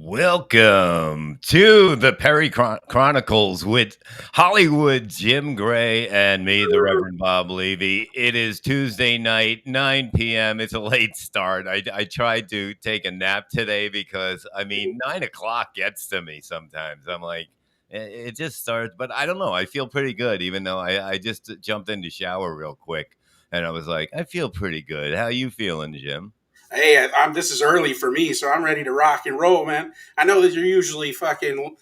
Welcome to the Perry Chronicles with Hollywood Jim Gray and me, the Reverend Bob Levy. It is Tuesday night, 9 p.m. It's a late start. I tried to take a nap today because, 9 o'clock gets to me sometimes. I'm like, it just starts, but I don't know. I feel pretty good, even though I just jumped in the shower real quick. And I was like, I feel pretty good. How you feeling, Jim? Hey, this is early for me, so I'm ready to rock and roll, man. I know that you're usually fucking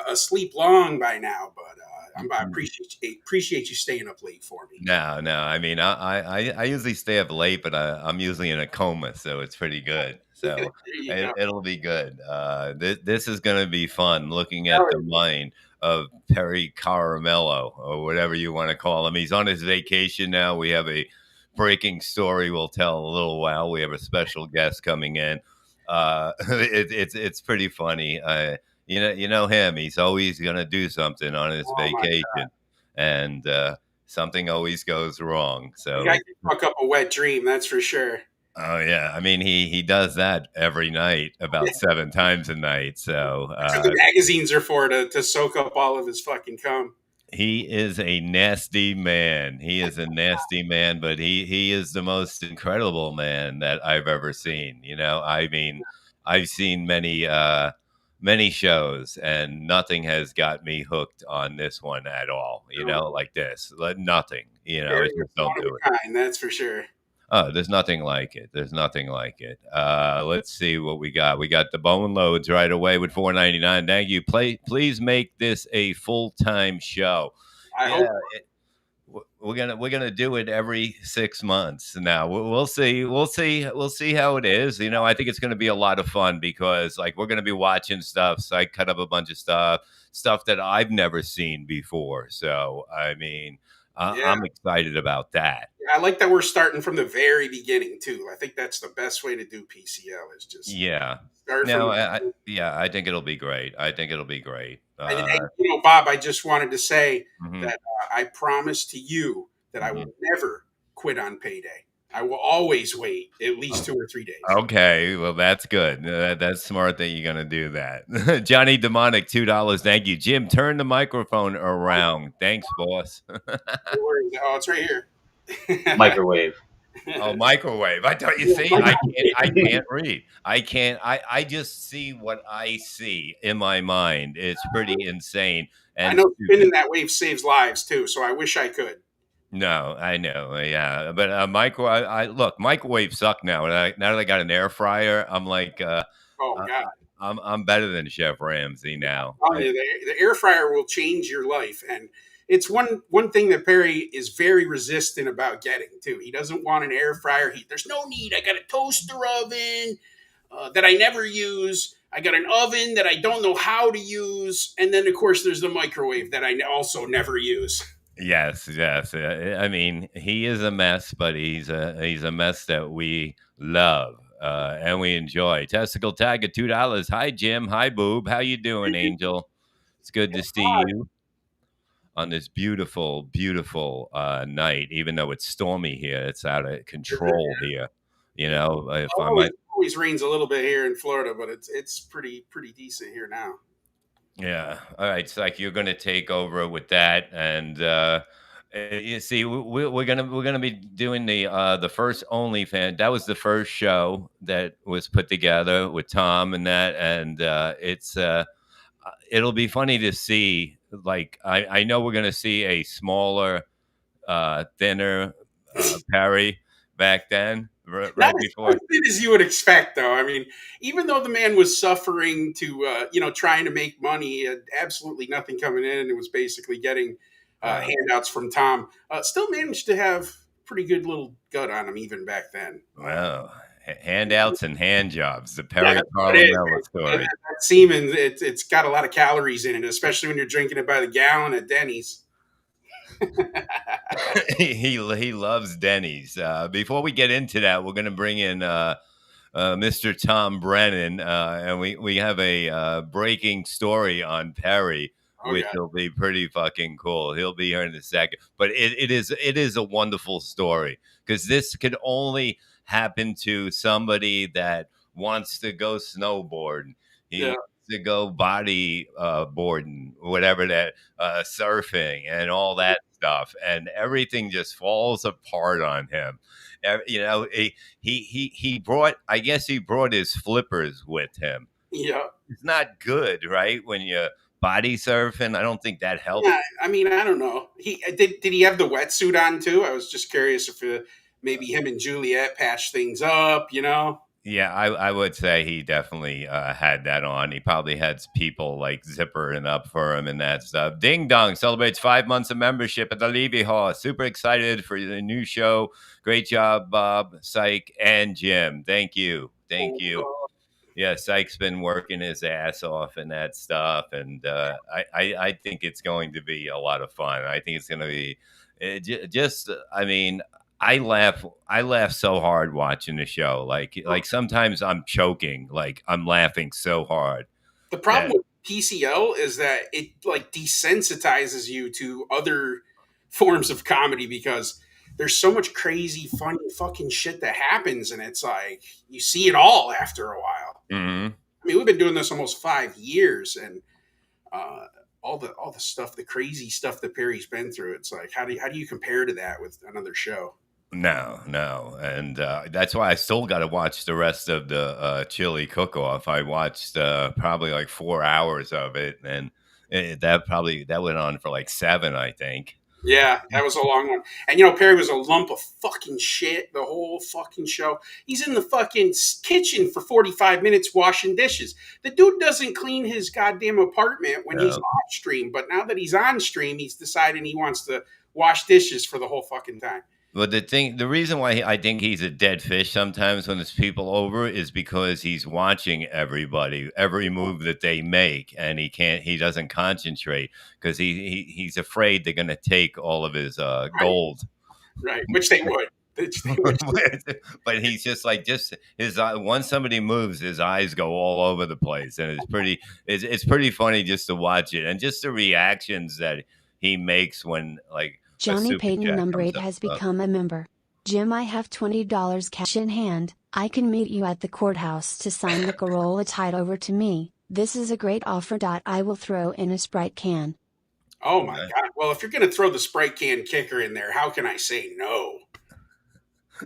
asleep long by now, but I appreciate you staying up late for me. No. I usually stay up late, but I'm usually in a coma, so it's pretty good. So There you go. it'll be good. This is going to be fun looking at Hell the mind of Perry Caramello or whatever you want to call him. He's on his vacation now. We have a breaking story we'll tell in a little while. We have a special guest coming in. It's pretty funny. You know him. He's always going to do something on his oh my, vacation, and something always goes wrong. the So, guy can fuck up a wet dream, that's for sure. oh yeah, he does that every night, about 7 times a night. So That's what the magazines are for, to soak up all of his fucking cum. he is a nasty man. He is a nasty man, but he is the most incredible man that I've ever seen. I've seen many shows, and nothing has got me hooked on this one at all. Like this, nothing. Very It just one don't of do it. a kind, that's for sure. Oh, there's nothing like it. There's nothing like it. Let's see what we got. We got the bone loads right away with $4.99. Thank you. Please make this a full time show. I Yeah, hope. we're gonna do it every 6 months. Now we'll see. We'll see how it is. I think it's gonna be a lot of fun because like we're gonna be watching stuff. So I cut up a bunch of stuff that I've never seen before. So Yeah, I'm excited about that. I like that we're starting from the very beginning too. I think that's the best way to do PCL is just Yeah. start from No, the yeah, I think it'll be great. I think it'll be great. Bob, I just wanted to say Mhm, that I promise to you that I mhm. will never quit on payday. I will always wait at least 2 or 3 days. Okay, well, that's good. That's smart that you're gonna do that. Johnny Demonic, $2. Thank you, Jim. Turn the microphone around. Thanks, boss. No worries. Oh, it's right here. Microwave. Oh, microwave. I thought you Yeah, see. I can't read. I can't. I just see what I see in my mind. It's pretty insane I and know stupid. spinning that wave saves lives too, so I wish I could. No, I know, yeah, but I look, microwaves suck now. And now that I got an air fryer, I'm like, Oh uh, God. I'm better than Chef Ramsay now. Telling you, the air fryer will change your life, and it's one thing that Perry is very resistant about getting too. He doesn't want an air fryer. There's no need. I got a toaster oven that I never use. I got an oven that I don't know how to use, and then of course there's the microwave that I also never use. Yes, yes. He is a mess, but he's a mess that we love and we enjoy. Testicle tag at $2. Hi, Jim. Hi, Boob. How you doing, Angel? It's good to see you on this beautiful, beautiful night. Even though it's stormy here, it's out of control here. If I Always, might. always rains a little bit here in Florida, but it's pretty decent here now. Yeah. All right. So like you're going to take over with that, and you see, we're gonna be doing the first OnlyFans. That was the first show that was put together with Tom and that, and it'll be funny to see. Like I know we're gonna see a smaller, thinner Perry back then, Not right as before. thin as you would expect, though. I mean, even though the man was suffering to, trying to make money, he had absolutely nothing coming in, and it was basically getting Uh, handouts from Tom. Still managed to have pretty good little gut on him even back then. well, handouts and hand jobs. The Yeah, Perry that's what it is. Carlamella story. That semen, it's got a lot of calories in it, especially when you're drinking it by the gallon at Denny's. He loves Denny's. Before we get into that, we're going to bring in Mr. Tom Brennan, and we have a breaking story on Perry, Oh which god, will be pretty fucking cool. He'll be here in a second, but it is a wonderful story because this could only happen to somebody that wants to go snowboard. He Yeah. wants to go body boarding, whatever that surfing and all that stuff, and everything just falls apart on him. You know, he brought. I guess he brought his flippers with him. Yeah. It's not good, right? When you body surfing, I don't think that helps. Yeah. I mean, I don't know. Did he have the wetsuit on too? I was just curious if maybe him and Juliet patched things up. You know. Yeah, I would say he definitely had that on. He probably had people like zippering up for him and that stuff. Ding Dong celebrates 5 months of membership at the Levy Hall. Super excited for the new show. Great job, Bob, Psych, and Jim. Thank you. Thank you. Yeah, Psych's been working his ass off and that stuff, and I think it's going to be a lot of fun. I think it's going to be just. I mean, I laugh so hard watching the show. Like sometimes I'm choking. Like I'm laughing so hard The problem that with PCL is that it like desensitizes you to other forms of comedy because there's so much crazy, funny fucking shit that happens, and it's like you see it all after a while. Mhm. I mean, we've been doing this almost 5 years, and all the stuff, the crazy stuff that Perry's been through. It's like how do you compare to that with another show? No, and that's why I still got to watch the rest of the chili cook-off. I watched probably like 4 hours of it, and that went on for like seven, I think. Yeah, that was a long one. And you know, Perry was a lump of fucking shit the whole fucking show. He's in the fucking kitchen for 45 minutes washing dishes. The dude doesn't clean his goddamn apartment when he's No. off stream, but now that he's on stream, he's deciding he wants to wash dishes for the whole fucking time. But the reason why I think he's a dead fish sometimes when there's people over is because he's watching everybody, every move that they make, and he doesn't concentrate because he's afraid they're going to take all of his Right, gold. right. Which they would. Which they would. But he's just his once somebody moves, his eyes go all over the place, and it's pretty funny just to watch it and just the reactions that he makes when like a Johnny super Payton chat number comes 8 has up. become a member. Jim, I have $20 cash in hand. I can meet you at the courthouse to sign the Corolla tied over to me. This is a great offer. I will throw in a Sprite can. Oh my god. Well, if you're gonna throw the Sprite can kicker in there, how can I say no?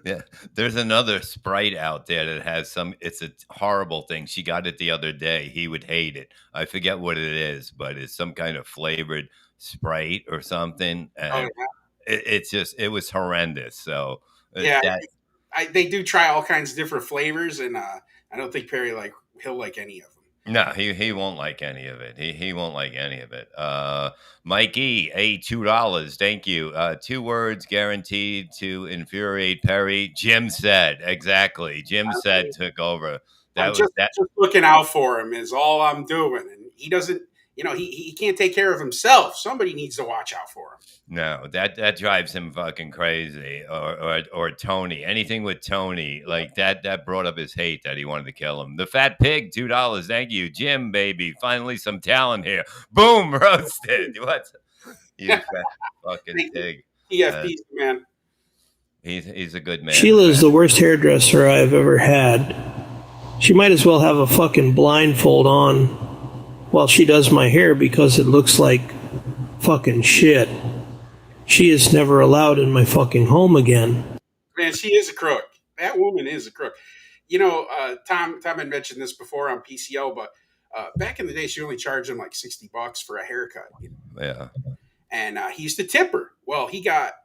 Yeah, there's another Sprite out there that has some. It's a horrible thing. She got it the other day. He would hate it. I forget what it is, but it's some kind of flavored Sprite or something, Oh and it was horrendous. So yeah. that They do try all kinds of different flavors, and I don't think Perry he'll like any of them. no, he won't like any of it. He won't like any of it. Mikey, $2. Thank you. 2 words guaranteed to infuriate Perry. Jim said exactly. Jim said took over. That I'm was just, that. just looking out for him is all I'm doing, and he doesn't. You know, he can't take care of himself. Somebody needs to watch out for him. No, that drives him fucking crazy. Or Tony, anything with Tony, like that brought up his hate that he wanted to kill him. The fat pig, $2. Thank you, Jim, baby. Finally, some talent here. Boom, roasted. What? You fat fucking pig. TFP's man. He's a good man. Sheila's the worst hairdresser I've ever had. She might as well have a fucking blindfold on while she does my hair because it looks like fucking shit. She is never allowed in my fucking home again. Man, she is a crook. That woman is a crook. You know, Tom had mentioned this before on PCO, but back in the day, she only charged him like $60 for a haircut. You know? Yeah. And he used to tip her. Well, he got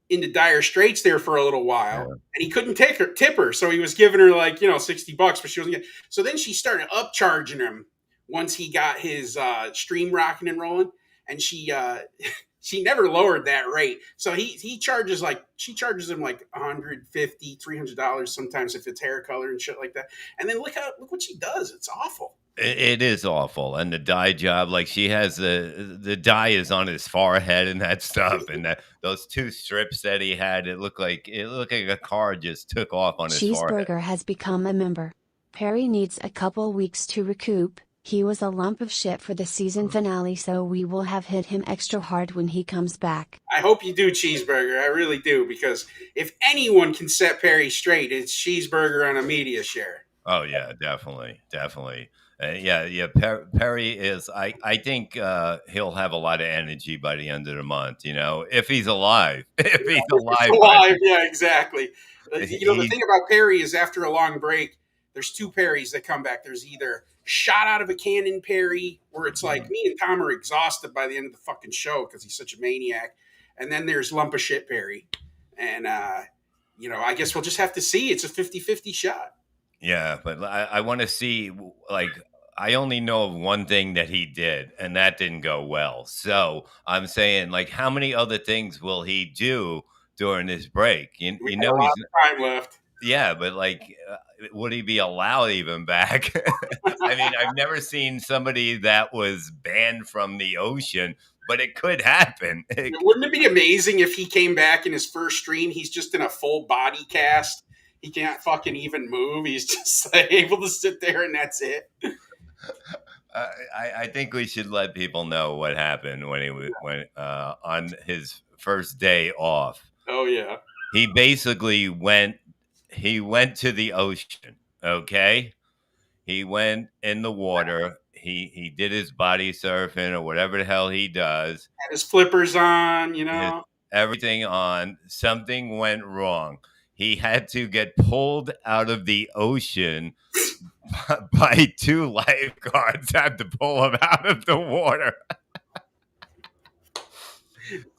into dire straits there for a little while, and he couldn't tip her, so he was giving her like $60, but she wasn't getting. So then she started upcharging him once he got his stream rocking and rolling, and she never lowered that rate. So she charges him like $150, $300 sometimes if it's hair color and shit like that. And then look what she does. It's awful. It is awful, and the dye job, like she has the dye is on his forehead and that stuff, and those 2 strips that he had, it looked like a car just took off on his forehead. Cheeseburger has become a member. Perry needs a couple weeks to recoup. He was a lump of shit for the season finale, so we will have hit him extra hard when he comes back. I hope you do, Cheeseburger. I really do, because if anyone can set Perry straight, it's Cheeseburger on a media share. Oh yeah, definitely, definitely. Yeah. Perry is. I think he'll have a lot of energy by the end of the month. You know, if he's alive. If he's If it's alive by alive, yeah, exactly. The he. thing about Perry is after a long break, there's two Perrys that come back. There's either shot out of a cannon Perry, where it's like me and Tom are exhausted by the end of the fucking show because he's such a maniac, and then there's lump of shit Perry, and I guess we'll just have to see. It's a 50-50 shot. Yeah, but I want to see like. I only know of one thing that he did, and that didn't go well. So I'm saying, like, how many other things will he do during this break? We You got a know, lot he's of time left. yeah, but like, would he be allowed even back? I mean, I've never seen somebody that was banned from the ocean, but it could happen. Wouldn't it be amazing if he came back in his first stream? He's just in a full body cast. He can't fucking even move. He's just like, able to sit there, and that's it. I think we should let people know what happened when on his first day off. Oh yeah, He basically went. He went to the ocean. Okay, he went in the water. He did his body surfing or whatever the hell he does. had his flippers on. His everything on. Something went wrong. He had to get pulled out of the ocean by two lifeguards. Had to pull him out of the water.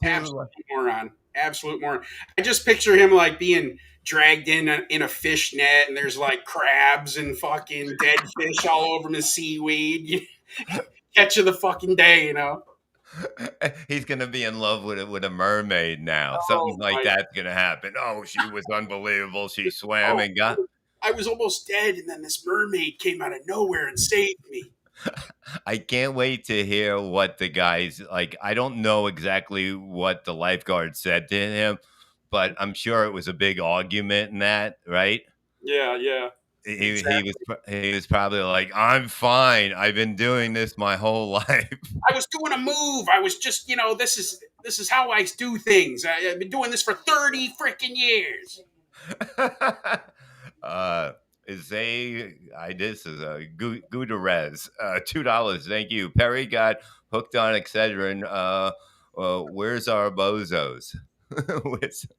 Absolute moron. Absolute moron. I just picture him like being dragged in a fish net, and there's like crabs and fucking dead fish all over him, the seaweed. Catch of the fucking day. He's gonna be in love with a mermaid now. Oh, Something like that's gonna happen. Oh, she was unbelievable. She swam and got. I was almost dead, and then this mermaid came out of nowhere and saved me. I can't wait to hear what the guys like. I don't know exactly what the lifeguard said to him, but I'm sure it was a big argument in that, right? Yeah. He was probably like, "I'm fine. I've been doing this my whole life." I was doing a move. I was just, this is how I do things. I've been doing this for 30 freaking years. This is a Gutierrez, $2. Thank you. Perry got hooked on Excedrin. Where's our bozos?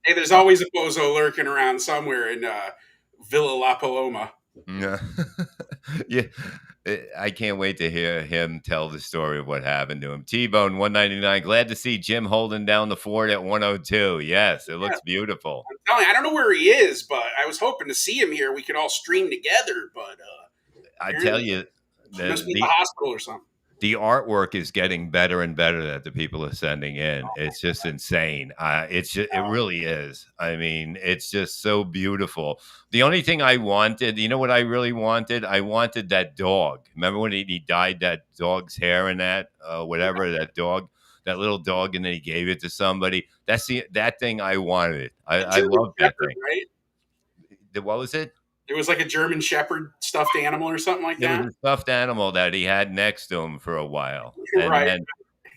Hey, there's always a bozo lurking around somewhere in Villa La Paloma. Yeah. Yeah. I can't wait to hear him tell the story of what happened to him. T-Bone 199. Glad to see Jim holding down the fort at 102. Yes, it looks beautiful. I'm telling you, I don't know where he is, but I was hoping to see him here. We could all stream together, but I tell you, he must be in the hospital or something. The artwork is getting better and better that the people are sending in. It's just insane. It really is. I mean, it's just so beautiful. The only thing I wanted, you know what I really wanted? I wanted that dog. Remember when he dyed that dog's hair and that, whatever, that little dog, and then he gave it to somebody. That's that thing I wanted. I love that thing. Right? What was it? It was like a German Shepherd stuffed animal or something like that. It was a stuffed animal that he had next to him for a while, and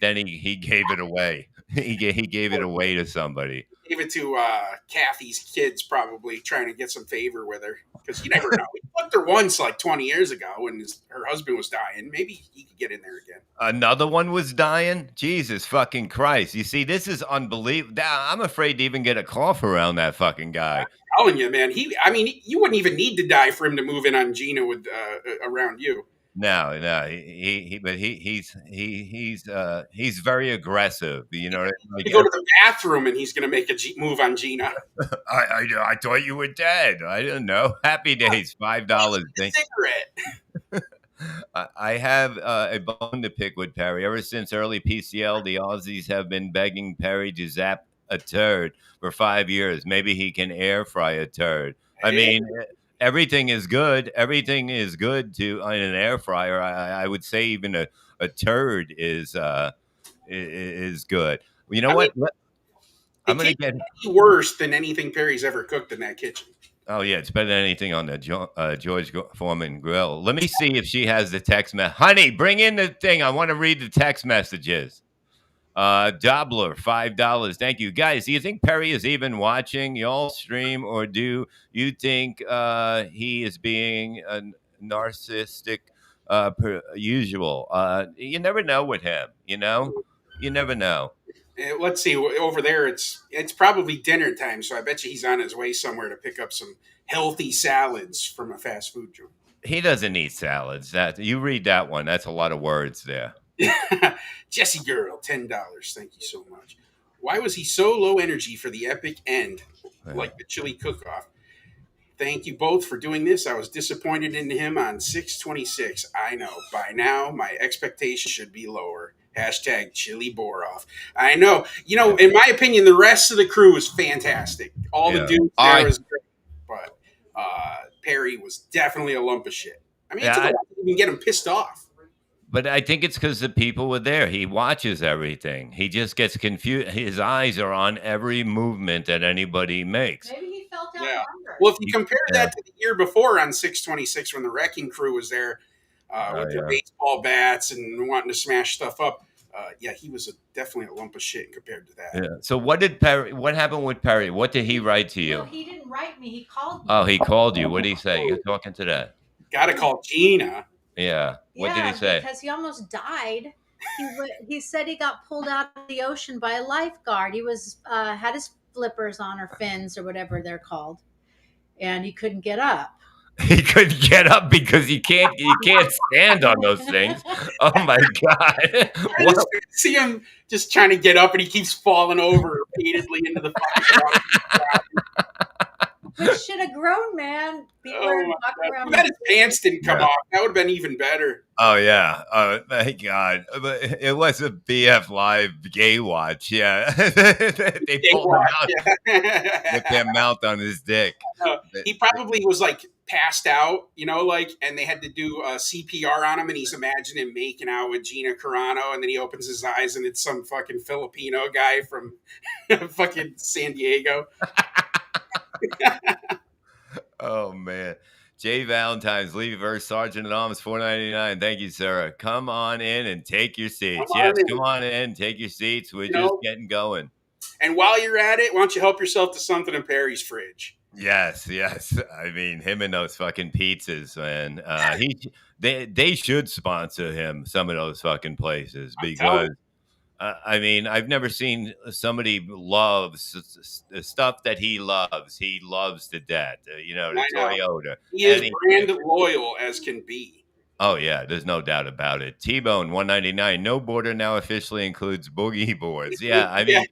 then he gave it away. He gave it away to somebody. He gave it to Kathy's kids, probably trying to get some favor with her, because you never know. He fucked her once like 20 years ago when her husband was dying. Maybe he could get in there again. Another one was dying. Jesus fucking Christ! You see, this is unbelievable. I'm afraid to even get a cough around that fucking guy. I'm telling you, man. You wouldn't even need to die for him to move in on Gina with around you. No, he's very aggressive. You know, like, you go to the bathroom and he's going to make a move on Gina. I thought you were dead. I didn't know. Happy days, $5. Cigarette. I have a bone to pick with Perry. Ever since early PCL, the Aussies have been begging Perry to zap a turd for 5 years. Maybe he can air fry a turd. I mean, everything is good. Everything is good in an air fryer. I would say even a turd is good. You know what? I'm going to get worse than anything Perry's ever cooked in that kitchen. Oh, yeah. It's better than anything on the George Foreman grill. Let me see if she has the text message. Honey, bring in the thing. I want to read the text messages. Dobler, $5. Thank you, guys. Do you think Perry is even watching y'all stream, or do you think he is being a narcissistic per usual? You never know with him. You never know. Let's see. Over there, it's probably dinner time, so I bet you he's on his way somewhere to pick up some healthy salads from a fast food joint. He doesn't eat salads. That you read that one. That's a lot of words there. Jesse Girl, $10. Thank you so much. Why was he so low energy for the epic end, like the chili cook-off? Thank you both for doing this. I was disappointed in him on 626. I know. By now, my expectations should be lower. Hashtag chili bore-off. I know. In my opinion, the rest of the crew was fantastic. All the dudes there was great. But Perry was definitely a lump of shit. I mean, it took a while to even get him pissed off. But I think it's because the people were there. He watches everything. He just gets confused. His eyes are on every movement that anybody makes. Maybe he felt out hunger. Well, if you compare that to the year before on 626 when the Wrecking Crew was there with their baseball bats and wanting to smash stuff up, he was definitely a lump of shit compared to that. Yeah. So what happened with Perry? What did he write to you? No, he didn't write me. He called me. Oh, he called you. What did he say? You're talking to that. Got to call Gina. Yeah. What did he say? Because he almost died. He said he got pulled out of the ocean by a lifeguard. He was had his flippers on, or fins, or whatever they're called, and he couldn't get up. He couldn't get up because you can't stand on those things. Oh my God! I just see him just trying to get up, and he keeps falling over repeatedly into the fucking. Which should a grown man be wearing? Too bad his pants didn't come off. That would have been even better. Oh yeah. Oh thank God. But it was a BF Live gay watch. Yeah. They pulled him out with their mouth on his dick. He probably was like passed out, and they had to do CPR on him, and he's imagining making out with Gina Carano, and then he opens his eyes and it's some fucking Filipino guy from fucking San Diego. Oh man. Jay Valentine's, Levy versus Sergeant at Arms, $4.99. Thank you, Sarah. Come on in and take your seats. Come on in, take your seats. We're just getting going. And while you're at it, why don't you help yourself to something in Perry's fridge? Yes. I mean, him and those fucking pizzas, man. They should sponsor him, some of those fucking places, because I mean, I've never seen somebody loves the stuff that he loves. He loves to death. The Toyota. He is brand loyal as can be. Oh yeah, there's no doubt about it. T-Bone, $199. No border now officially includes boogie boards. Yeah, I mean,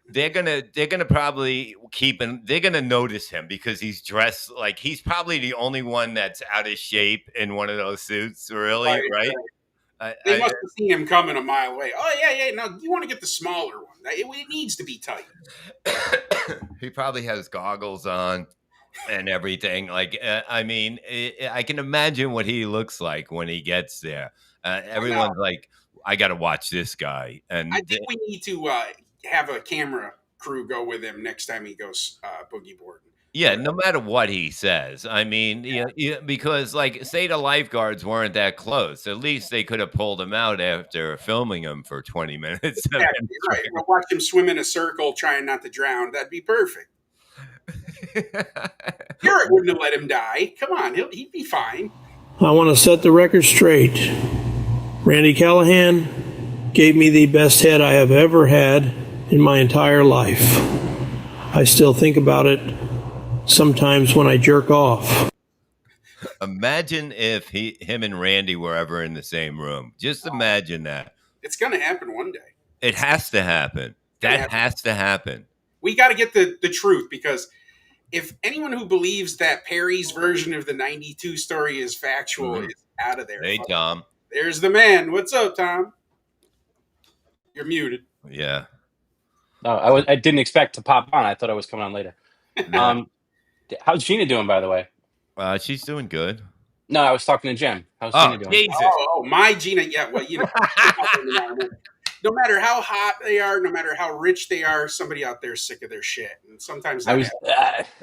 they're gonna probably they're gonna notice him because he's dressed like he's probably the only one that's out of shape in one of those suits. Really, right? They must have seen him coming a mile away. Oh, yeah. No, you want to get the smaller one. It needs to be tight. He probably has goggles on and everything. Like, I mean, I can imagine what he looks like when he gets there. Everyone's like, I got to watch this guy. And I think we need to have a camera crew go with him next time he goes boogie boarding. Yeah, no matter what he says. I mean, because like, say the lifeguards weren't that close. At least they could have pulled him out after filming him for 20 minutes. Yeah, right. We'll watch him swim in a circle trying not to drown. That'd be perfect. Garrett wouldn't have let him die. Come on, he'd be fine. I want to set the record straight. Randy Callahan gave me the best head I have ever had in my entire life. I still think about it sometimes when I jerk off. Imagine if him and Randy were ever in the same room. Just imagine that. It's going to happen one day. It has to happen. That has to happen. We got to get the truth, because if anyone who believes that Perry's version of the 92 story is factual is out of there. Hey, Tom. There's the man. What's up, Tom? You're muted. Yeah. No, I didn't expect to pop on. I thought I was coming on later. How's Gina doing, by the way? She's doing good. No, I was talking to Jim. How's Gina doing? Jesus. Oh, my Gina. Yeah, well, no matter how hot they are, no matter how rich they are, somebody out there is sick of their shit. And sometimes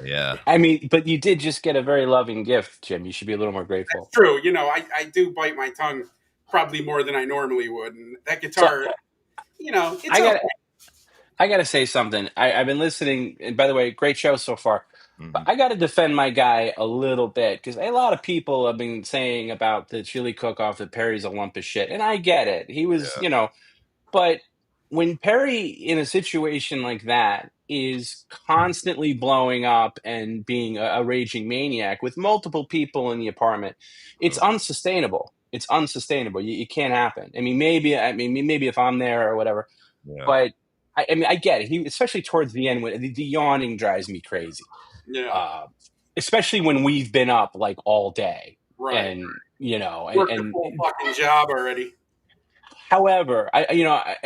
yeah. I mean, but you did just get a very loving gift, Jim. You should be a little more grateful. That's true. I do bite my tongue probably more than I normally would. And that guitar, it's I okay. got I got to say something. I've been listening, and by the way, great show so far. But Mhm. I got to defend my guy a little bit because a lot of people have been saying about the chili cook-off that Perry's a lump of shit, and I get it. He was, Yeah. but when Perry in a situation like that is constantly blowing up and being a raging maniac with multiple people in the apartment, it's Mhm. unsustainable. It's unsustainable. It can't happen. Maybe if I'm there or whatever, Yeah. but I get it. He, especially towards the end, when the yawning drives me crazy. Yeah, Uh, Especially when we've been up like all day, right. and Worked a full fucking job already. however,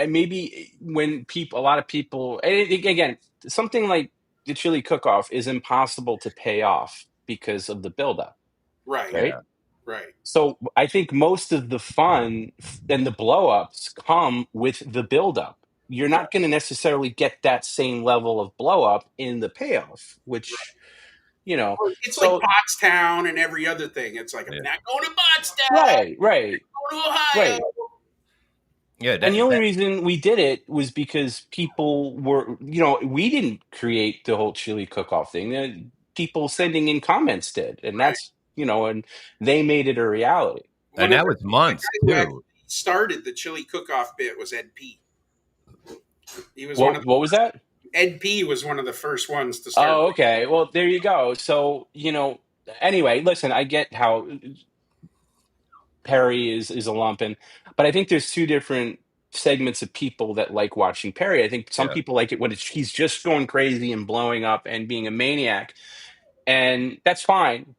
maybe when a lot of people, and again, something like the chili cook-off is impossible to pay off because of the buildup, Right, right? Yeah. right, So I think most of the fun and the blow-ups come with the buildup. You're yeah, not going to necessarily get that same level of blow-up in the payoff, right. which, Well, it's like so Pottstown and every other thing. It's like, I'm Yeah. not going to Pottstown, right, right, going to Ohio. right. Yeah. And the only reason we did it was because people were, we didn't create the whole chili cook-off thing. People sending in comments did, and Right. and they made it a reality. One And of that was the months guy who actually too. started the chili cook-off bit was Ed P. He was one of What was that? Ed P was one of the first ones to start. Oh, okay. Well, there you go. So, anyway, listen, I get how Perry is a lumpin', but I think there's two different segments of people that like watching Perry. I think some Yeah. people like it when he's just going crazy and blowing up and being a maniac, and that's fine.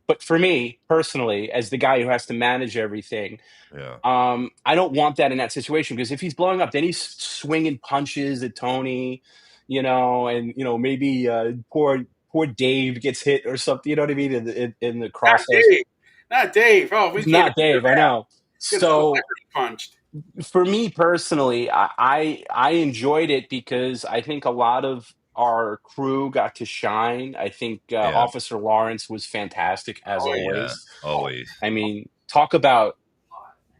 But for me personally, as the guy who has to manage everything, Yeah. I don't want that in that situation because if he's blowing up, then he's swinging punches at Tony, and maybe poor Dave gets hit or something. You know what I mean in the Not crosshairs. Dave. Not Dave. Oh, we can't Not Dave, I know. get celebrity So punched. for me personally, I enjoyed it because I think a lot of our crew got to shine. I think Yeah. Officer Lawrence was fantastic as Oh yeah. Yeah. always. Always. I mean, talk about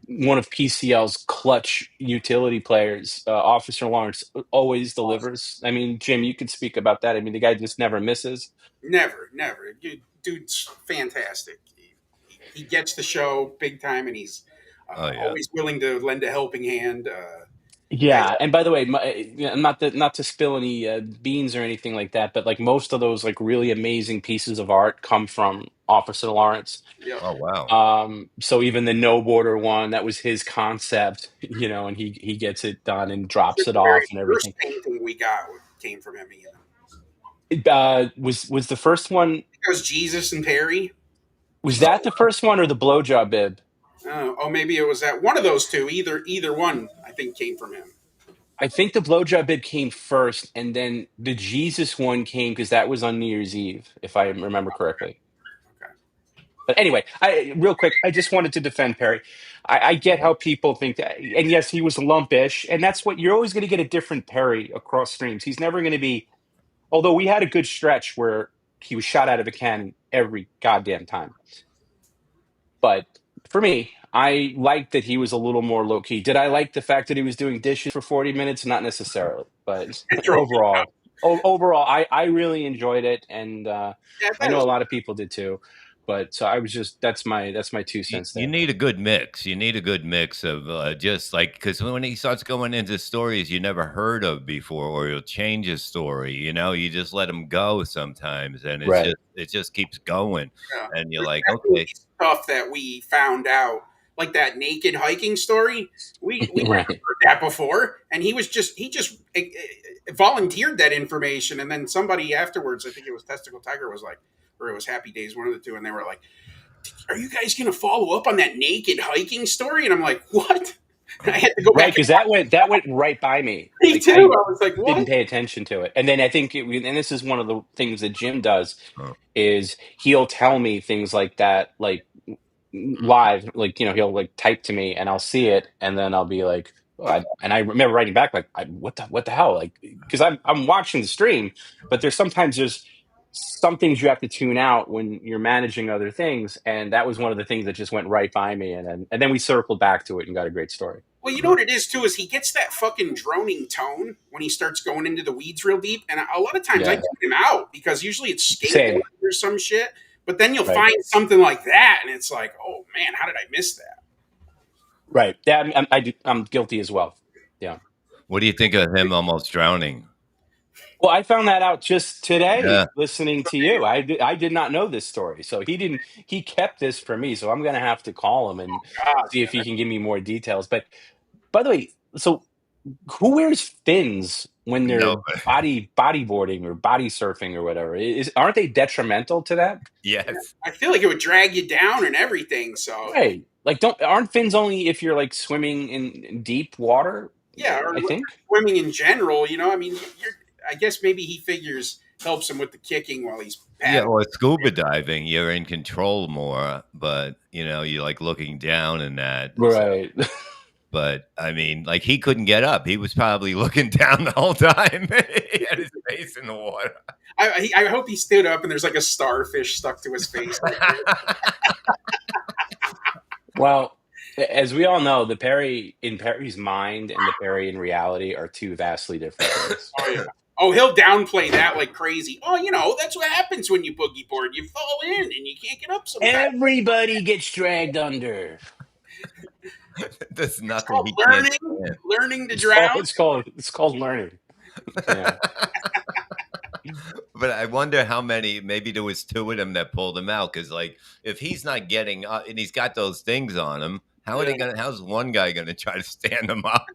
one of PCL's clutch utility players. Officer Lawrence always delivers. I mean, Jim, you could speak about that. I mean, the guy just never misses. Never, never. Dude's fantastic. He gets the show big time, and he's Oh yeah. always willing to lend a helping hand. Yeah, Yeah, and by the way, not to spill any beans or anything like that, but like most of those like really amazing pieces of art come from Officer Lawrence. yeah. Oh wow. So even the no border one, that was his concept, and he gets it done and The drops it very off and first everything. painting we got came from him. Was the first one, It was Jesus and Perry. was that the first one or the blowjob bib? Oh, maybe it was that one of those two. Either one, I think, came from him. I think the blowjob bib came first, and then the Jesus one came because that was on New Year's Eve, if I remember correctly. Okay. But anyway, real quick, I just wanted to defend Perry. I get how people think that, and yes, he was lumpish, and that's what you're always going to get a different Perry across streams. He's never going to be. Although we had a good stretch where he was shot out of a cannon every goddamn time. But for me, I liked that he was a little more low key. Did I like the fact that he was doing dishes for 40 minutes? Not necessarily, but It drove me nuts. overall, I really enjoyed it, and Yeah, I that know was a lot of people did too. But so I was just that's my two You, cents you there. need a good mix. You need a good mix of just like because when he starts going into stories you never heard of before, or he'll change his story. You just let him go sometimes, and Right. it just keeps going, yeah. and you're There's like, definitely okay, stuff that we found out, like that naked hiking story. We never Right. heard that before, and he just volunteered that information, and then somebody afterwards, I think it was Testicle Tiger, was like, or it was Happy Days, one of the two, and they were like, "Are you guys going to follow up on that naked hiking story?" And I'm like, "What?" I had to go Right, back and because that went right by me. me Like too. I I was like, didn't "What?" pay attention to it, and then I think, and this is one of the things that Jim does, oh, is he'll tell me things like that, like live, like he'll like type to me, and I'll see it, and then I'll be like, oh, and I remember writing back like, what the hell, like because I'm watching the stream, but there's some things you have to tune out when you're managing other things, and that was one of the things that just went right by me, and then we circled back to it and got a great story. Well, you know what it is too is he gets that fucking droning tone when he starts going into the weeds real deep, and a lot of times I Yeah, tune him out because usually it's skateboarding same. or some shit. But then you'll Right, find something like that, and it's like, oh man, how did I miss that? right. Yeah, I'm guilty as well. Yeah. What do you think of him almost drowning? Well, I found that out just Yeah. today listening to you. I did not know this story. So he kept this for me. So I'm going to have to call him and God, see yeah, if he can give me more details. But by the way, so who wears fins when No. they're bodyboarding or body surfing or whatever? Aren't they detrimental to that? Yes. I feel like it would drag you down and everything. So Right. Like don't aren't fins only if you're like swimming in deep water? yeah, or I think. swimming in general, you know. I mean, I guess maybe he figures helps him with the kicking while he's Yeah, paddling. or scuba diving, you're in control more, but you're like looking down and that. So, Right. but I mean, like he couldn't get up. He was probably looking down the whole time. He had his face in the water. I hope he stood up and there's like a starfish stuck to his face. Well, as we all know, the Perry in Perry's mind and the Perry in reality are two vastly different things. Oh yeah. Oh, he'll downplay that like crazy. Oh, you know, that's what happens when you boogie board. You fall in and you can't get up sometimes. Everybody gets dragged under. There's It's nothing called he can't learning to It's called drown. it's called learning. Yeah. But I wonder how many. Maybe there was two of them that pulled him out. Because like, if he's not getting up and he's got those things on him, how are they gonna? How's one guy gonna try to stand him up?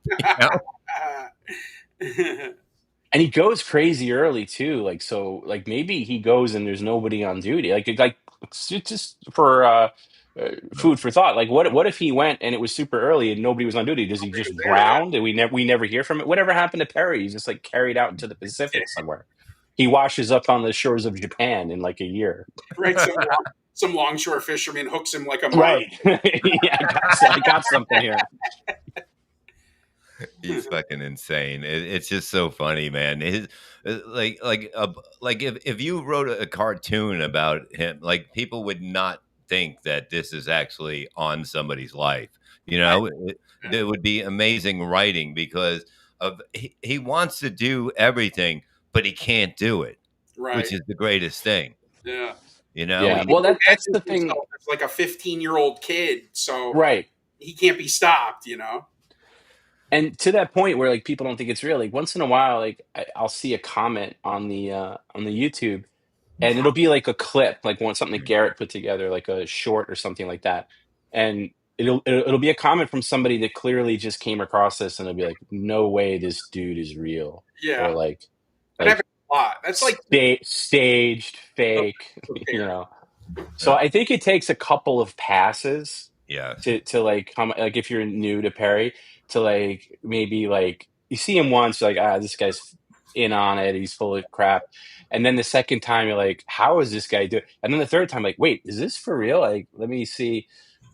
And he goes crazy early too. Like so, like maybe he goes and there's nobody on duty. Like just for food for thought. Like what if he went and it was super early and nobody was on duty? Does he just There, yeah. drown and we never hear from it? Whatever happened to Perry? He's just like carried out into the Pacific somewhere. He washes up on the shores of Japan in like a year. Right. Some longshore fisherman hooks him like a mark. Right. Yeah, I got something here. He's fucking insane. It's just so funny, man. His like if you wrote a cartoon about him, like people would not think that this is actually on somebody's life. There would be amazing writing because he wants to do everything, but he can't do it, Right. which is the greatest thing. Yeah. Yeah. Well, that's the thing. It's like a 15-year-old kid, so Right. he can't be stopped, you know. And to that point where like people don't think it's real, like once in a while, like I'll see a comment on the YouTube, and it'll be like a clip, like something that Garrett put together, like a short or something like that, and it'll be a comment from somebody that clearly just came across this, and it'll be like, no way, this dude is real, Yeah. or like That happens a lot. That's like staged, fake, okay. you know. So I think it takes a couple of passes Yes. to like come like if you're new to Perry to like maybe like you see him once you're like this guy's in on it, he's full of crap, and then the second time you're like, how is this guy doing? And then the third time like, wait, is this for real? Like let me see.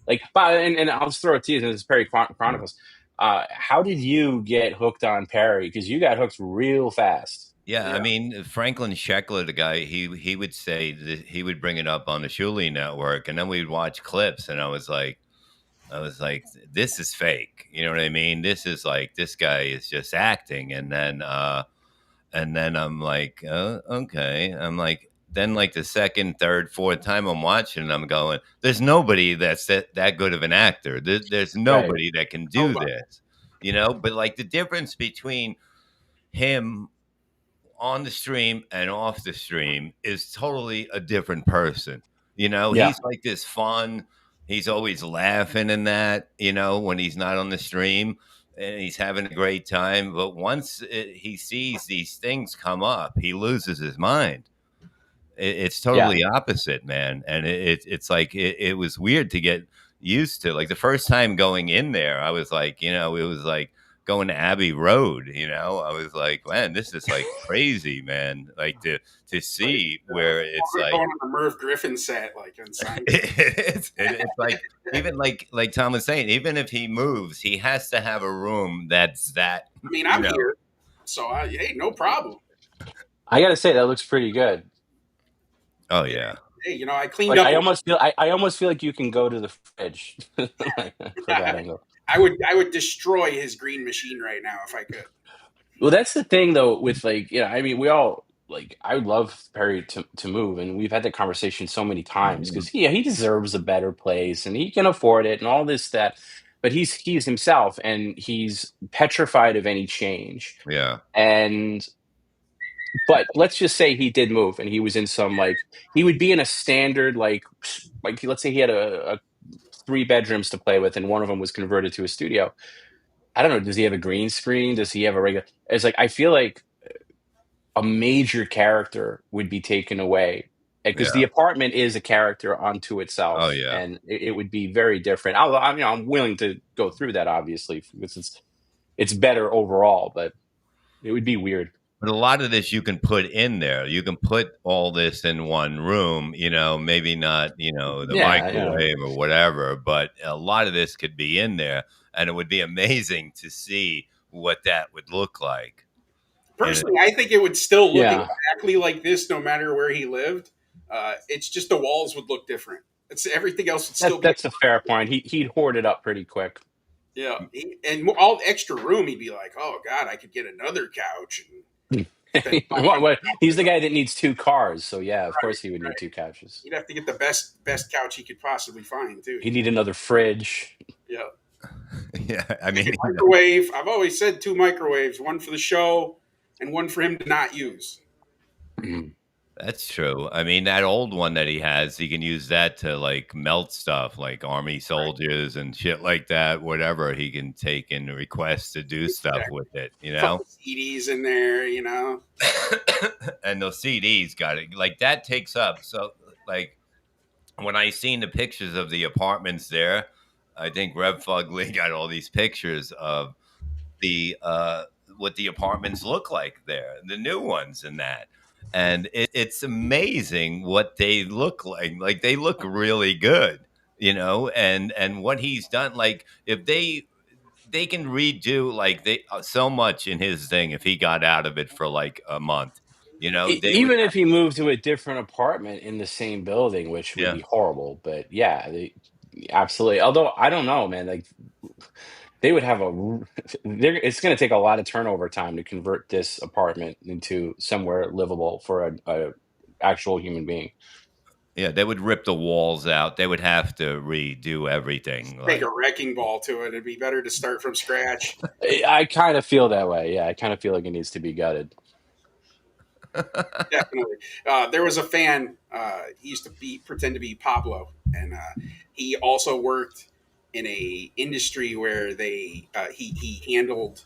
Like and I'll just throw it to you, this is Perry Chronicles. How did you get hooked on Perry? Because you got hooked real fast. Yeah, I mean Franklin Sheckler, the guy, he would say that he would bring it up on the Shuli Network, and then we'd watch clips, and I was like, this is fake. You know what I mean? This is like this guy is just acting, and then I'm like, oh, okay. I'm like, then like the second, third, fourth time I'm watching, I'm going, there's nobody that's that good of an actor. There's nobody that can do this, But like the difference between him on the stream and off the stream is totally a different person. He's like this fun. He's always laughing and that, when he's not on the stream, and he's having a great time. But once he sees these things come up, he loses his mind. It's totally opposite, man. And it's like it was weird to get used to. Like the first time going in there, I was like, it was like going to Abbey Road. I was like, man, this is like crazy, man. Like to see where it's like going on the Merv Griffin set, like inside. it's like even like Tom was saying, even if he moves, he has to have a room that's that. I mean, I'm here, so hey, no problem. I gotta say that looks pretty good. Oh yeah. Hey, I cleaned like, up. I almost feel like you can go to the fridge for that angle. I would destroy his green machine right now if I could. Well, that's the thing though, with like, I mean, we all like, I would love Perry to move, and we've had that conversation so many times because he deserves a better place and he can afford it and all this that, but he's himself and he's petrified of any change. Yeah. And but let's just say he did move and he was in some like he would be in a standard like let's say he had a 3 bedrooms to play with and one of them was converted to a studio. I don't know. Does he have a green screen? Does he have a regular? It's like I feel like a major character would be taken away because the Yeah. apartment is a character unto Oh itself, yeah. and it would be very different. I'm willing to go through that obviously because it's better overall, but it would be weird. But a lot of this you can put in there. You can put all this in one room, maybe not, the Yeah, yeah. microwave or whatever, but a lot of this could be in there and it would be amazing to see what that would look like. Personally, I think it would still look Yeah. exactly like this no matter where he lived. It's just the walls would look different. It's everything else would still be. That's a fair point. He'd hoard it up pretty quick. Yeah, and all extra room. He'd be like, "Oh God, I could get another couch." And spend What? He's the guy that needs 2 cars, so yeah, of course he would need 2 couches. he'd have to get the best couch he could possibly find too. He'd need another fridge. Yeah, Yeah, I mean, microwave. I've always said 2 microwaves, one for the show and one for him to not use. that's true. I mean, that old one that he has, he can use that to like melt stuff like army soldiers and shit like that, whatever. He can take in requests to do stuff with it, Couple CDs in there, And those CDs got it. Like that takes up. So, like, when I seen the pictures of the apartments there, I think Rev Fugly got all these pictures of the what the apartments look like there, the new ones and that. And it's amazing what they look like. Like they look really good, and what he's done. Like if they can redo like they so much in his thing if he got out of it for like a month, they would. Even if he moved to a different apartment in the same building, which would Yeah. be horrible, but yeah, absolutely. Although I don't know, man, like they would have it's going to take a lot of turnover time to convert this apartment into somewhere livable for a actual human being. Yeah, they would rip the walls out. They would have to redo everything. Take Like, a wrecking ball to it. It'd be better to start from scratch. I kind of feel that way. Yeah, I kind of feel like it needs to be gutted. Definitely. There was a fan. He used to pretend to be Pablo, and he also worked in a industry where he handled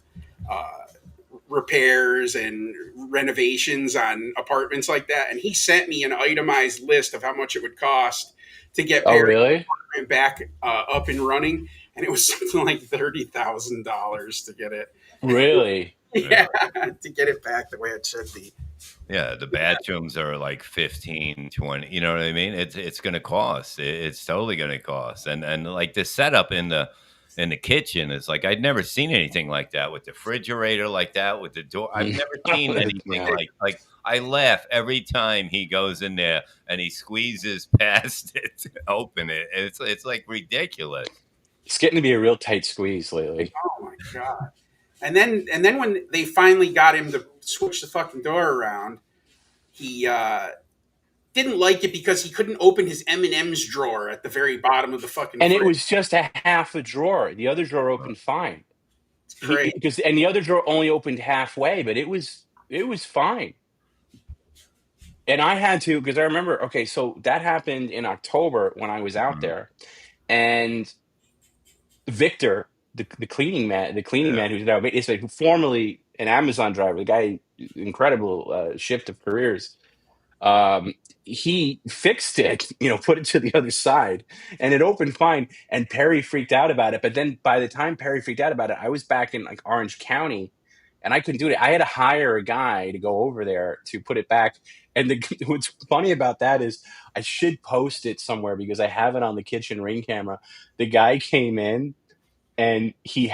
repairs and renovations on apartments like that. And he sent me an itemized list of how much it would cost to get Oh, really? back up and running, and it was something like $30,000 to get it. Really? Yeah, to get it back the way it should be. yeah, the bathrooms are like 15, 20. You know what I mean? It's going to cost. It's totally going to cost. And like the setup in the kitchen is like I'd never seen anything like that with the refrigerator like that with the door. I've never seen anything like I laugh every time he goes in there and he squeezes past it to open it. It's like ridiculous. It's getting to be a real tight squeeze lately. Oh my god! And then when they finally got him to switch the fucking door around, he didn't like it because he couldn't open his M&M's drawer at the very bottom of the fucking. And fridge. it was just a half a drawer. The other drawer opened fine. It's great. And the other drawer only opened halfway, but it was fine. And I had to, because I remember, okay, so that happened in October when I was out there, and Victor, the cleaning man, who's now basically formerly an Amazon driver, the guy, incredible shift of careers. He fixed it, put it to the other side, and it opened fine. And Perry freaked out about it. But then by the time Perry freaked out about it, I was back in like Orange County, and I couldn't do it. I had to hire a guy to go over there to put it back. And what's funny about that is I should post it somewhere because I have it on the kitchen ring camera. The guy came in and he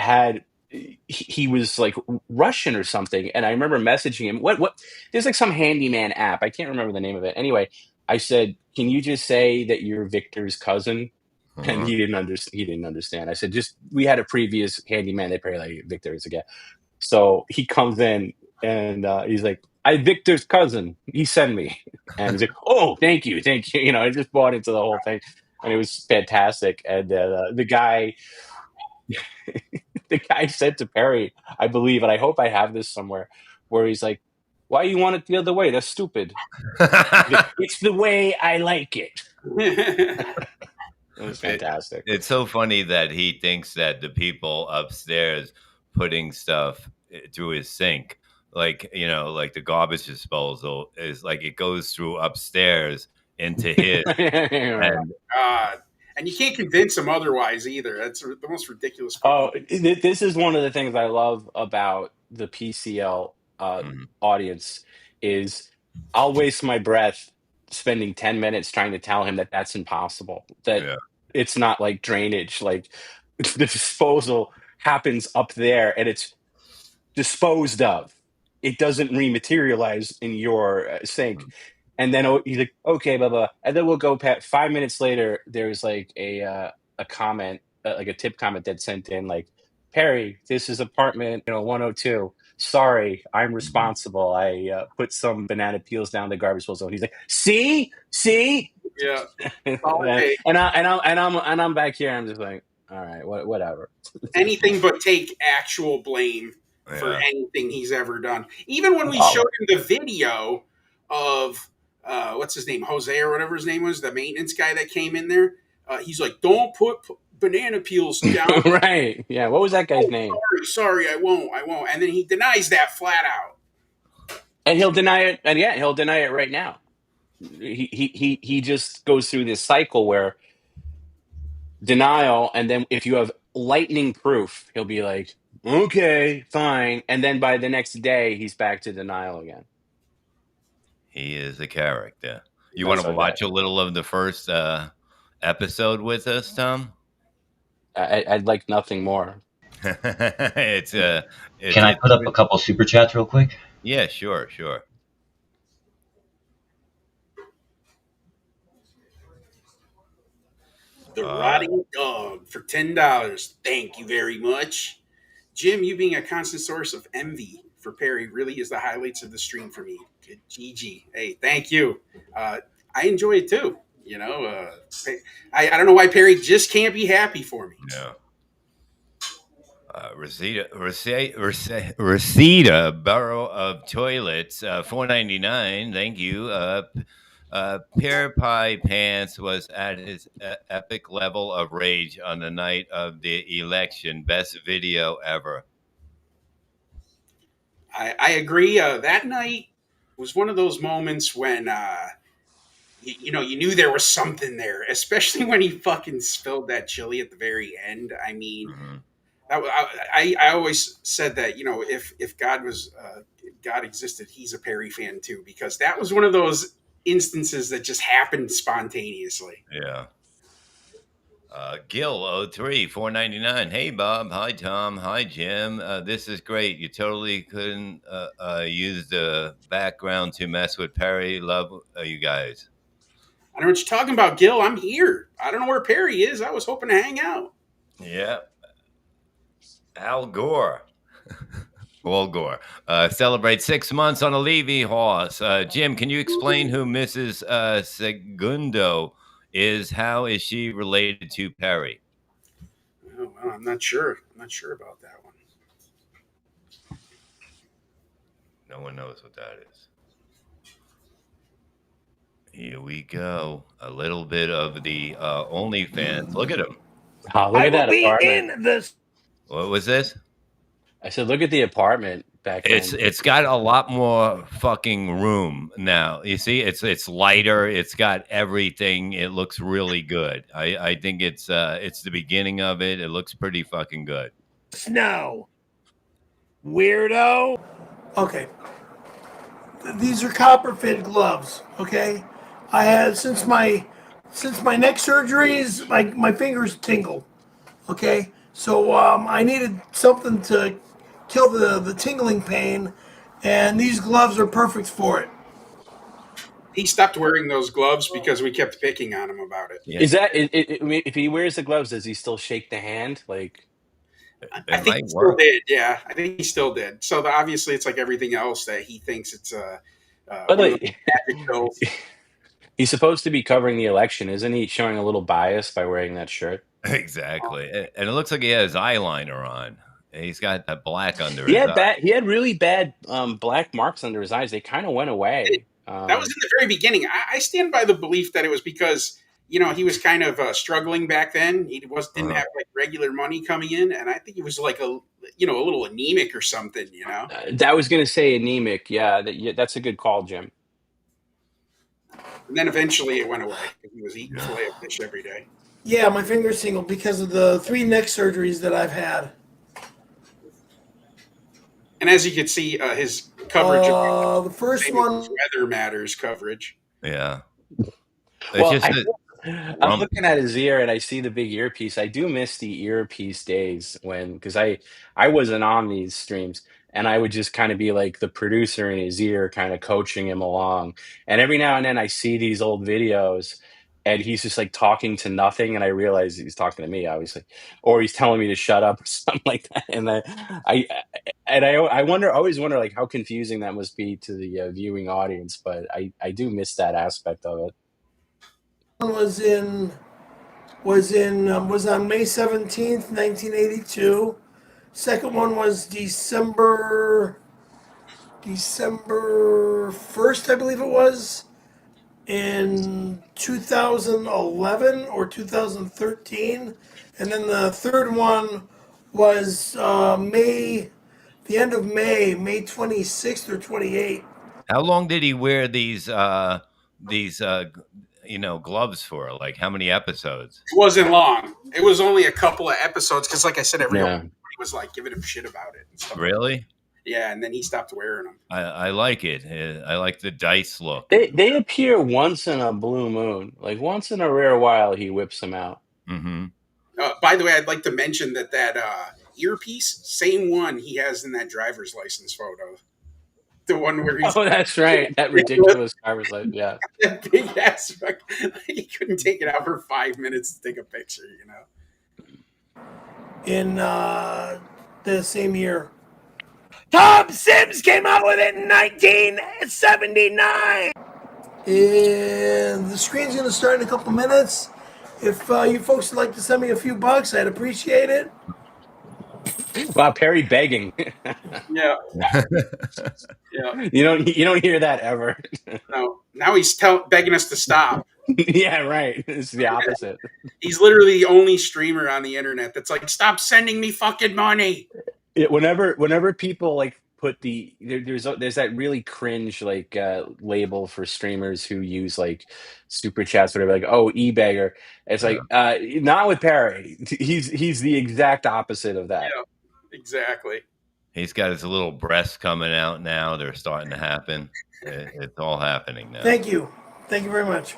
was like Russian or something. And I remember messaging him, what, there's like some handyman app. I can't remember the name of it. Anyway, I said, can you just say that you're Victor's cousin? And he didn't understand. I said, we had a previous handyman that Perry like Victor is again. So he comes in and he's like, "I Victor's cousin. He sent me." And he's like, "Oh, thank you, thank you." I just bought into the whole thing, and it was fantastic. And the guy, the guy said to Perry, I believe, and I hope I have this somewhere, where he's like, "Why you want it the other way? That's stupid." It's the way I like it. It was fantastic. It's so funny that he thinks that the people upstairs putting stuff through his sink, like like the garbage disposal, is like it goes through upstairs into his. And God. And you can't convince him otherwise either. That's the most ridiculous. Oh, this is one of the things I love about the PCL audience is I'll waste my breath spending 10 minutes trying to tell him that that's impossible, that it's not like drainage, like the disposal happens up there and it's disposed of. It doesn't rematerialize in your sink. And then he's like, "Okay, blah, blah." And then we'll go past 5 minutes later. There's like a comment, like a tip comment that sent in like, "Perry, this is apartment 102. Sorry, I'm responsible. I put some banana peels down the garbage disposal." And he's like, "See." Yeah. and I'm back here. I'm just like, all right, whatever. Anything but take actual blame for anything he's ever done. Even when we showed him the video of what's his name, Jose or whatever his name was, the maintenance guy that came in there, he's like, "Don't put banana peels down." Right? Yeah. What was that guy's name? Sorry, I won't. And then he denies that flat out. And he'll deny it, and he'll deny it right now. He just goes through this cycle where denial, and then if you have lightning proof, he'll be like, "Okay, fine," and then by the next day, he's back to denial again. He is a character. You want to watch a little of the first episode with us, Tom? I'd like nothing more. Can I put up a couple super chats real quick? Yeah, sure. The Rotting Dog for $10. Thank you very much. Jim, you being a constant source of envy for Perry really is the highlights of the stream for me. Good GG. Hey, thank you. I enjoy it too. I don't know why Perry just can't be happy for me. Yeah. Reseda Borough of Toilets, $4.99. Thank you. Pear Pie Pants was at his epic level of rage on the night of the election. Best video ever. I agree. That night was one of those moments when you knew there was something there, especially when he fucking spilled that chili at the very end. I mean, I always said that if God existed, he's a Perry fan too, because that was one of those instances that just happened spontaneously. Yeah. Gil 03 $4.99. Hey Bob, hi Tom, hi Jim. This is great. You totally couldn't use the background to mess with Perry. Love you guys. I don't know what you're talking about, Gil. I'm here. I don't know where Perry is. I was hoping to hang out. Yeah. Al Gore. Al Gore. Celebrate 6 months on a Levy horse. Jim, can you explain who Mrs. Segundo is? How is she related to Perry? Oh, well, I'm not sure. I'm not sure about that one. No one knows what that is. Here we go. A little bit of the OnlyFans. Look at him. Oh, look at that apartment. What was this? I said, look at the apartment back then. It's got a lot more fucking room now. You see, it's lighter. It's got everything. It looks really good. I think it's the beginning of it. It looks pretty fucking good. Snow. Weirdo. Okay. These are copper fit gloves, okay? I had since my neck surgeries, my fingers tingle. Okay? So I needed something to kill the tingling pain, and these gloves are perfect for it. He stopped wearing those gloves because we kept picking on him about it. Yeah, Is that I mean, if he wears the gloves, does he still shake the hand? Like, I it think might he still work. did. Yeah, I think he still did. So obviously, it's like everything else that he thinks it's by the one of those way, magic pills. he's supposed to be covering the election, isn't he? Showing a little bias by wearing that shirt. Exactly, and it looks like he has eyeliner on. He's got that black under He his had eye. bad. He had really bad black marks under his eyes. They kind of went away. That was in the very beginning. I stand by the belief that it was because he was kind of struggling back then. He didn't Uh-huh. have like regular money coming in, and I think he was like a little anemic or something. That was going to say anemic. Yeah, that's a good call, Jim. And then eventually it went away because he was eating filet of fish every day. Yeah, my fingers tingle because of the 3 neck surgeries that I've had. And as you can see, his coverage of The first Famous one, Weather Matters coverage. Yeah, it's Well, just a I'm rump. looking at his ear and I see the big earpiece. I do miss the earpiece days because I wasn't on these streams and I would just kind of be like the producer in his ear, kind of coaching him along. And every now and then I see these old videos and he's just like talking to nothing, and I realize he's talking to me, obviously, or he's telling me to shut up or something like that. And I I wonder, always wonder like how confusing that must be to the viewing audience. But I do miss that aspect of it. was in was on May 17th, 1982. Second one was December 1st, I believe it was, in 2011 or 2013. And then the third one was the end of May 26th or 28th. How long did he wear these gloves for? Like how many episodes? It wasn't long. It was only a couple of episodes because, like I said, everybody Yeah. was like giving him shit about it and stuff. Really? Yeah, and then he stopped wearing them. I like it. I like the dice look. They appear once in a blue moon, like once in a rare while. He whips them out. Mm-hmm. By the way, I'd like to mention that earpiece, same one he has in that driver's license photo. The one where he's Oh, that's right. That ridiculous driver's license. Yeah. that big ass. He couldn't take it out for 5 minutes to take a picture. In the same year. Tom Sims came out with it in 1979. And the screen's going to start in a couple minutes. If you folks would like to send me a few bucks, I'd appreciate it. Wow, Perry begging. Yeah, yeah. You don't hear that ever. No, now he's begging us to stop. Yeah, right. It's the opposite. He's literally the only streamer on the internet that's like, stop sending me fucking money. Whenever people like put there's that really cringe like label for streamers who use like super chats, whatever, like, oh, e-beggar. It's like not with Perry. He's the exact opposite of that. Yeah, exactly. He's got his little breasts coming out now. They're starting to happen. It's all happening now. Thank you very much.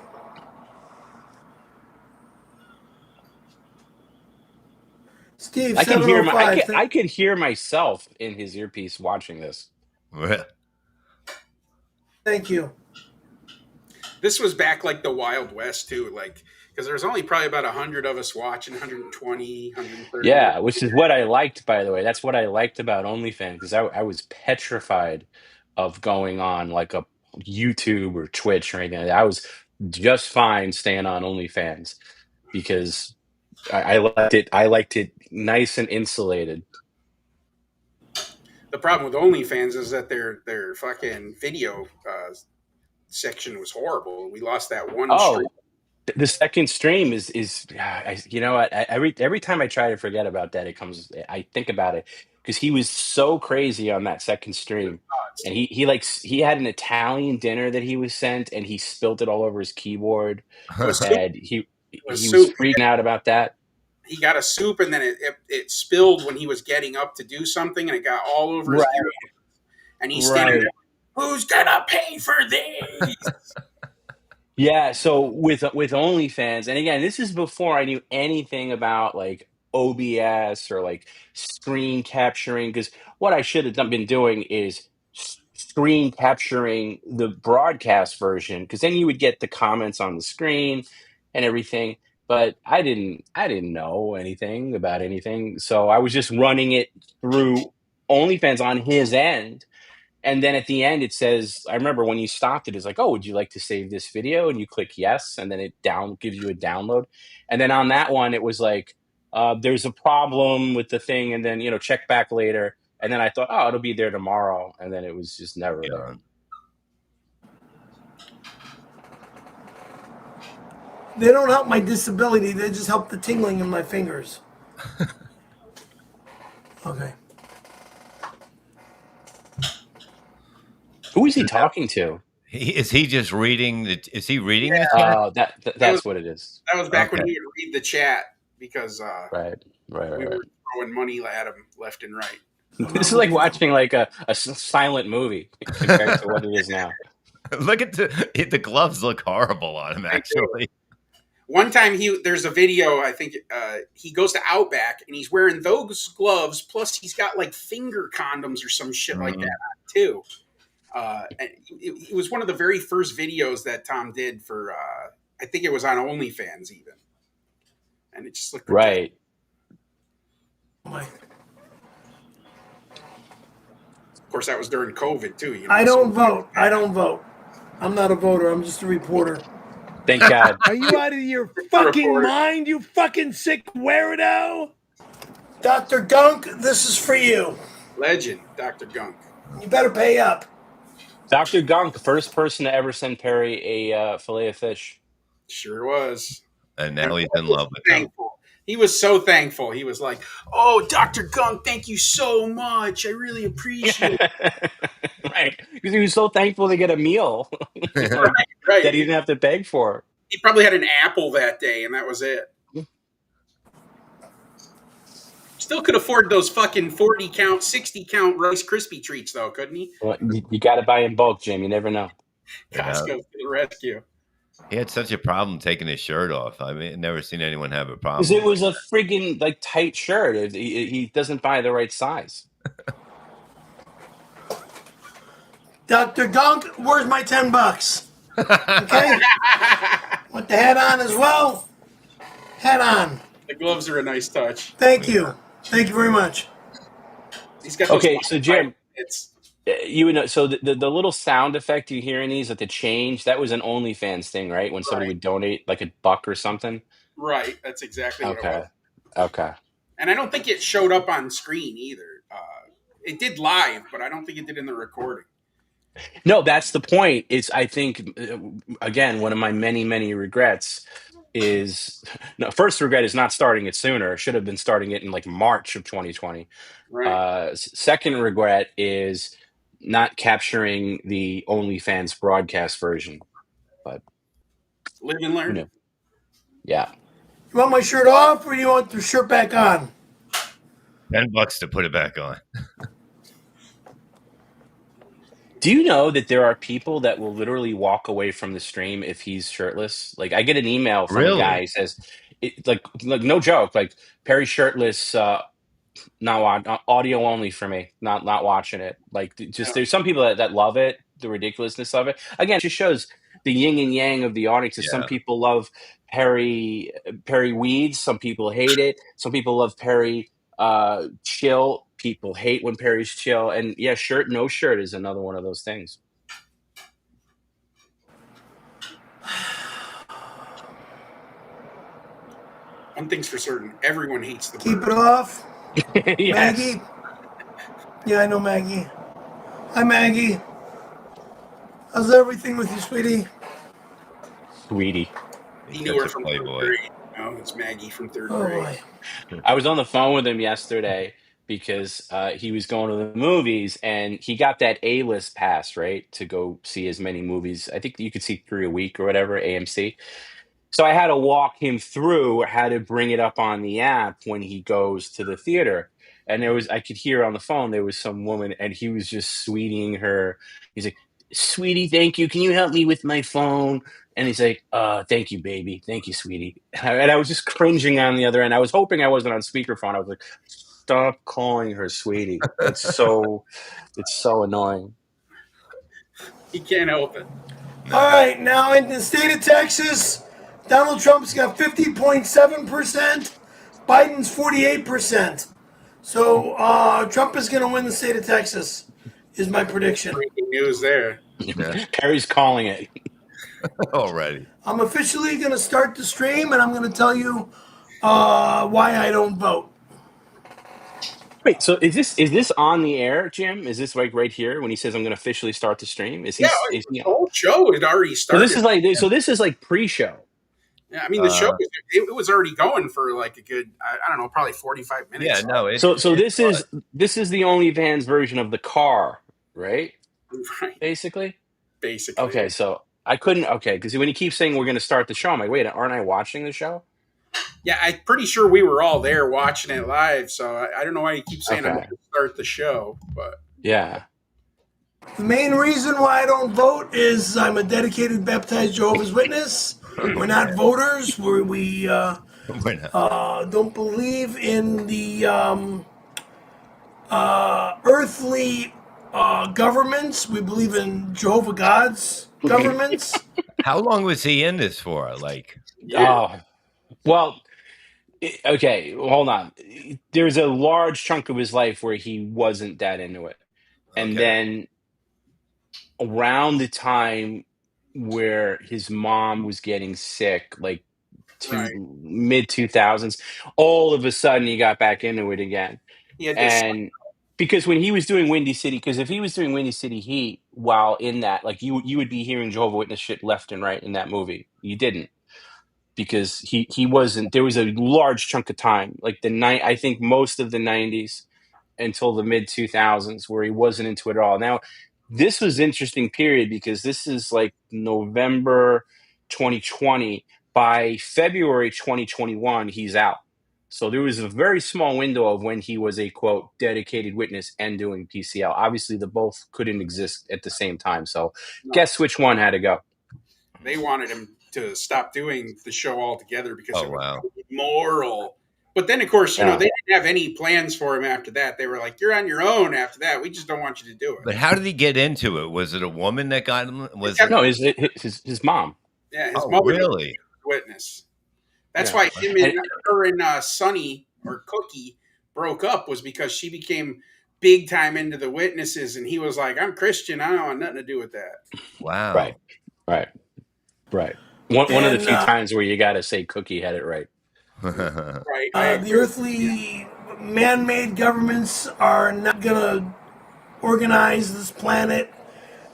Steve, I could hear 705. I could hear myself in his earpiece watching this. Thank you. This was back like the Wild West too, like because there was only probably about 100 of us watching, 120, 130. Yeah, which is what I liked, by the way. That's what I liked about OnlyFans, because I was petrified of going on like a YouTube or Twitch or anything. I was just fine staying on OnlyFans because I liked it. I liked it nice and insulated. The problem with OnlyFans is that their fucking video section was horrible. We lost that one stream. The second stream is you know what? Every time I try to forget about that, I think about it because he was so crazy on that second stream, and he had an Italian dinner that he was sent, and he spilt it all over his keyboard, and he was freaking out about that. He got a soup, and then it spilled when he was getting up to do something, and it got all over his ear. And he's standing there, who's gonna pay for these? Yeah, so with OnlyFans, and again, this is before I knew anything about like OBS or like screen capturing, because what I should have been doing is screen capturing the broadcast version, because then you would get the comments on the screen and everything. But I didn't know anything about anything, so I was just running it through OnlyFans on his end. And then at the end, it says, I remember when you stopped it, it's like, oh, would you like to save this video? And you click yes, and then it gives you a download. And then on that one, it was like, there's a problem with the thing, and then, check back later. And then I thought, oh, it'll be there tomorrow. And then it was just never there. They don't help my disability. They just help the tingling in my fingers. Okay. Who is he talking to? Is he just reading is he reading Yeah. the chat? That's what it is. That was back when he would read the chat because right. We were throwing money at him left and right. This is like watching like a silent movie compared to what it is now. Look at the gloves look horrible on him, actually. One time there's a video, I think he goes to Outback and he's wearing those gloves, plus he's got like finger condoms or some shit like that on too. And it was one of the very first videos that Tom did for, I think it was on OnlyFans even. And it just looked right. Of course, that was during COVID too. I don't vote. I'm not a voter. I'm just a reporter. Thank God. Are you out of your fucking mind, you fucking sick weirdo? Dr. Gunk, this is for you. Legend, Dr. Gunk. You better pay up. Dr. Gunk, first person to ever send Perry a fillet of fish. Sure was. And now he's in love with him. He was so thankful. He was like, "Oh, Dr. Gunk, thank you so much. I really appreciate it." Right. Because he was so thankful to get a meal right. that he didn't have to beg for. He probably had an apple that day, and that was it. Still could afford those fucking 40 count, 60 count Rice Krispie treats, though, couldn't he? Well, you got to buy in bulk, Jim. You never know. Costco to the rescue. He had such a problem taking his shirt off. I mean, I've never seen anyone have a problem. Because it was a friggin' like tight shirt. He doesn't buy the right size. Dr. Gunk, where's my $10? Okay? Want the hat on as well? Hat on. The gloves are a nice touch. Thank you. Thank you very much. He's got okay, so Jim, it's you would know. So the little sound effect you hear in these at the change, that was an OnlyFans thing, right? When somebody would donate like $1 or something. Right. That's exactly what it was. Okay. And I don't think it showed up on screen either. It did live, but I don't think it did in the recording. No, that's the point. I think, again, one of my many, many regrets is, first regret is not starting it sooner. I should have been starting it in like March of 2020. Right. Second regret is not capturing the OnlyFans broadcast version. But live and learn. Yeah. You want my shirt off or you want the shirt back on? $10 to put it back on. Do you know that there are people that will literally walk away from the stream if he's shirtless? Like, I get an email from a guy who says, like no joke, like Perry shirtless, not audio only for me, not watching it. Like, just there's some people that love it, the ridiculousness of it. Again, it just shows the yin and yang of the audience. Yeah. Some people love Perry Weeds, some people hate it. Some people love Perry chill. People hate when Perry's chill. And yeah, shirt, no shirt is another one of those things. One thing's for certain, everyone hates the Keep it off. Yes. Maggie. Yeah, I know Maggie. Hi, Maggie. How's everything with you, sweetie? Sweetie. He knew her from third grade. No, it's Maggie from third grade. I was on the phone with him yesterday because he was going to the movies and he got that A-list pass, right, to go see as many movies. I think you could see 3 a week or whatever, AMC. So I had to walk him through how to bring it up on the app when he goes to the theater. And I could hear on the phone, there was some woman and he was just sweeting her. He's like, "Sweetie, thank you. Can you help me with my phone?" And he's like, "Thank you, baby. Thank you, sweetie." And I was just cringing on the other end. I was hoping I wasn't on speakerphone. I was like, "Stop calling her sweetie." It's so annoying. He can't help it. All right, now in the state of Texas, Donald Trump's got 50.7%, Biden's 48%. So Trump is going to win the state of Texas, is my prediction. Breaking news there. Perry's calling it. Already. I'm officially going to start the stream, and I'm going to tell you why I don't vote. Wait, so is this on the air, Jim? Is this like right here when he says I'm going to officially start the stream? Is he? Yeah, Is he the whole show had already so started. this is like pre-show. Yeah, I mean, the show it was already going for like a good, I don't know, probably 45 minutes. Yeah, no. So this is the OnlyFans version of the car, right? Right. Basically. Basically. Okay, so I couldn't. Okay, because when he keeps saying we're going to start the show, I'm like, wait, aren't I watching the show? Yeah, I'm pretty sure we were all there watching it live, so I don't know why you keep saying I'm going to start the show, but yeah. The main reason why I don't vote is I'm a dedicated baptized Jehovah's Witness. We're not voters. We don't believe in the earthly governments. We believe in Jehovah God's governments. How long was he in this for? Like, well, okay, hold on. There's a large chunk of his life where he wasn't that into it. And then around the time where his mom was getting sick, like mid 2000s, all of a sudden he got back into it again. And because when he was doing Windy City, because if he was doing Windy City Heat while in that, like you would be hearing Jehovah's Witness shit left and right in that movie. You didn't. Because he wasn't, there was a large chunk of time, like I think most of the 90s until the mid 2000s where he wasn't into it at all. Now, this was interesting period because this is like November 2020. By February 2021, he's out. So there was a very small window of when he was a, quote, dedicated witness and doing PCL. Obviously, the both couldn't exist at the same time. So guess which one had to go? They wanted him to stop doing the show altogether because it was immoral. But then, of course, you know, they didn't have any plans for him after that. They were like, you're on your own after that. We just don't want you to do it. But how did he get into it? Was it a woman that got him? No, his mom. Yeah, his mother really? was a witness. That's why her and Sonny or Cookie broke up, was because she became big time into the witnesses, and he was like, I'm Christian. I don't want nothing to do with that. Wow. Right. One of the few times where you got to say Cookie had it right. The earthly man-made governments are not going to organize this planet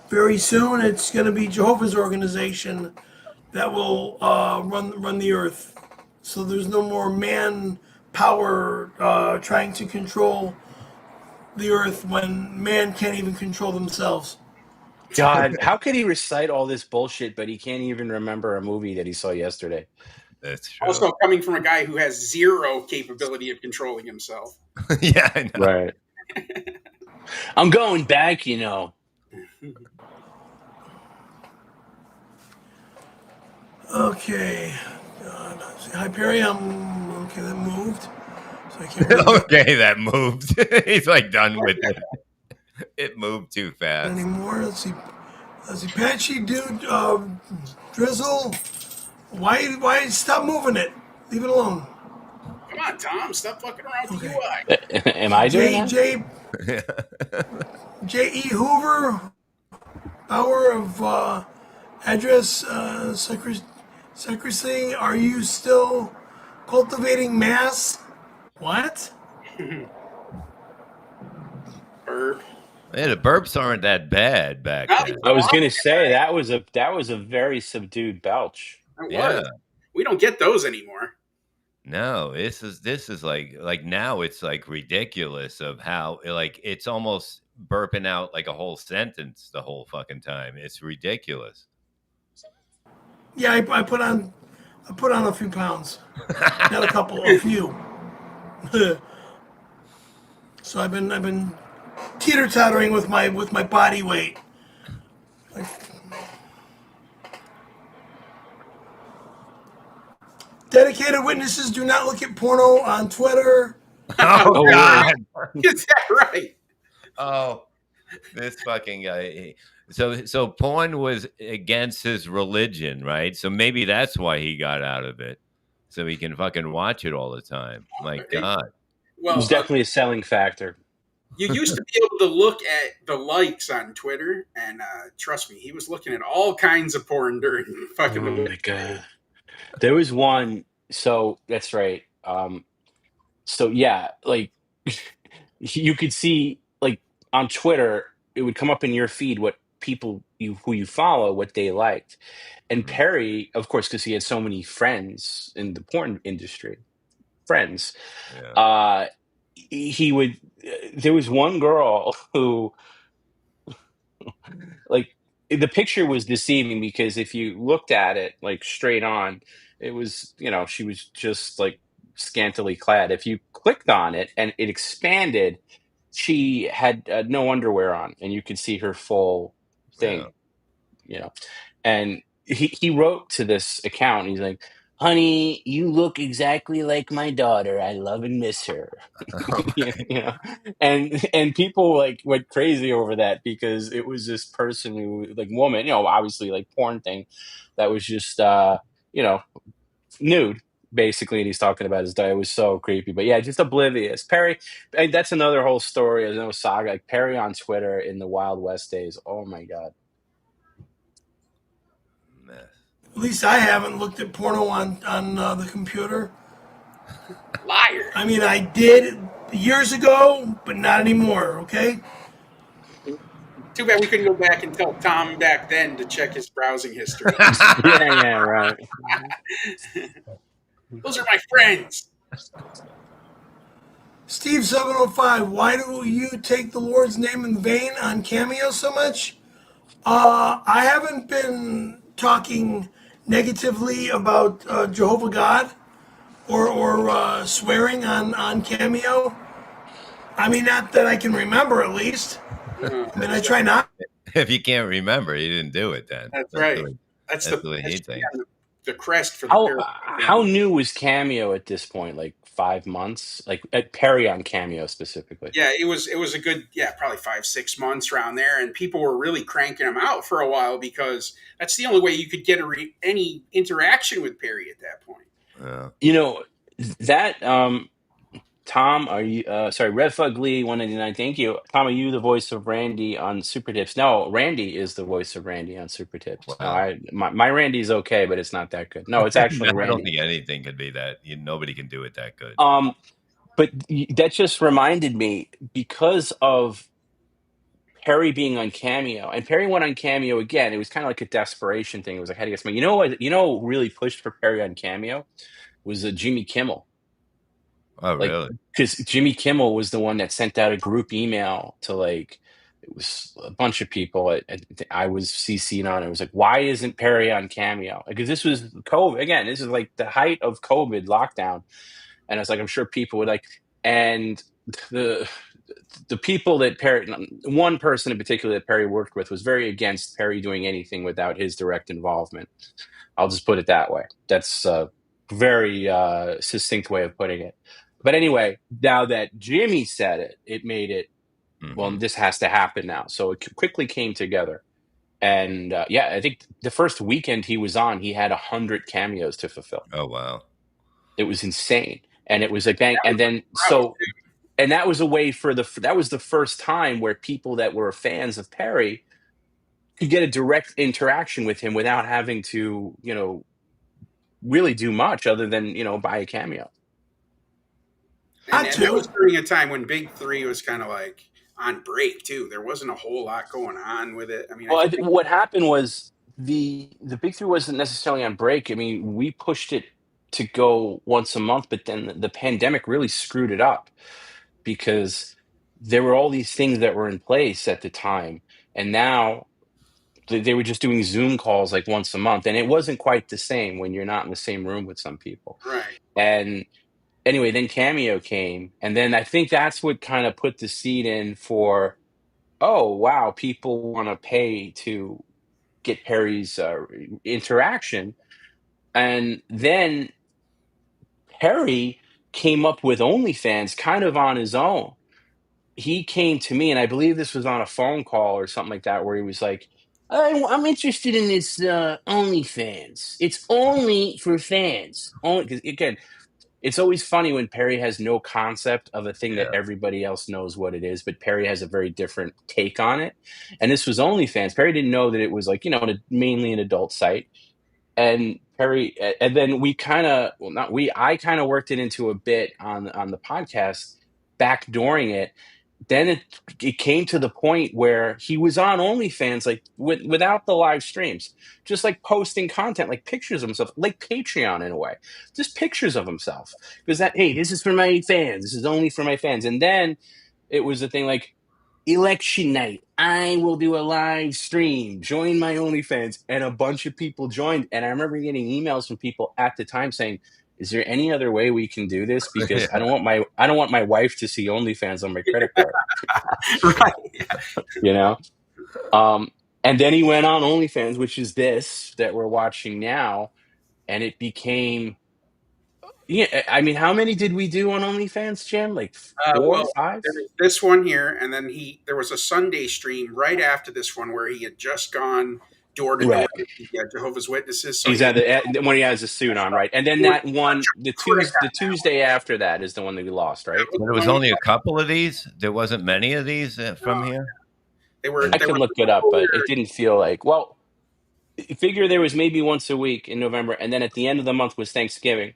very soon. It's going to be Jehovah's organization that will run the earth. So there's no more man power trying to control the earth when man can't even control themselves. God, how could he recite all this bullshit, but he can't even remember a movie that he saw yesterday? That's true. Also, coming from a guy who has zero capability of controlling himself. Yeah, I know. Right. I'm going back, you know. Okay. Hi, Perry. Okay, that moved. So I can't Okay, that moved. He's like done with it. It moved too fast. Anymore. Let's see. Patchy, dude, Drizzle. Why stop moving it? Leave it alone. Come on, Tom. Stop fucking around with the UI. Am I doing that? J.E. Hoover, hour of address secrecy. Are you still cultivating mass? What? Burp. Yeah, the burps aren't that bad back then. I was gonna say that was a very subdued belch. Yeah. We don't get those anymore. No, this is like now it's like ridiculous of how like it's almost burping out like a whole sentence the whole fucking time. It's ridiculous. Yeah, I put on a few pounds. Not a couple, a few. So I've been teeter-tottering with my body weight. Dedicated witnesses do not look at porno on Twitter. Oh God. Is that right? Oh, This fucking guy. So porn was against his religion, right? So maybe that's why he got out of it, so he can fucking watch it all the time. My God. It was Well, definitely a selling factor. you used to be able to look at the likes on Twitter, and trust me, he was looking at all kinds of porn during fucking Oh the. my God. There was one. So that's right. So yeah, like you could see like on Twitter, it would come up in your feed what people who you follow, what they liked. And Mhm. Perry, of course, because he had so many friends in the porn industry, friends, Yeah. he would. There was one girl who, like, the picture was deceiving because if you looked at it like straight on, it was, she was just like scantily clad. If you clicked on it and it expanded, she had no underwear on, and you could see her full Yeah. thing, you know. And he wrote to this account. He's like, "Honey, you look exactly like my daughter. I love and miss her." And people like went crazy over that because it was this person who, like, woman, obviously like porn thing that was just you know nude basically, and he's talking about his diet. It was so creepy, but yeah, just oblivious. Perry, that's another whole story. There's no saga, like Perry on Twitter in the Wild West days. Oh my God. Mess. At least I haven't looked at porno on the computer. Liar. I mean, I did years ago, but not anymore. Okay. Too bad we couldn't go back and tell Tom back then to check his browsing history. Yeah, right. Those are my friends. Steve 705, why do you take the Lord's name in vain on Cameo so much? I haven't been talking negatively about Jehovah God or swearing on Cameo. I mean, not that I can remember, at least. I mean, I try not. If you can't remember, he didn't do it then. That's right. What, That's that's what he thinks. the crest for the How pair. how new was Cameo at this point? Like 5 months? Like at Perry on Cameo specifically? Yeah, it was a good, probably 5-6 months around there, and people were really cranking them out for a while because that's the only way you could get any interaction with Perry at that point. Yeah. That Tom, are you sorry, Red Fug Lee 199, thank you. Tom, are you the voice of Randy on Super Tips? No, Randy is the voice of Randy on Super Tips. No, Wow. my Randy's okay, but it's not that good. No, it's actually I don't Randy. think anything could be that. Nobody can do it that good. But that just reminded me, because of Perry being on Cameo, and Perry went on Cameo again. It was kind of like a desperation thing. It was like, how do you get some? What really pushed for Perry on Cameo was Jimmy Kimmel. Oh, Like, really? because Jimmy Kimmel was the one that sent out a group email to, like, it was a bunch of people. I was CC'd on it. It was like, why isn't Perry on Cameo? Because this was COVID again. This is like the height of COVID lockdown, and it's like, I'm sure people would like. And the people that Perry, one person in particular that Perry worked with, was very against Perry doing anything without his direct involvement. I'll just put it that way. That's a very succinct way of putting it. But anyway, now that Jimmy said it, it made it, well, this has to happen now. So it quickly came together. And yeah, I think the first weekend he was on, he had 100 cameos to fulfill. Oh, wow. It was insane. And it was like, bang. And then, Crowd, and that was a way that was the first time where people that were fans of Perry could get a direct interaction with him without having to, really do much other than, buy a cameo. and that was during a time when Big Three was kind of like on break too. There wasn't a whole lot going on with it. I mean, Well, what happened was the Big Three wasn't necessarily on break. I mean, we pushed it to go once a month, but then the pandemic really screwed it up because there were all these things that were in place at the time, and now they were just doing Zoom calls like once a month, and it wasn't quite the same when you're not in the same room with some people. right. And anyway, then Cameo came, and then I think that's what kind of put the seed in for, oh wow, people want to pay to get Perry's interaction. And then Perry came up with OnlyFans kind of on his own. he came to me, and I believe this was on a phone call or something like that, where he was like, I'm interested in this OnlyFans. It's only for fans. Only because, again, it's always funny when Perry has no concept of a thing that Yeah. everybody else knows what it is, but Perry has a very different take on it. And this was OnlyFans. Perry didn't know that it was like, mainly an adult site. And Perry, and then we kind of, well, not we, I kind of worked it into a bit on the podcast, backdooring it. Then it came to the point where he was on OnlyFans, like without the live streams, just like posting content, like pictures of himself, like Patreon in a way, just pictures of himself. Because hey, this is for my fans. This is only for my fans. And then it was the thing like, election night, I will do a live stream. Join my OnlyFans, and a bunch of people joined. And I remember getting emails from people at the time saying, "Is there any other way we can do this? Because Yeah. I don't want my wife to see OnlyFans on my credit card." Right. And then he went on OnlyFans, which is this that we're watching now, and it became. Yeah, I mean, how many did we do on OnlyFans, Jim? Like 4, Well, 5? there was this one here, and then there was a Sunday stream right after this one where he had just gone door to door Right. to Jehovah's Witnesses. So He's at when he has a suit on, right? And then that one, the Tuesday after that is the one that we lost, right? But it was only a couple of these. There wasn't many of these from here. They were. I could look it up, but it didn't feel like. Well, figure there was maybe once a week in November, and then at the end of the month was Thanksgiving.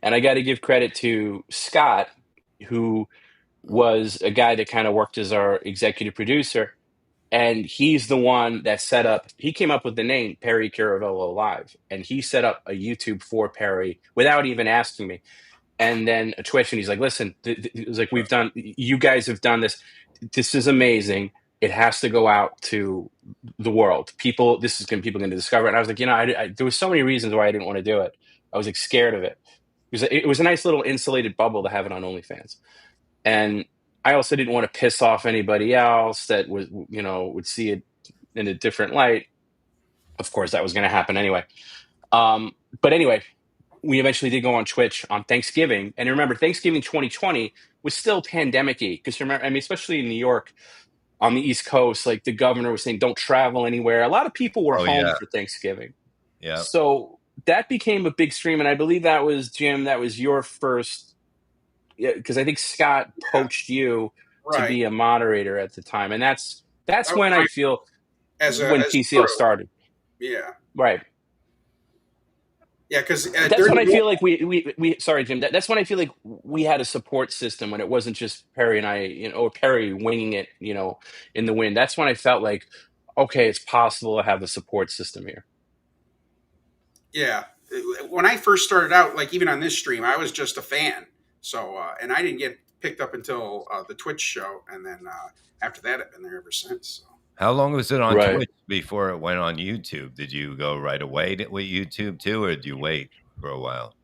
And I got to give credit to Scott, who was a guy that kind of worked as our executive producer. And he's the one that he came up with the name Perry Caravello Live. And he set up a YouTube for Perry without even asking me. And then a Twitch, and he's like, listen, it was like, you guys have done this. This is amazing. It has to go out to the world. People going to discover it. And I was like, there was so many reasons why I didn't want to do it. I was like scared of it. It was a nice little insulated bubble to have it on OnlyFans. And I also didn't want to piss off anybody else that would see it in a different light. Of course, that was going to happen anyway. But anyway, we eventually did go on Twitch on Thanksgiving. And remember, Thanksgiving 2020 was still pandemic-y. Because remember, I mean, especially in New York, on the East Coast, like the governor was saying, don't travel anywhere. A lot of people were home for Thanksgiving. Yeah. So that became a big stream. And I believe that was, Jim, that was your first, because I think Scott poached you to be a moderator at the time. And that's when I feel when PCL started. Yeah. Right. Yeah, because that's when I feel like we sorry, Jim. That's when I feel like we had a support system when it wasn't just Perry and I, or Perry winging it, in the wind. That's when I felt like, okay, it's possible to have a support system here. Yeah, when I first started out, like even on this stream, I was just a fan. So, and I didn't get picked up until the Twitch show, and then after that, I've been there ever since. So. How long was it on Twitch before it went on YouTube? Did you go right away with YouTube too, or did you wait for a while?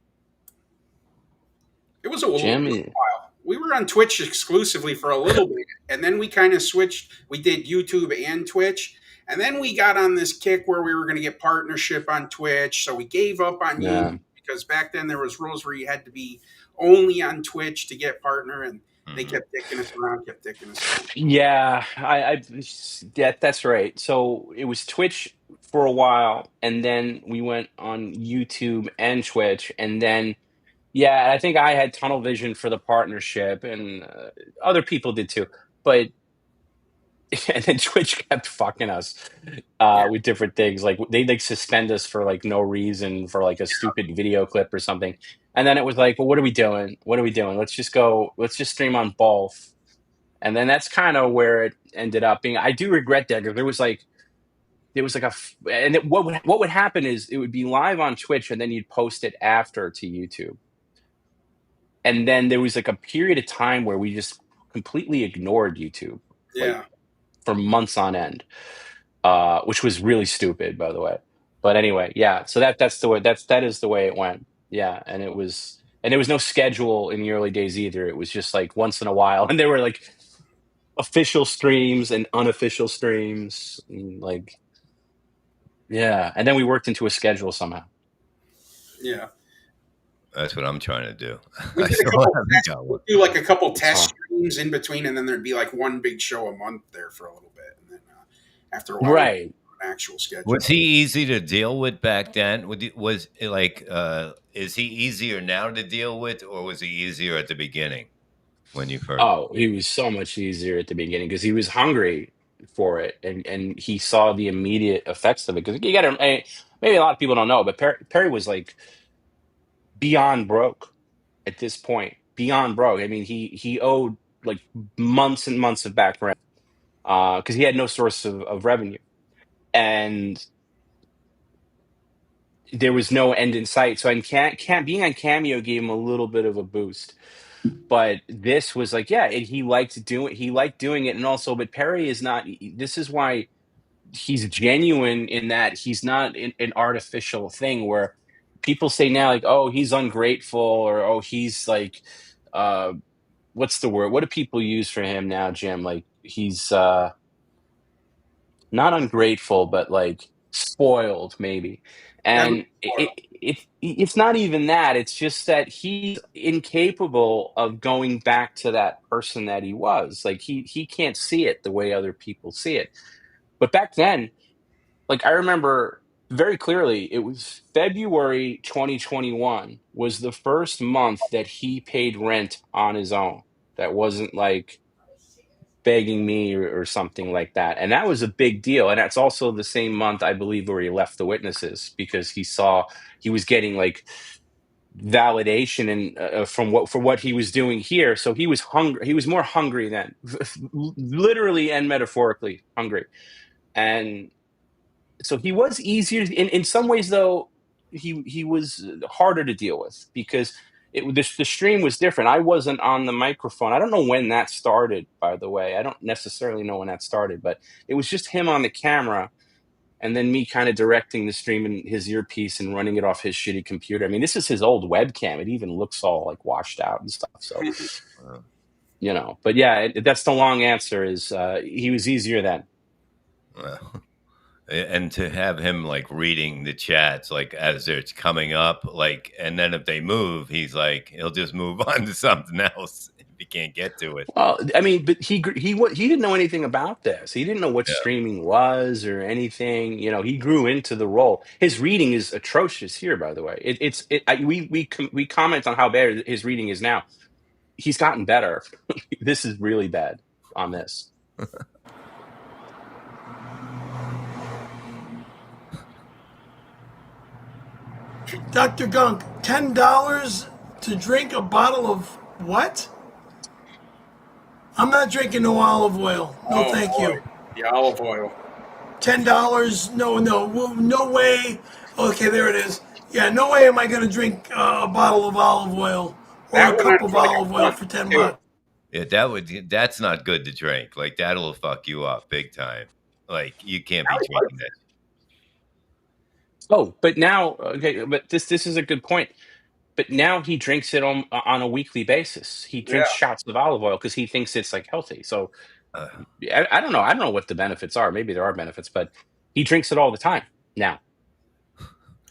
It was a while. We were on Twitch exclusively for a little bit, and then we kind of switched. We did YouTube and Twitch, and then we got on this kick where we were going to get partnership on Twitch. So we gave up on YouTube because back then there was rules where you had to be only on Twitch to get partner, and they kept dicking us around, Yeah, that's right. So it was Twitch for a while, and then we went on YouTube and Twitch, and then, I think I had tunnel vision for the partnership, and other people did too. But and then Twitch kept fucking us with different things. Like they'd suspend us for like no reason for like a stupid video clip or something. And then it was like, well, what are we doing? Let's just stream on both. And then that's kind of where it ended up being. I do regret that because what would happen is it would be live on Twitch and then you'd post it after to YouTube. And then there was like a period of time where we just completely ignored YouTube. For months on end, which was really stupid, by the way. But anyway, so that's the way. That is the way it went. Yeah, and there was no schedule in the early days either. It was just like once in a while, and there were like official streams and unofficial streams, and and then we worked into a schedule somehow. Yeah. That's what I'm trying to do. We do like a couple test streams streams in between, and then there'd be like one big show a month there for a little bit, and then after a while, Right. an actual schedule. Was he easy to deal with back then? Was it like is he easier now to deal with, or was he easier at the beginning when you first? Oh, he was so much easier at the beginning because he was hungry for it, and he saw the immediate effects of it. Because you got to, maybe a lot of people don't know, but Perry was like beyond broke at this point. Beyond broke. I mean, he owed like months and months of back rent because he had no source of revenue, and there was no end in sight. So, and being on Cameo gave him a little bit of a boost. But this was like, yeah, he liked doing it, and also, but Perry is not. This is why he's genuine in that he's not an artificial thing where people say now, like, oh, he's ungrateful, or oh, he's like, what's the word? What do people use for him now, Jim? Like he's not ungrateful, but like spoiled, maybe. And it's not even that. It's just that he's incapable of going back to that person that he was. Like he can't see it the way other people see it. But back then, like I remember very clearly, it was February 2021 was the first month that he paid rent on his own. That wasn't like begging me or something like that. And that was a big deal. And that's also the same month, I believe, where he left the Witnesses because he saw he was getting like validation and for what he was doing here. So he was hungry. He was more hungry then, literally and metaphorically hungry. And so he was easier in some ways, though. He was harder to deal with because the stream was different. I wasn't on the microphone. I don't know when that started, by the way. I don't necessarily know when that started, but it was just him on the camera and then me kind of directing the stream in his earpiece and running it off his shitty computer. I mean, this is his old webcam. It even looks all like washed out and stuff. So, but yeah, that's the long answer is he was easier then. Well, and to have him like reading the chats like as it's coming up, like, and then if they move, he'll just move on to something else if he can't get to it. Well, I mean, but he didn't know anything about this. He didn't know what streaming was or anything. He grew into the role. His reading is atrocious here, by the way. We comment on how bad his reading is now. He's gotten better. This is really bad on this. Dr. Gunk, $10 to drink a bottle of what? I'm not drinking no olive oil. No, thank you. The olive oil. $10? No way. Okay, there it is. Yeah, no way am I going to drink a bottle of olive oil or a cup of olive oil for $10. Yeah, that's not good to drink. Like that'll fuck you up big time. Like you can't be drinking that. Oh, but now, okay, but this is a good point. But now he drinks it on a weekly basis. He drinks shots of olive oil because he thinks it's like healthy. So I don't know. I don't know what the benefits are. Maybe there are benefits, but he drinks it all the time now.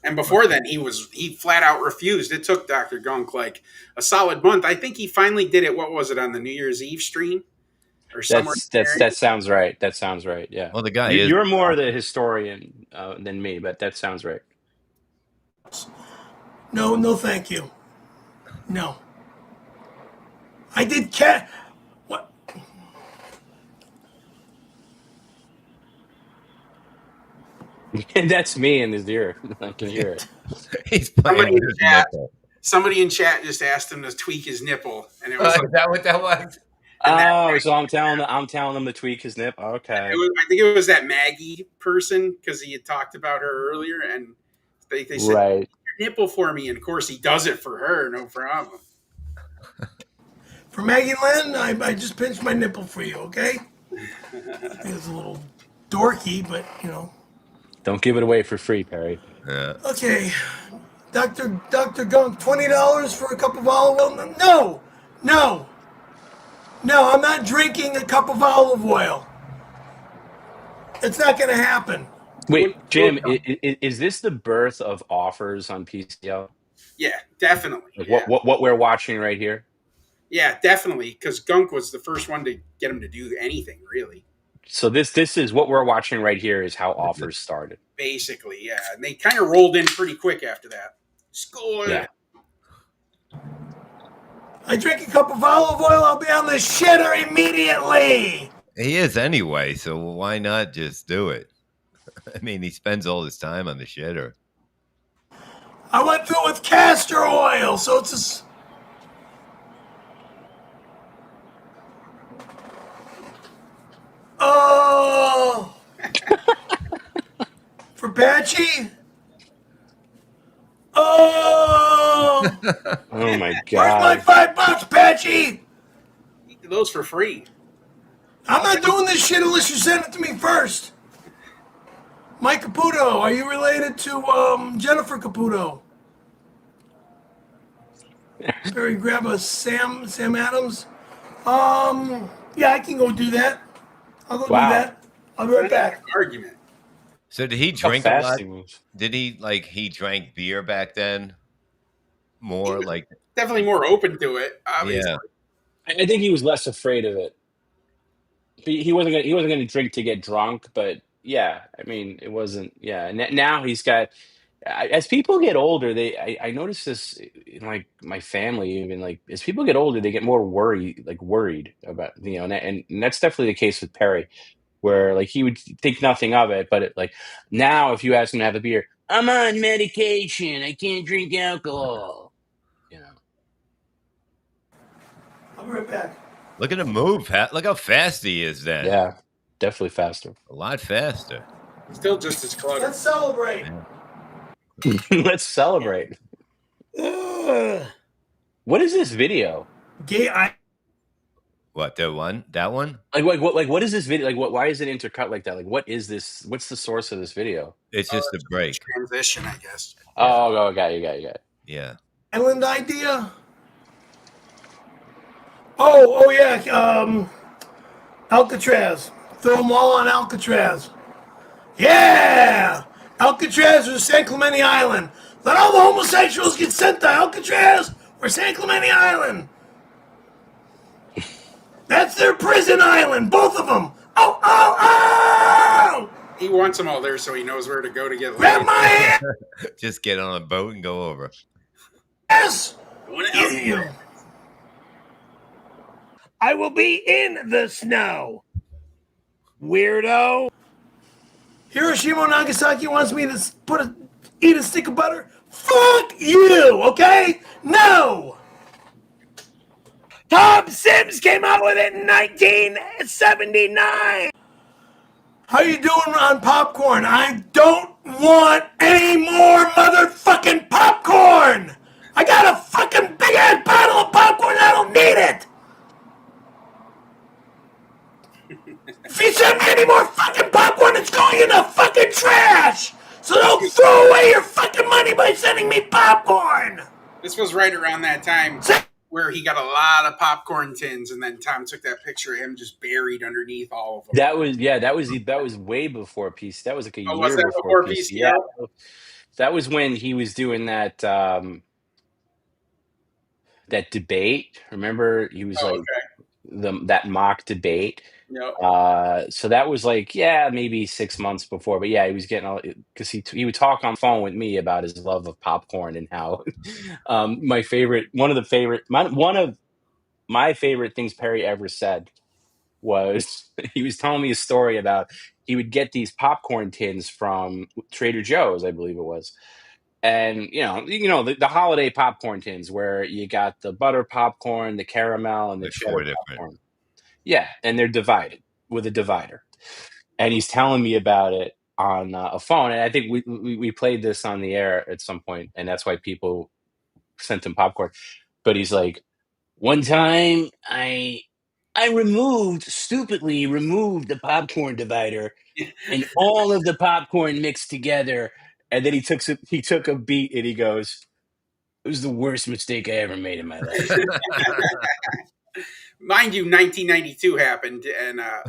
And before then, he flat out refused. It took Dr. Gunk like a solid month. I think he finally did it. What was it, on the New Year's Eve stream? Or somewhere? That sounds right. That sounds right. Yeah. Well, the guy you're more the historian than me, but that sounds right. No, thank you. No. I did what? That's me in his ear. I can hear it. He's playing with his nipple. Somebody in chat just asked him to tweak his nipple, and it was is that what that was? So I'm telling him to tweak his nip. Okay. I think it was that Maggie person because he had talked about her earlier, and they said, right. Your nipple for me, and of course he does it for her, no problem. For Maggie Lynn, I just pinched my nipple for you, okay? It's a little dorky, but Don't give it away for free, Perry. Yeah. Okay, Dr. Gunk, $20 for a cup of olive oil? No, I'm not drinking a cup of olive oil. It's not going to happen. Wait, Jim, is this the birth of offers on PCL? Yeah, definitely. Like what we're watching right here? Yeah, definitely, because Gunk was the first one to get him to do anything, really. So this is what we're watching right here is how offers started. Basically, yeah. And they kind of rolled in pretty quick after that. Score. Yeah. I drink a cup of olive oil, I'll be on the shitter immediately. He is anyway, so why not just do it? I mean, he spends all his time on the shitter. I went through it with castor oil, so it's a... Oh! For Patchy? Oh! Oh my Where's god. my $5, Patchy? You did those for free. I'm not doing this shit unless you send it to me first. Mike Caputo, are you related to Jennifer Caputo? Barry, grab a Sam Adams. Yeah, I can go do that. I'll go do that. I'll be right back. Argument. So did he How drink a fast lot? he moves. Did he drank beer back then? More like Definitely more open to it, obviously. yeah. I think he was less afraid of it. He wasn't gonna drink to get drunk, but yeah, I mean, it wasn't. Yeah, and now he's got. As people get older, I notice this in like my family. Even like as people get older, they get more worried about and that's definitely the case with Perry, where like he would think nothing of it, but like now if you ask him to have a beer, I'm on medication, I can't drink alcohol. I'll be right back. Look at him move. Look how fast he is then. Yeah, definitely faster. A lot faster. Still just as cluttered. Let's celebrate. Let's celebrate. What is this video? What, that one? That one? What is this video? Like, why is it intercut like that? Like, what is this? What's the source of this video? It's just a break. Transition, I guess. Oh, got you. Yeah. Island idea? Oh yeah. Alcatraz. Throw them all on Alcatraz. Yeah! Alcatraz or San Clemente Island. Let all the homosexuals get sent to Alcatraz or San Clemente Island. That's their prison island, both of them. Oh! He wants them all there so he knows where to go to get Grab laid. my hand! Just get on a boat and go over. Yes! I will be in the snow. Weirdo. Hiroshima and Nagasaki wants me to eat a stick of butter. Fuck you, okay? No! Tom Sims came out with it in 1979. How you doing on popcorn? I don't want any more motherfucking popcorn! I got a fucking big ass bottle of popcorn, I don't need it! If you send me any more fucking popcorn, it's going in the fucking trash! So don't throw away your fucking money by sending me popcorn! This was right around that time where he got a lot of popcorn tins, and then Tom took that picture of him just buried underneath all of them. That was way before PC. That was like a year was that before before PC. PC? Yeah, that was when he was doing that that debate. Remember, he was that mock debate. Yep. So that was like maybe 6 months before, but yeah, he was getting all because he would talk on the phone with me about his love of popcorn and how one of my favorite things Perry ever said was he was telling me a story about he would get these popcorn tins from Trader Joe's, I believe it was. And the holiday popcorn tins where you got the butter popcorn, the caramel, and the cheddar popcorn. Yeah, and they're divided with a divider. And he's telling me about it on a phone, and I think we played this on the air at some point, and that's why people sent him popcorn. But he's like, one time I stupidly removed the popcorn divider, and all of the popcorn mixed together. And then he took a beat and he goes, "It was the worst mistake I ever made in my life." Mind you, 1992 happened, and right.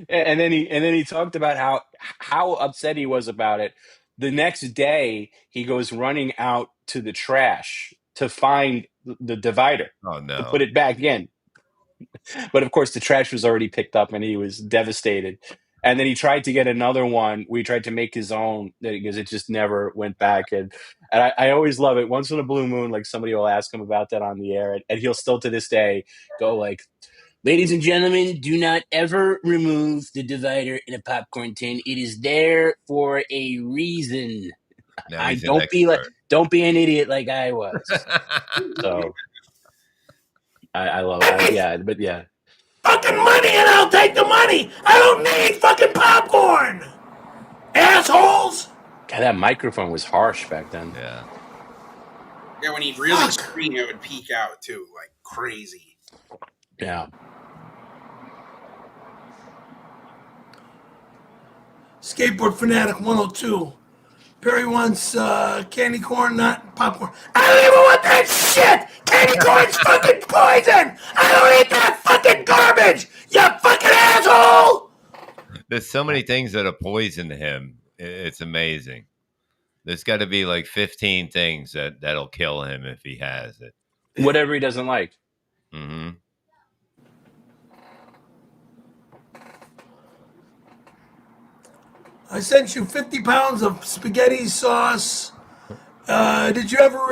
And then he talked about how upset he was about it. The next day, he goes running out to the trash to find the divider Oh to put no. it back in. But of course, the trash was already picked up, and he was devastated. And then he tried to get another one. We tried to make his own because it just never went back. And I always love it. Once in a blue moon, like somebody will ask him about that on the air, and he'll still to this day go like, "Ladies and gentlemen, do not ever remove the divider in a popcorn tin. It is there for a reason. Now he's an Don't be an idiot like I was." expert. So I love it. Yeah, but yeah. Fucking money and I'll take the money. I don't need fucking popcorn. Assholes. God, that microphone was harsh back then. Yeah. Yeah, when he'd really scream, it would peak out too, like crazy. Yeah. Skateboard Fanatic 102. Perry wants candy corn, not popcorn. I don't even want that shit! Candy corn's fucking poison! I don't eat that fucking garbage! You fucking asshole! There's so many things that are poison to him. It's amazing. There's got to be like 15 things that'll kill him if he has it. Whatever he doesn't like. Mm-hmm. I sent you 50 pounds of spaghetti sauce. Did you ever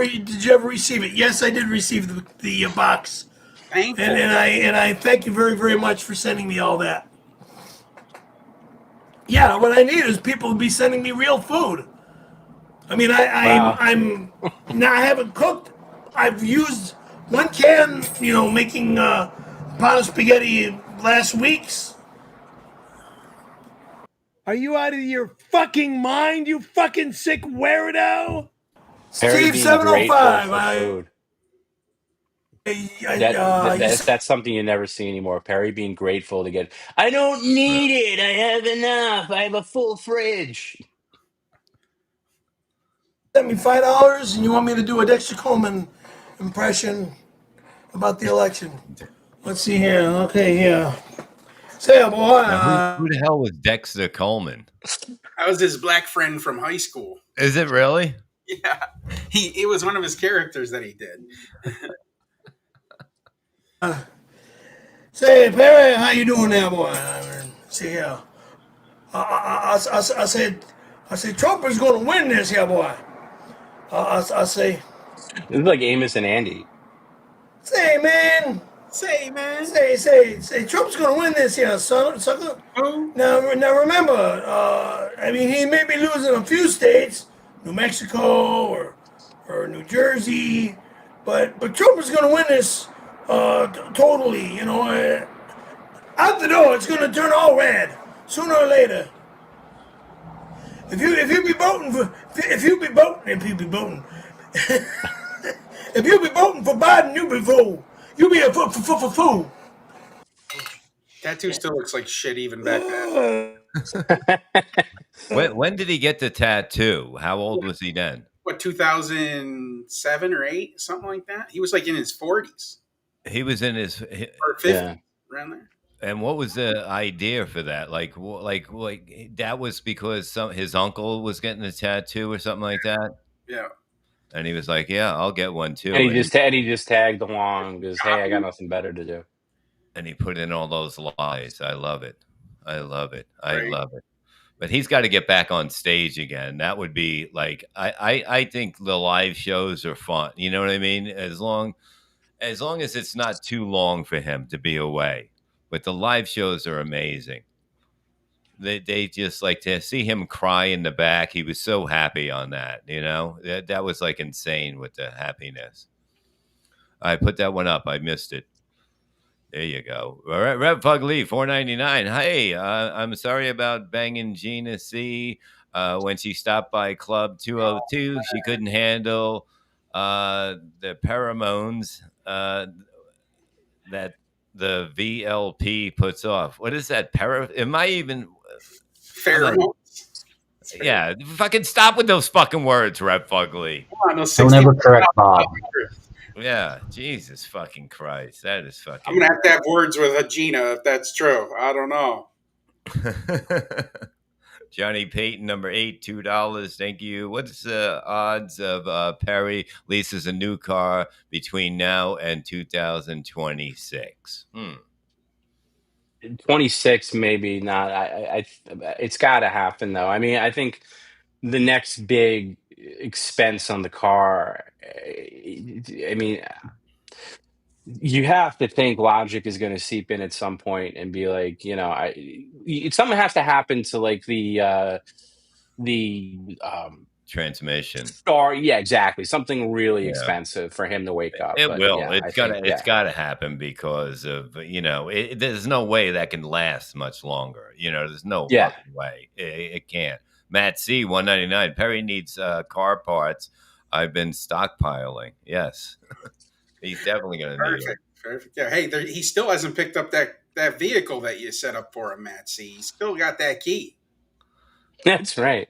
receive it? Yes, I did receive the box, Thankful. and I thank you very, very much for sending me all that. Yeah, what I need is people to be sending me real food. I mean, I'm now I haven't cooked. I've used one can, making a pot of spaghetti last week's. Are you out of your fucking mind, you fucking sick weirdo? Steve 705. That's something you never see anymore. Perry being grateful to get. I don't need it. I have enough. I have a full fridge. Sent me $5, and you want me to do a Dexter Coleman impression about the election? Let's see here. Okay, yeah. Say, boy. Who the hell was Dexter Coleman? I was his black friend from high school. Is it really? Yeah, it was one of his characters that he did. Say, Perry, how you doing there, boy? See here. I said Trump is going to win this here, boy. I say. This is like Amos and Andy. Say, man. Say, Trump's going to win this here, sucker. Who? Now remember, I mean, he may be losing a few states, New Mexico or New Jersey, but Trump is going to win this totally. Out the door, it's going to turn all red sooner or later. If you be voting for Biden, you be a fool. Tattoo still looks like shit even back then. When did he get the tattoo? How old was he then? What, 2007 or 8, something like that? He was like in his 40s. He was in his or 50s, around there. And what was the idea for that? Like that was because his uncle was getting a tattoo or something like that. Yeah. And he was like, "Yeah, I'll get one too." And he just tagged along because, hey, I got nothing better to do. And he put in all those lies. I love it. Right. But he's got to get back on stage again. That would be like I think the live shows are fun. You know what I mean? As long as it's not too long for him to be away. But the live shows are amazing. They just like to see him cry in the back. He was so happy on that, that was like insane with the happiness. I put that one up. I missed it. There you go. All right, Rev Fugly, $4.99. Hey, I'm sorry about banging Gina C. When she stopped by Club 202, she couldn't handle the pheromones that the VLP puts off. What is that? Am I even? Pheromones. Yeah, fucking stop with those fucking words, Rev Fugly. Don't ever correct Bob. Yeah, Jesus fucking Christ. That is fucking. I'm going to have words with Gina if that's true. I don't know. Johnny Payton, number 8, $2. Thank you. What's the odds of Perry leases a new car between now and 2026? 26, maybe not. It's got to happen though. I mean, I think the next big expense on the car. I mean, you have to think logic is going to seep in at some point and be like, something has to happen to like the Transmission. star. Yeah, exactly. Something really expensive for him to wake up. It But will. yeah, It's gotta happen because of there's no way that can last much longer. There's no fucking way. It can't. Matt C, 199. Perry needs car parts. I've been stockpiling. Yes. He's definitely gonna need it. Perfect. Yeah. Hey, he still hasn't picked up that vehicle that you set up for him, Matt C. He's still got that key. That's right.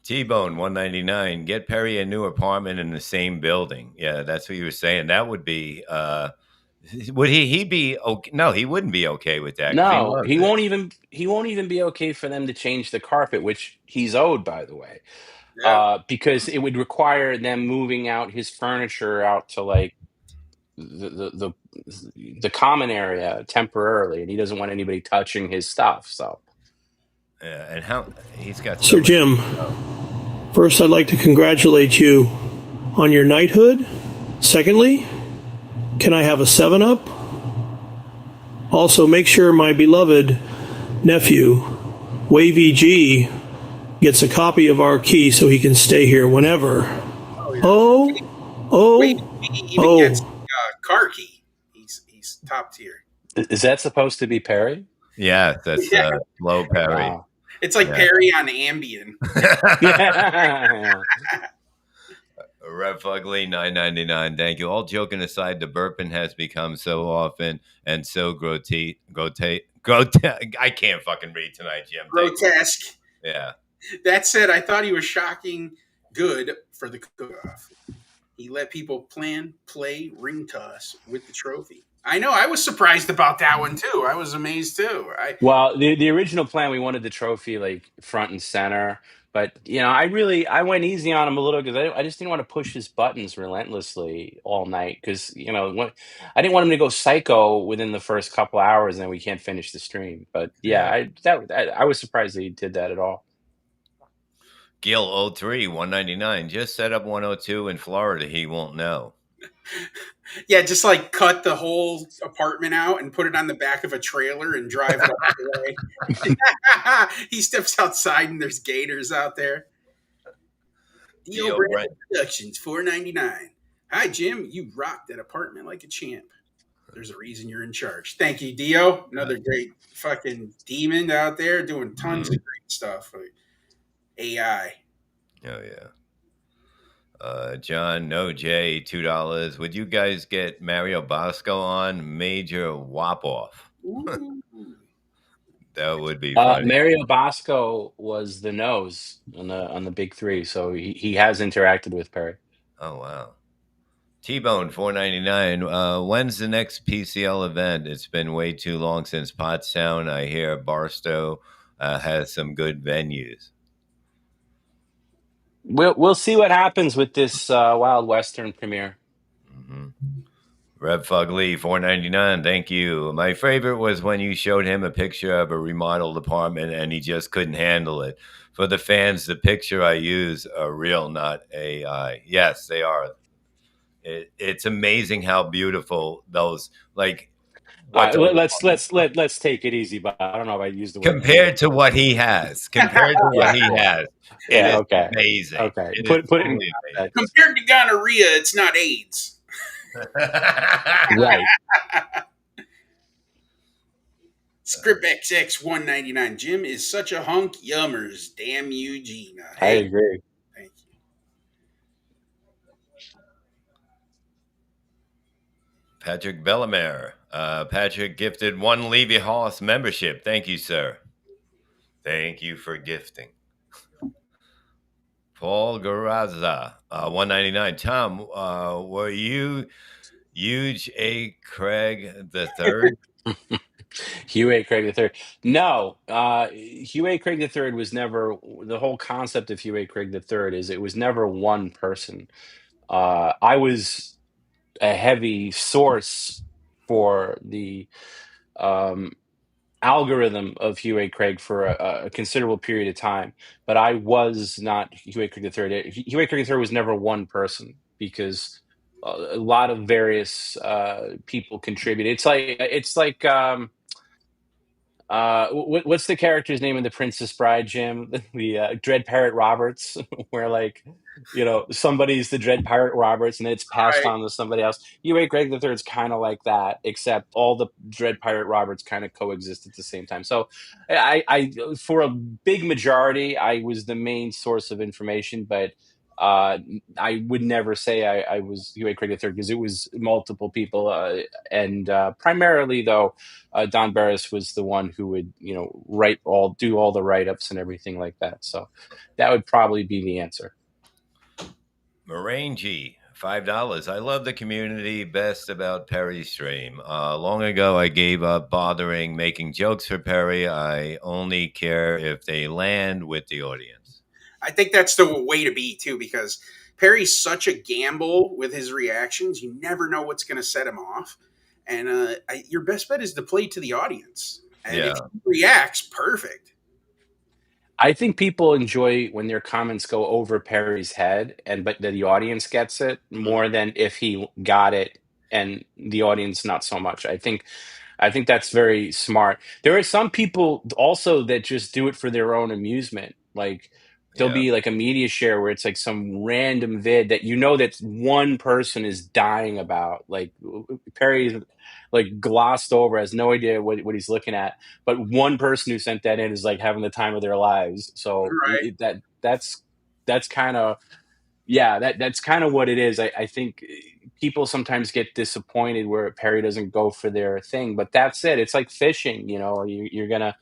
T-Bone, 199. Get Perry a new apartment in the same building. Yeah, that's what you were saying. That would be would he be okay? No, he wouldn't be okay with that. No, he won't even be okay for them to change the carpet, which he's owed, by the way. Yeah. Because it would require them moving out his furniture out to like the common area temporarily, and he doesn't want anybody touching his stuff. So yeah, and how he's got Sir Jim, first I'd like to congratulate you on your knighthood. Secondly, can I have a 7-Up? Also, make sure my beloved nephew, Wavy G, gets a copy of our key so he can stay here whenever. Wait, he even gets car key. He's top tier. is that supposed to be Perry? Yeah, that's low Perry. Wow. It's like Perry on Ambien. Rev Fugly, $9.99. Thank you. All joking aside, the burping has become so often and so grotesque. I can't fucking read tonight, Jim. Grotesque. Yeah. That said, I thought he was shocking good for the cookoff. He let people plan, play, ring toss with the trophy. I know. I was surprised about that one too. I was amazed too. Well, the original plan, we wanted the trophy like front and center, but I went easy on him a little because I just didn't want to push his buttons relentlessly all night because I didn't want him to go psycho within the first couple hours and then we can't finish the stream. But I was surprised that he did that at all. Gil 03, 199. Just set up 102 in Florida. He won't know. Yeah, just like cut the whole apartment out and put it on the back of a trailer and drive it up the way. He steps outside and there's gators out there. Dio Brennan Productions, $4.99. Hi, Jim. You rocked that apartment like a champ. There's a reason you're in charge. Thank you, Dio. Another great fucking demon out there doing tons of great stuff. AI. Oh, yeah. John, no Jay, $2. Would you guys get Mario Bosco on? Major whop off. That would be funny. Mario Bosco was the nose on the big three, so he has interacted with Perry. Oh wow. T-Bone, $4.99. When's the next PCL event? It's been way too long since Pottstown. I hear Barstow has some good venues. We'll see what happens with this Wild Western premiere. Mm-hmm. Rev Fugly, $4.99. Thank you. My favorite was when you showed him a picture of a remodeled apartment and he just couldn't handle it. For the fans, the picture I use are real, not AI. Yes, they are. It's amazing how beautiful those like. Let's take it easy, but I don't know if I used the word compared to what he has. Compared to what he has, yeah, okay, amazing. Okay, put it in compared to gonorrhea, it's not AIDS. Right. Script XX 199. Jim is such a hunk. Yummers. Damn you, Gina. I agree. Thank you. Patrick Bellamere. Patrick gifted 1 Levy Hoss membership. Thank you, sir. Thank you for gifting. Paul Garazza, $1.99. Tom, were you huge A. Craig the third? Hugh A. Craig III. No, Hugh A. Craig III was never, the whole concept of Hugh A. Craig III is it was never one person. I was a heavy source for the um, algorithm of Hugh A. Craig for a considerable period of time, but I was not Hugh A. Craig III. Hugh A. Craig III was never one person because a lot of various people contributed. What's the character's name in The Princess Bride, Jim? The Dread Pirate Roberts, where somebody's the Dread Pirate Roberts, and then it's passed Right. on to somebody else. U.A. Greg the Third's kind of like that, except all the Dread Pirate Roberts kind of coexist at the same time. So, I for a big majority, I was the main source of information, but I would never say I was U.A. Craig III because it was multiple people, and primarily though. Don Barris was the one who would, do all the write-ups and everything like that. So that would probably be the answer. Morangi, $5. I love the community best about Perry's stream. Long ago, I gave up bothering making jokes for Perry. I only care if they land with the audience. I think that's the way to be too, because Perry's such a gamble with his reactions. You never know what's going to set him off. And your best bet is to play to the audience. And if he reacts, perfect. I think people enjoy when their comments go over Perry's head, but the audience gets it more than if he got it and the audience not so much. I think that's very smart. There are some people also that just do it for their own amusement. Like there'll be like a media share where it's like some random vid that that one person is dying about. Like Perry's like glossed over, has no idea what he's looking at, but one person who sent that in is like having the time of their lives. So that's kind of that's kind of what it is. I think people sometimes get disappointed where Perry doesn't go for their thing, but that's it. It's like fishing, you're gonna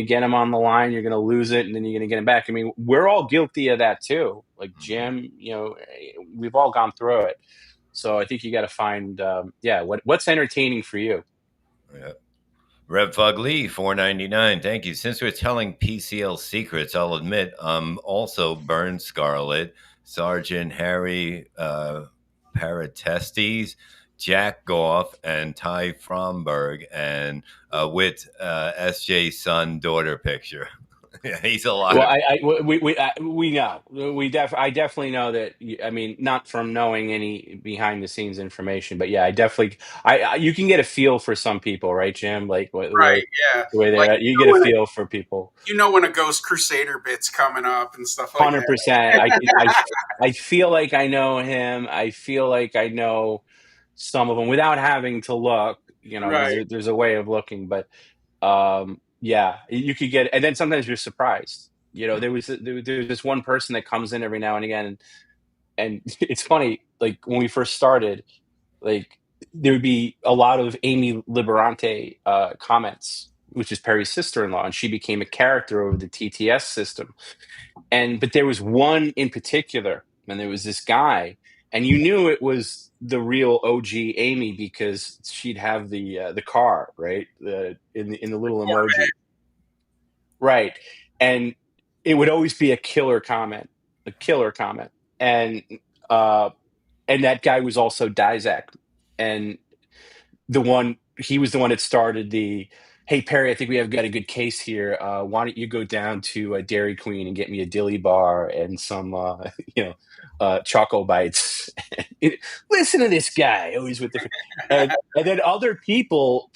get him on the line, you're gonna lose it, and then you're gonna get him back. I mean, we're all guilty of that too. Like Jim, we've all gone through it. So I think you got to find, what's entertaining for you. Yeah. Rev Fug Lee, $4.99. Thank you. Since we're telling PCL secrets, I'll admit I'm also Burn Scarlet, Sergeant Harry Paratestes, Jack Goff, and Ty Fromberg, and with SJ son daughter picture. He's a lot. Well, we know. I definitely know that. I mean, not from knowing any behind the scenes information, but yeah, I definitely. You can get a feel for some people, right, Jim? Like the way they're at. You get a feel for people. When a Ghost Crusader bit's coming up and stuff like 100%. I feel like I know him. I feel like I know some of them without having to look. There's a way of looking, but. Yeah, you could get, and then sometimes you're surprised. There was this one person that comes in every now and again, and it's funny. Like when we first started, like there would be a lot of Amy Liberante comments, which is Perry's sister-in-law, and she became a character over the TTS system. But there was one in particular, and there was this guy, and you knew it was the real OG Amy because she'd have the car, right, in the little emoji, right, and it would always be a killer comment, and that guy was also Dizak, and he was the one that started the. Hey Perry, I think we have got a good case here. Why don't you go down to Dairy Queen and get me a dilly bar and some, Choco Bites? Listen to this guy, always with the, and then other people,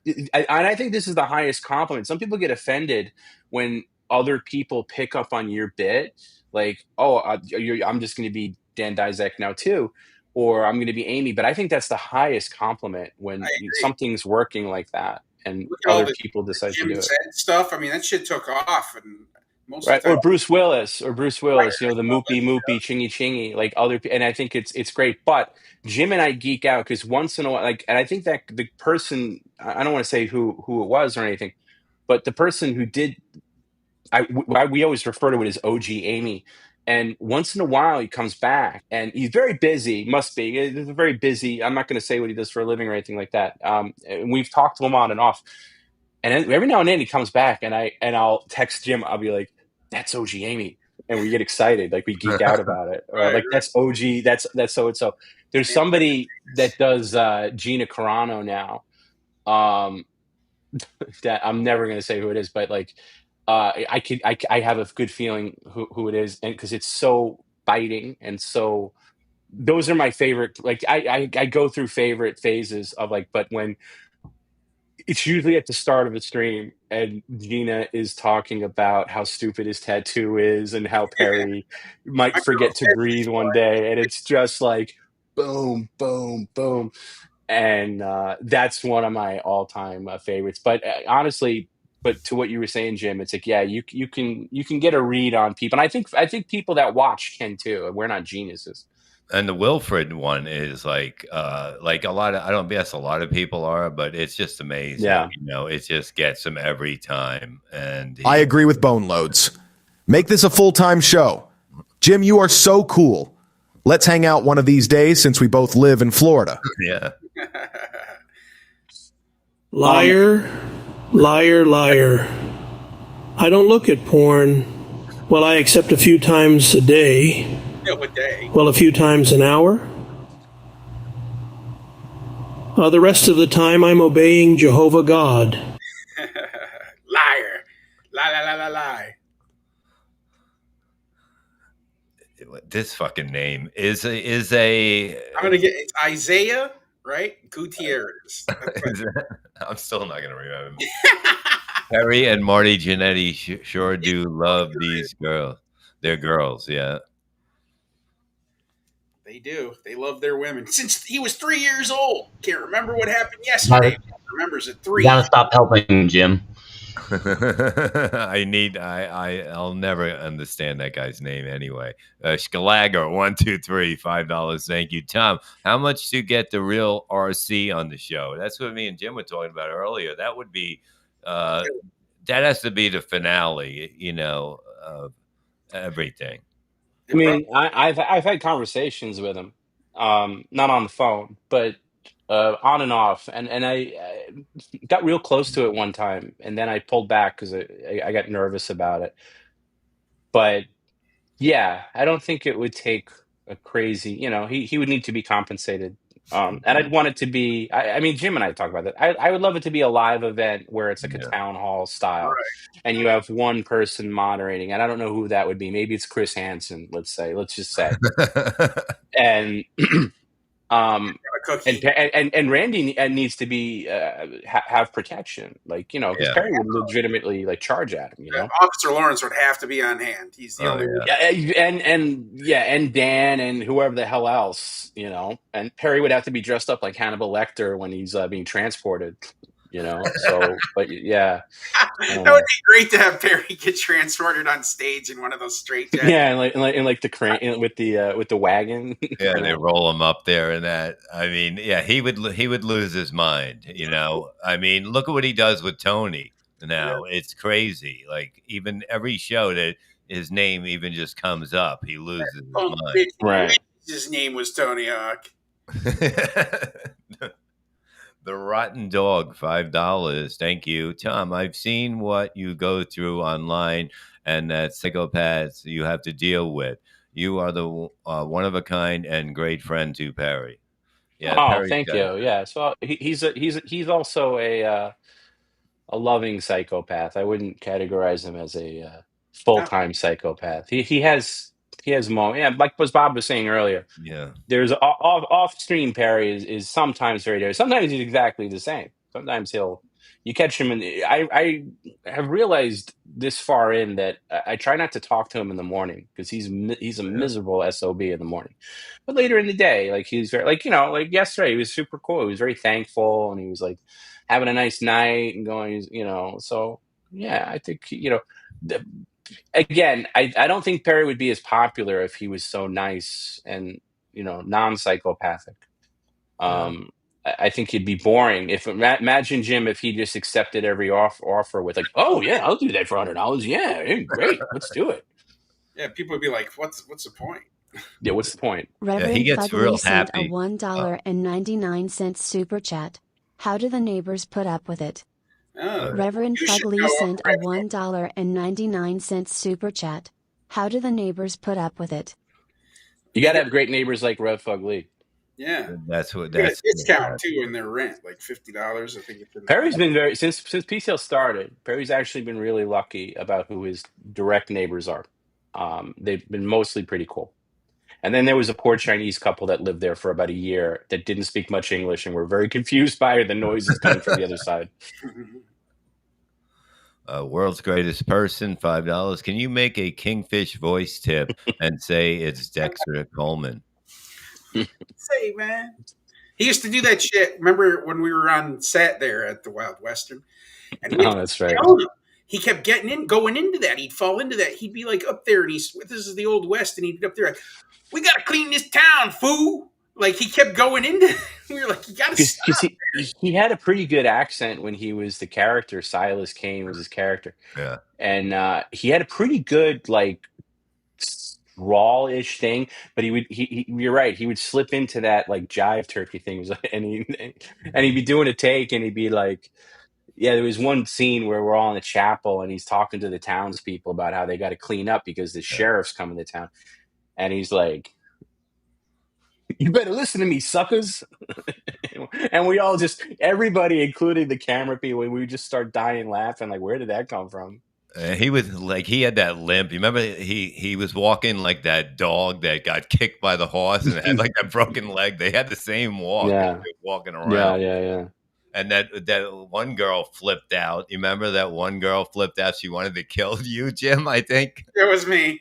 and I think this is the highest compliment. Some people get offended when other people pick up on your bit, like, oh, I'm just going to be Dan Dizek now too. Or I'm going to be Amy, but I think that's the highest compliment when something's working like that, and other people decide to do it. Stuff. I mean, that shit took off, and most right. of the time, Or Bruce Willis, the moopy, chingy chingy, like other. And I think it's great. But Jim and I geek out because once in a while, and I think that the person, I don't want to say who it was or anything, but the person who did, we always refer to it as OG Amy. And once in a while, he comes back, and he's very busy. Must be. He's very busy. I'm not going to say what he does for a living or anything like that. And we've talked to him on and off. And then every now and then he comes back, and I'll text Jim. I'll be like, "That's OG Amy," and we get excited, like we geek out about it, or Right, like that's OG. That's so and so. There's somebody that does Gina Carano now. Um, that I'm never going to say who it is, but like I have a good feeling who it is, and because it's so biting and so. Those are my favorite. Like I go through favorite phases of like, but when it's usually at the start of the stream and Gina is talking about how stupid his tattoo is and how Perry might My girl forget to said breathe she's one day, and it's just like boom, boom, boom. And that's one of my all-time favorites. But honestly, but to what you were saying, Jim, it's like, yeah, you can get a read on people, and I think people that watch can too. We're not geniuses. And the Wilfred one is like a lot of, I don't guess a lot of people are, but it's just amazing. Yeah. You know, it just gets him every time. And I agree with Bone Loads. Make this a full-time show. Jim, you are so cool. Let's hang out one of these days since we both live in Florida. Yeah. Liar, liar, liar. I don't look at porn. Well, I accept a few times a day. What day? Well, a few times an hour. The rest of the time, I'm obeying Jehovah God. Liar. Lie. This fucking name is a I'm gonna get it's Isaiah, right? Gutierrez. I'm still not gonna remember. Perry and Marty Jannetty sure do love these girls. They're girls, yeah. They do. They love their women. Since he was 3 years old. Can't remember what happened yesterday. Remembers at 3. You gotta stop helping Jim. I'll never understand that guy's name anyway. Schlager, 1, 2, 3, $5. Thank you, Tom. How much to get the real RC on the show? That's what me and Jim were talking about earlier. That would be, that has to be the finale, you know, of everything. I mean, I've had conversations with him, not on the phone, but on and off, and I got real close to it one time, and then I pulled back because I got nervous about it. But yeah, I don't think it would take a crazy, you know, he would need to be compensated. And I'd want it to be, I mean, Jim and I talk about that. I would love it to be a live event where it's like a town hall style, and you have one person moderating. And I don't know who that would be. Maybe it's Chris Hansen, let's just say. And and Randy needs to be have protection, like, you know, because Perry would legitimately like charge at him, you know. Officer Lawrence would have to be on hand. He's the only and Dan and whoever the hell else, you know, and Perry would have to be dressed up like Hannibal Lecter when he's being transported, you know. So, but yeah, that would be great to have Perry get transported on stage in one of those straight jackets. Yeah, and like the crane with the wagon. Yeah, they roll him up there and that. I mean, yeah, he would lose his mind, you know. I mean, look at what he does with Tony now. Yeah. It's crazy. Like, even every show that his name even just comes up, he loses his mind. Right. His name was Tony Hawk. The Rotten Dog, $5. Thank you, Tom. I've seen what you go through online and that psychopaths you have to deal with. You are the one of a kind and great friend to Perry. Yeah. Oh, thank you. Yeah. So he's also a loving psychopath. I wouldn't categorize him as a full-time psychopath. He has moments. Yeah, like what Bob was saying earlier. Yeah. There's off-stream Perry is sometimes very different. Sometimes he's exactly the same. Sometimes you catch him, and I have realized this far in that I try not to talk to him in the morning because he's a miserable SOB in the morning. But later in the day, like he's very, like, you know, like yesterday, he was super cool. He was very thankful, and he was like having a nice night and going, you know. So yeah, I think, you know, again, I don't think Perry would be as popular if he was so nice and, you know, non-psychopathic. I think he'd be boring. Imagine Jim if he just accepted every offer with like, oh yeah, I'll do that for $100. Yeah, great, let's do it. Yeah, people would be like, what's the point? Yeah, what's the point? Reverend he gets real happy. Sent a $1.99 super chat. How do the neighbors put up with it? Reverend You should Fugly know sent a already. $1.99 super chat. How do the neighbors put up with it? You got to have great neighbors like Rev Fugly. Yeah. That's what Get a that's discount too in their rent, like $50. I think it's in Perry's been very since PCL started. Perry's actually been really lucky about who his direct neighbors are. They've been mostly pretty cool. And then there was a poor Chinese couple that lived there for about a year that didn't speak much English and were very confused by the noises coming from the other side. World's greatest person, $5. Can you make a kingfish voice tip and say it's Dexter Coleman? Say, man. He used to do that shit. Remember when we were on set there at the Wild Western? And Oh, that's right. He kept going into that. He'd fall into that. He'd be like up there, and this is the Old West, and he'd be up there like, "We gotta clean this town, fool!" Like he kept going into. We were like, "You gotta stop." Because he had a pretty good accent when he was the character. Silas Kane was his character. Yeah. And he had a pretty good like raw-ish thing, but you're right, he would slip into that like jive turkey thing, and he'd be doing a take, and he'd be like, yeah, there was one scene where we're all in the chapel, and he's talking to the townspeople about how they got to clean up because the sheriff's coming to town, and he's like, "You better listen to me, suckers." And we all just, everybody, including the camera people, we would just start dying laughing, like, where did that come from? He was like, he had that limp. You remember he was walking like that dog that got kicked by the horse and had like a broken leg. They had the same walk. Yeah. Walking around. Yeah. And that one girl flipped out. You remember that one girl flipped out? She wanted to kill you, Jim, I think. It was me.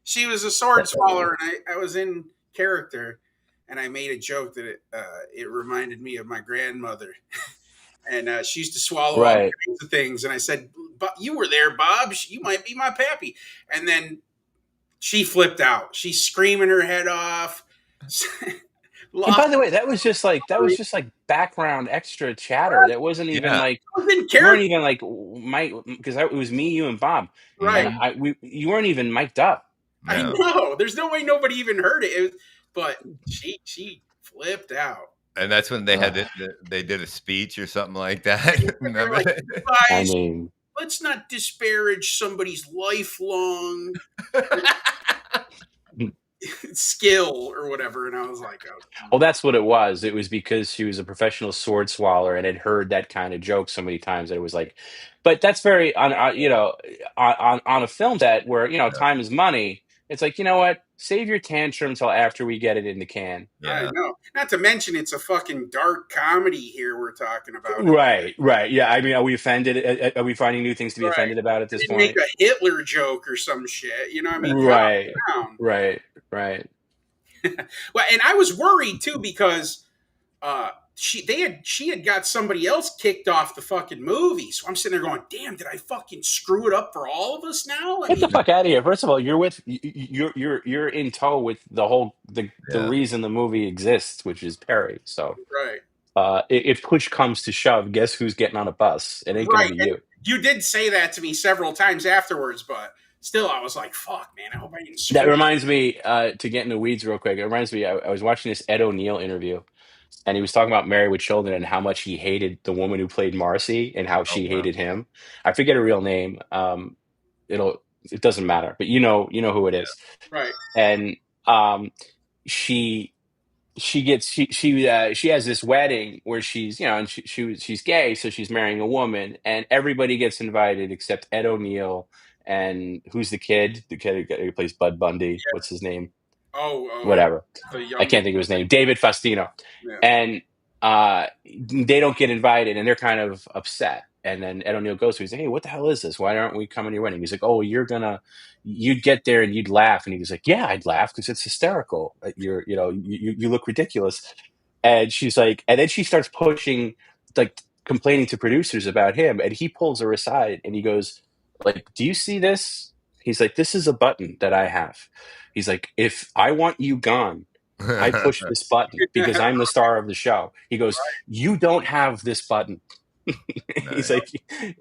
She was a sword swallower, and I was in character, and I made a joke that it reminded me of my grandmother. And she used to swallow all kinds of things. And I said, "But you were there, Bob. You might be my pappy." And then she flipped out. She's screaming her head off. And by the way, that was just like background extra chatter. That wasn't even like, you weren't even like Mike, because it was me, you, and Bob. Right. And you weren't even mic'd up. No. I know. There's no way nobody even heard it. But she flipped out. And that's when they they did a speech or something like that. Remember? Like, guys, let's not disparage somebody's lifelong skill or whatever. And I was like, "Oh." Well, that's what it was. It was because she was a professional sword swallower and had heard that kind of joke so many times that it was like, but that's very on a film set where time is money. It's like, you know what? Save your tantrum until after we get it in the can. Yeah. I know. Not to mention, it's a fucking dark comedy here we're talking about. Right. Yeah. I mean, are we offended? Are we finding new things to be offended about at this point? Make a Hitler joke or some shit. You know what I mean? Right. Well, and I was worried too because she had got somebody else kicked off the fucking movie. So I'm sitting there going, "Damn, did I fucking screw it up for all of us now?" Get the fuck out of here! First of all, you're in tow with the reason the movie exists, which is Perry. So if push comes to shove, guess who's getting on a bus? It ain't gonna be you. You did say that to me several times afterwards, but still, I was like, "Fuck, man! I hope I didn't." That reminds me, to get in the weeds real quick. It reminds me, I was watching this Ed O'Neill interview, and he was talking about Married with Children and how much he hated the woman who played Marcy and how she hated him. I forget her real name. It doesn't matter, but you know who it is, right? And she has this wedding where she's and she's gay, so she's marrying a woman, and everybody gets invited except Ed O'Neill and who's the kid who plays Bud Bundy. Yeah. What's his name? Whatever. I can't think of his name. David Faustino. Yeah. And they don't get invited, and they're kind of upset. And then Ed O'Neill goes to him, he's like, "Hey, what the hell is this? Why aren't we coming to your wedding?" He's like, "Oh, you'd get there and you'd laugh." And he's like, "Yeah, I'd laugh because it's hysterical. You look ridiculous." And she's like, and then she starts pushing, like complaining to producers about him. And he pulls her aside and he goes, like, "Do you see this?" He's like, "This is a button that I have." He's like, "If I want you gone, I push this button because I'm the star of the show." He goes, "You don't have this button." He's like,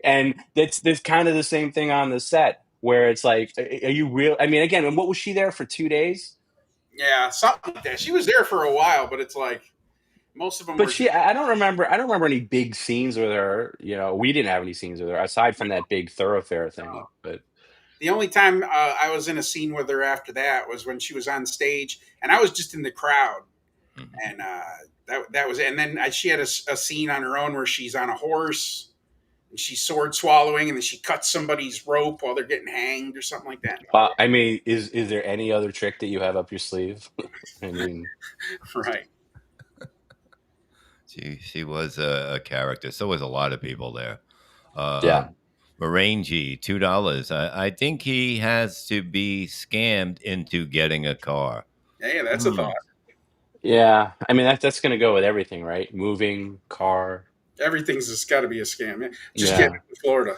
and that's kind of the same thing on the set where it's like, are you real? I mean, again, what was she there for 2 days? Yeah, something like that. She was there for a while, but it's like Most of them But were. I don't remember any big scenes with her. You know, we didn't have any scenes with her aside from that big thoroughfare thing. But The only time I was in a scene with her after that was when she was on stage, and I was just in the crowd, and that was. And then she had a scene on her own where she's on a horse and she's sword swallowing, and then she cuts somebody's rope while they're getting hanged or something like that. I mean, is there any other trick that you have up your sleeve? I mean, Right. She was a character. So was a lot of people there. yeah. Marangi, $2. I think he has to be scammed into getting a car. Yeah, that's a thought. Yeah, I mean that's going to go with everything, right? Moving, car. Everything's just got to be a scam. Just Yeah. get to Florida.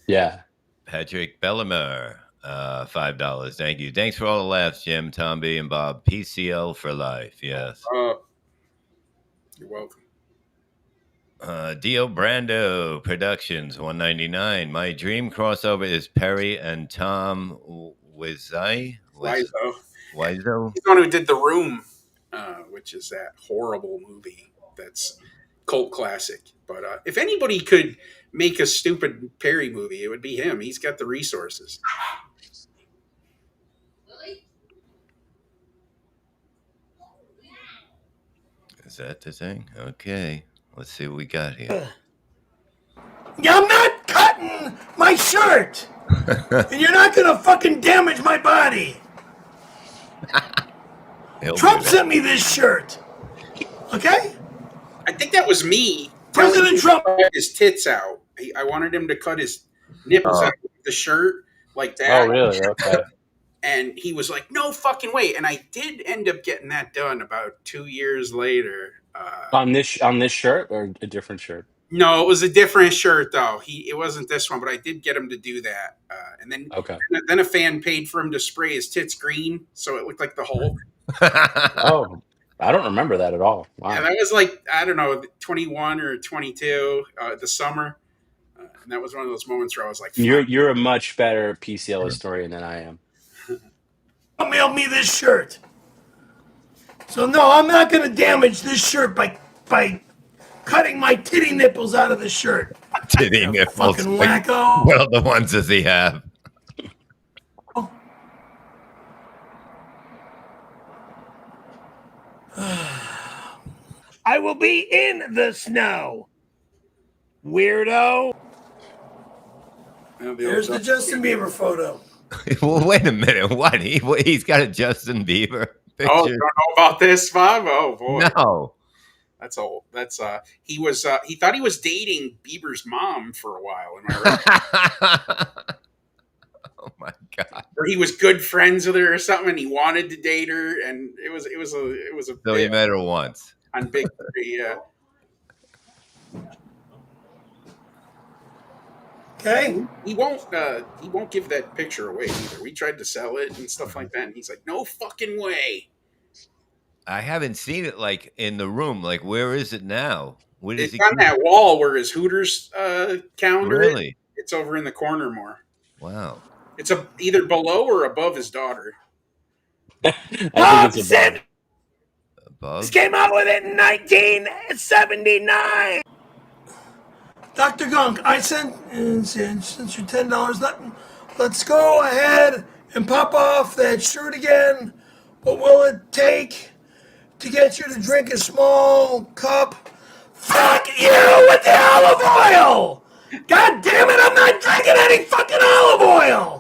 Yeah. Patrick Bellimer, $5. Thank you. Thanks for all the laughs, Jim, Tom B, and Bob. PCL for life. Yes. You're welcome. Dio Brando Productions, $1.99. My dream crossover is Perry and Tom Wiseau. Wiseau. He's the one who did The Room, which is that horrible movie that's cult classic. But if anybody could make a stupid Perry movie, it would be him. He's got the resources. Is that the thing? Okay. Let's see what we got here. I'm not cutting my shirt! And you're not gonna fucking damage my body! Trump sent me this shirt! Okay? I think that was me. President Trump cut his tits out. I wanted him to cut his nipples out with the shirt like that. Oh, really? Okay. And he was like, no fucking way. And I did end up getting that done about 2 years later. On this shirt or a different shirt? No, it was a different shirt though. It wasn't this one, but I did get him to do that. And then then a fan paid for him to spray his tits green, so it looked like the Hulk. Oh, I don't remember that at all. Wow. Yeah, that was like, I don't know, 21 or 22, the summer. And that was one of those moments where I was like, You're a much better PCL historian than I am. mailed me this shirt. So no, I'm not gonna damage this shirt by cutting my titty nipples out of the shirt. Titty nipples. Fucking wacko. What other ones does he have? I will be in the snow. Weirdo. There's the Justin Bieber photo. Well, wait a minute. What? He's got a Justin Bieber picture? Oh, you don't know about this, Bob? Oh, boy. No. That's old. That's he thought he was dating Bieber's mom for a while. Am I right? Oh my God. Or he was good friends with her or something, and he wanted to date her, and it was a. So he met her once on Big Three, yeah. Okay. He won't give that picture away either. We tried to sell it and stuff like that, and he's like, "No fucking way." I haven't seen it like in the room. Like, where is it now? It's on that wall where his Hooters calendar is. Really? It's over in the corner more. Wow. It's either below or above his daughter. I think it's above. This came out with it in 1979. Dr. Gunk, since you're $10, let's go ahead and pop off that shirt again. What will it take to get you to drink a small cup? Fuck you with the olive oil! God damn it, I'm not drinking any fucking olive oil!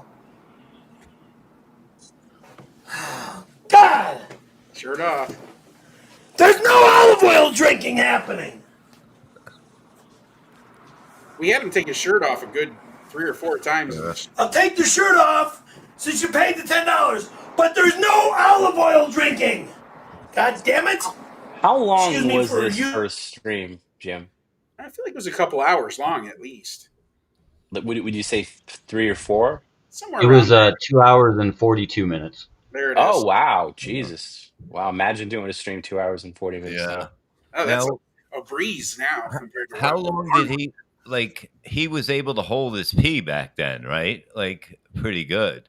God! Shirt off. There's no olive oil drinking happening! We had him take his shirt off a good 3 or 4 times. I'll take the shirt off since you paid the $10, but there's no olive oil drinking! God damn it! How long was this first stream, Jim? I feel like it was a couple hours long at least. Would you say 3 or 4? Somewhere it was 2 hours and 42 minutes. There it is. Oh, wow. Jesus. Wow. Imagine doing a stream 2 hours and 40 minutes. Yeah. Oh, that's a breeze now compared to how long did he, like, he was able to hold his pee back then, right? Like, pretty good.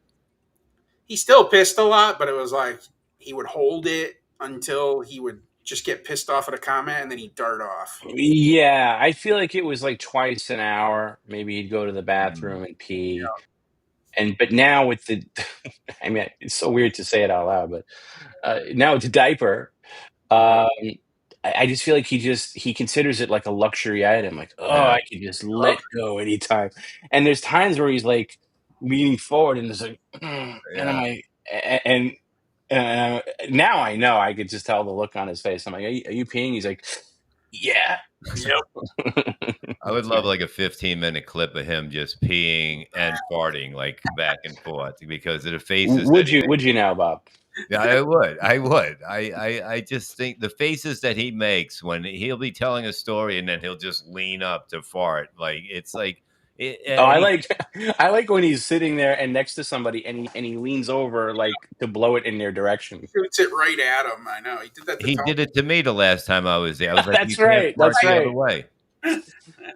He still pissed a lot, but it was like he would hold it until he would just get pissed off at a comment and then he'd dart off. Yeah, I feel like it was like twice an hour. Maybe he'd go to the bathroom and pee. But now with the, I mean, it's so weird to say it out loud, but now with the diaper, I just feel like he considers it like a luxury item. Like, I can just let go anytime. And there's times where he's like leaning forward and there's like, and I'm like, and now I know I could just tell the look on his face. I'm like, are you peeing? He's like, yeah. Yep. I would love like a 15-minute clip of him just peeing and farting like back and forth because of the faces. Would you now, Bob? Yeah, I would. I just think the faces that he makes when he'll be telling a story and then he'll just lean up to fart. Like it's like I like when he's sitting there and next to somebody and he leans over like to blow it in their direction. Shoots it right at him. I know. He did that. He did it to me the last time I was there. I was like, That's you can't right. fart That's the right. other way.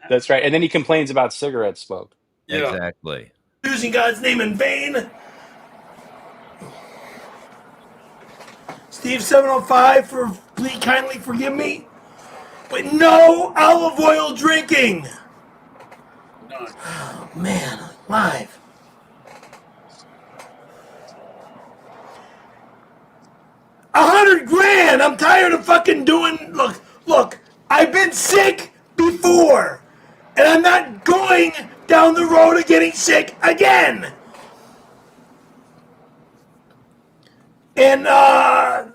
That's right. And then he complains about cigarette smoke. Yeah. Exactly. Using God's name in vain. Steve 705 please kindly forgive me, but no olive oil drinking. None. Oh man, live. $100,000. I'm tired of fucking doing. Look. I've been sick before, and I'm not going down the road of getting sick again. And the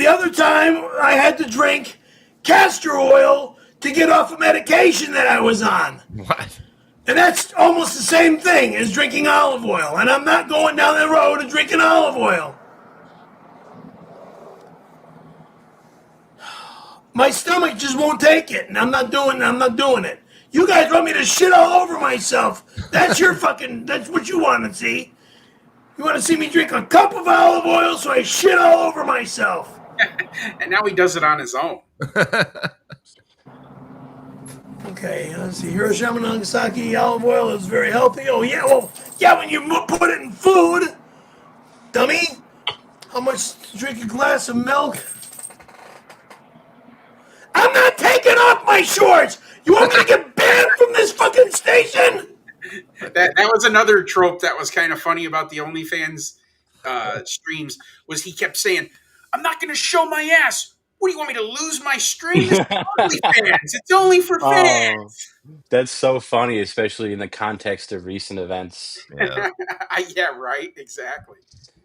other time I had to drink castor oil to get off a medication that I was on. What? And that's almost the same thing as drinking olive oil. And I'm not going down the road of drinking olive oil. My stomach just won't take it, and I'm not doing it. You guys want me to shit all over myself. That's that's what you want to see. You want to see me drink a cup of olive oil so I shit all over myself. And now he does it on his own. Okay, let's see. Hiroshima and Nagasaki olive oil is very healthy. Oh, yeah, well, yeah, when you put it in food, dummy. How much to drink a glass of milk? I'm not taking off my shorts! You want me to get banned from this fucking station? That was another trope that was kind of funny about the OnlyFans streams, was he kept saying, I'm not going to show my ass. What do you want me to lose my stream? This is OnlyFans. It's only for fans. That's so funny, especially in the context of recent events. Yeah. Yeah, right. Exactly.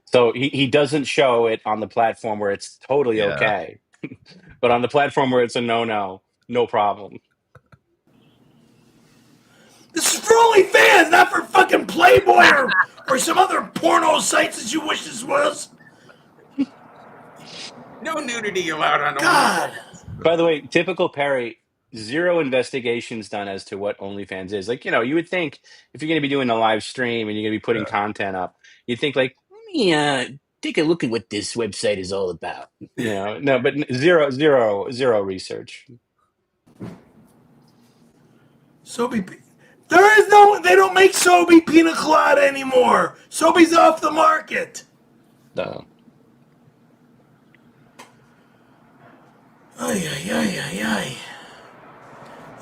So he doesn't show it on the platform where it's totally okay. But on the platform where it's a no problem. This is for OnlyFans, not for fucking Playboy or some other porno sites as you wish this was. No nudity allowed on God. By the way, typical Perry, zero investigations done as to what OnlyFans is. Like, you would think if you're going to be doing a live stream and you're going to be putting content up, you'd think like, let me take a look at what this website is all about. No, but zero research. They don't make Sobe pina colada anymore. Sobe's off the market. No. Ay.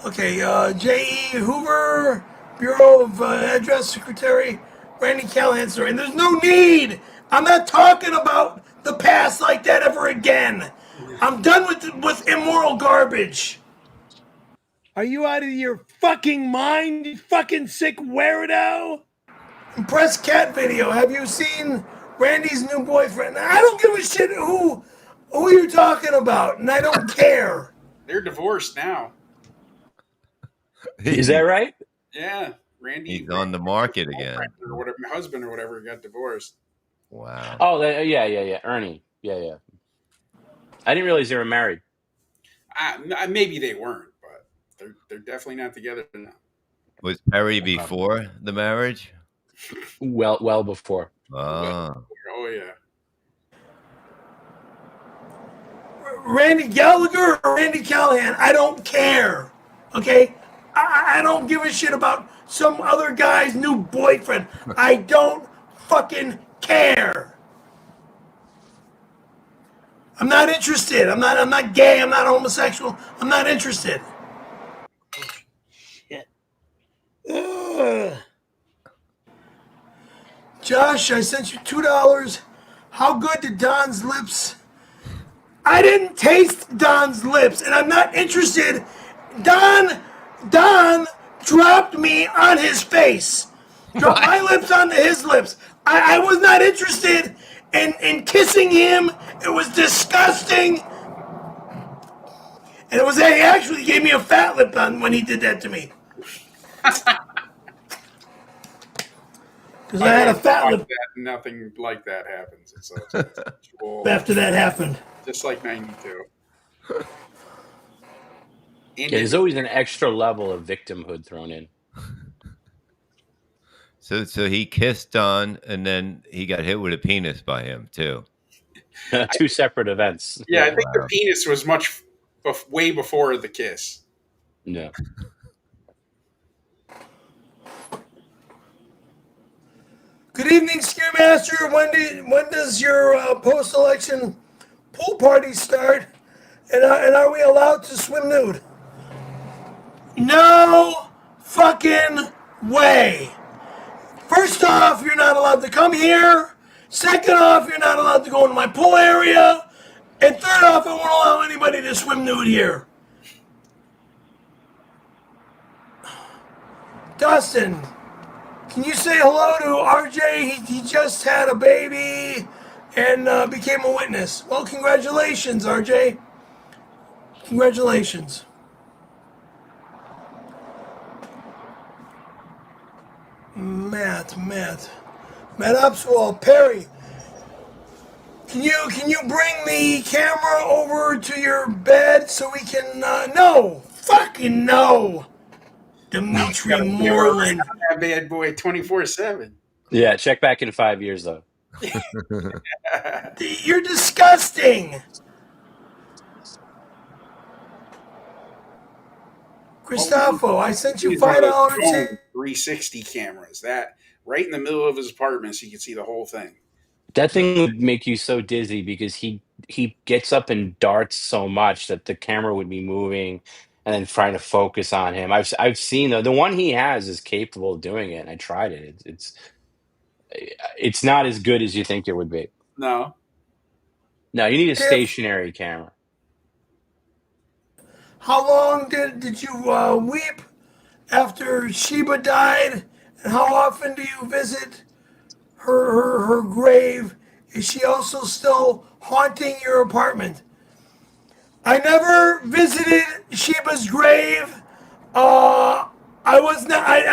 Okay, J.E. Hoover, Bureau of Address Secretary, Randy Callahan story. And there's no need. I'm not talking about the past like that ever again. I'm done with immoral garbage. Are you out of your fucking mind, you fucking sick weirdo? Press cat video. Have you seen Randy's new boyfriend? I don't give a shit who you're talking about, and I don't care. They're divorced now. Is that right? Yeah, Randy. He's on the market again. Or whatever, husband or whatever got divorced. Wow. Oh, yeah. Ernie. Yeah. I didn't realize they were married. Maybe they weren't, but they're definitely not together now. Was Perry before the marriage? Well before. Oh. Oh yeah. Randy Gallagher or Randy Callahan, I don't care. Okay? I don't give a shit about some other guy's new boyfriend. I don't fucking care. I'm not interested. I'm not gay. I'm not homosexual. I'm not interested. Shit. Ugh. Josh, I sent you $2. How good did Don's lips? I didn't taste Don's lips, and I'm not interested. Don dropped me on his face. Dropped my lips onto his lips. I was not interested in kissing him. It was disgusting. And he actually gave me a fat lip on when he did that to me. Because I had a fat lip. Nothing like that happens. It's after that happened. Just like 92. There's always an extra level of victimhood thrown in. So he kissed Don, and then he got hit with a penis by him too. Two separate events. Yeah, I think the penis was way before the kiss. No. Good evening, Skimaster. When does your post-election pool party start? And are we allowed to swim nude? No fucking way. First off, you're not allowed to come here. Second off, you're not allowed to go into my pool area. And third off, I won't allow anybody to swim nude here. Dustin, can you say hello to RJ? He just had a baby and became a witness. Well, congratulations, RJ. Congratulations. Matt Upswell, Perry. Can you bring the camera over to your bed so we can? No, fucking no. Dimitri Moreland. That bad boy 24/7. Yeah, check back in 5 years though. You're disgusting. Gustavo, I sent you $5 tip. 360 cameras. That right in the middle of his apartment, so you can see the whole thing. That thing would make you so dizzy because he gets up and darts so much that the camera would be moving and then trying to focus on him. I've seen the one he has is capable of doing it, and I tried it. It's not as good as you think it would be. No, you need a stationary camera. How long did you weep after Sheba died, and how often do you visit her grave? Is she also still haunting your apartment? I never visited Sheba's grave. I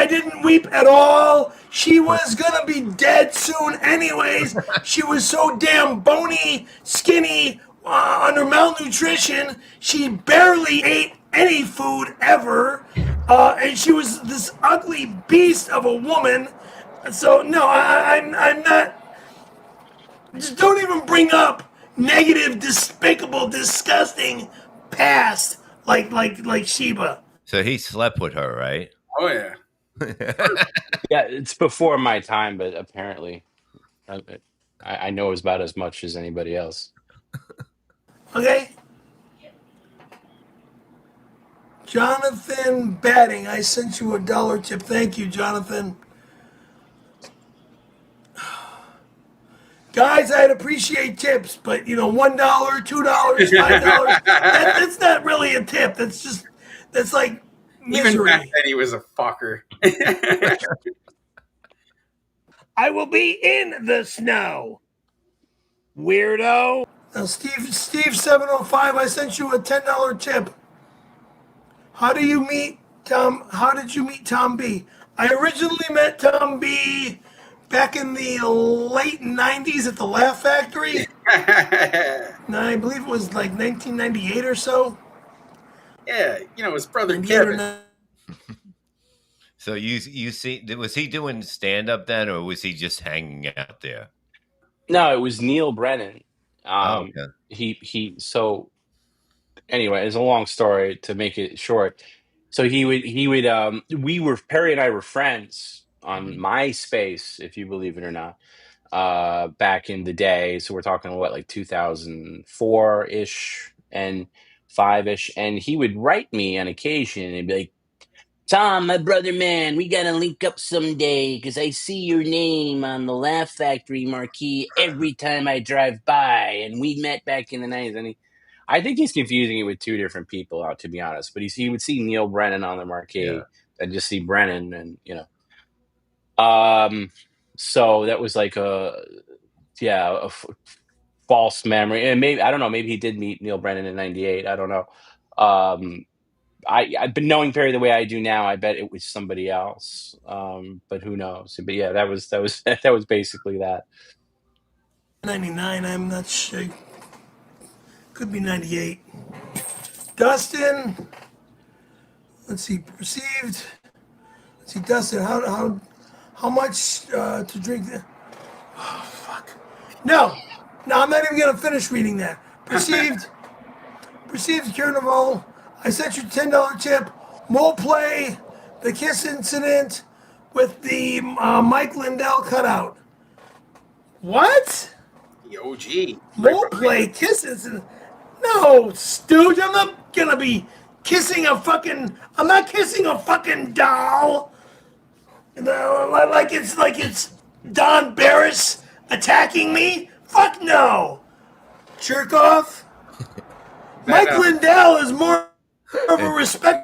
didn't weep at all. She was gonna be dead soon anyways. She was so damn bony, skinny, under malnutrition. She barely ate any food ever. And she was this ugly beast of a woman. So no, I'm not. Just don't even bring up negative, despicable, disgusting past like Sheba. So he slept with her, right? Oh yeah. Yeah, it's before my time, but apparently, I know about as much as anybody else. Okay. Jonathan Batting, I sent you $1 tip. Thank you, Jonathan. Guys, I'd appreciate tips, but $1, $2, $5, that's not really a tip. That's like misery. Even back then, he was a fucker. I will be in the snow, weirdo. Now, Steve 705, I sent you a $10 tip. How did you meet Tom B? I originally met Tom B back in the late 90s at the Laugh Factory. I believe it was like 1998 or so. Yeah, his brother Kevin. So you see, was he doing stand up then, or was he just hanging out there? No, it was Neil Brennan. Okay. So anyway, it's a long story to make it short. So Perry and I were friends on MySpace, if you believe it or not. back in the day. So we're talking like 2004-ish and 5-ish. And he would write me on occasion and be like, Tom, my brother, man, we got to link up someday because I see your name on the Laugh Factory marquee every time I drive by. And we met back in the 90s. And I think he's confusing it with two different people, to be honest. But he would see Neil Brennan on the marquee and just see Brennan and, so that was like a false memory. And maybe, I don't know, maybe he did meet Neil Brennan in 98. I don't know. I've been knowing Perry the way I do now. I bet it was somebody else, but who knows? But yeah, that was that was basically that. 99. I'm not sure. Could be 98. Dustin. Let's see. Perceived. Let's see. Dustin. How much to drink? Oh fuck. No. I'm not even gonna finish reading that. Perceived. Perceived Carnival. I sent you $10 tip. Mole play, the kiss incident with the Mike Lindell cutout. What? The OG. Mole play, kiss incident. No, Stooge, I'm not gonna be kissing a fucking. I'm not kissing a fucking doll. No, like it's Don Barris attacking me. Fuck no. Jerk off. Mike Lindell is more of a respect.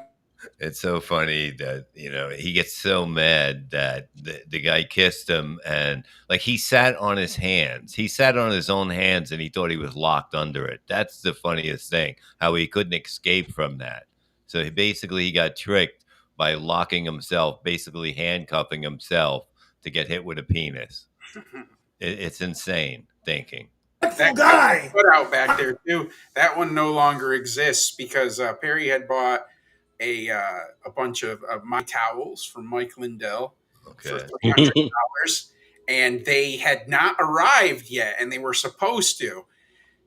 It's so funny that, he gets so mad that the guy kissed him, and like he sat on his hands. He sat on his own hands and he thought he was locked under it. That's the funniest thing, how he couldn't escape from that. So he got tricked by locking himself, basically handcuffing himself to get hit with a penis. It's insane thinking. That guy put out back there too. That one no longer exists because Perry had bought a bunch of my towels from Mike Lindell for $300, and they had not arrived yet, and they were supposed to.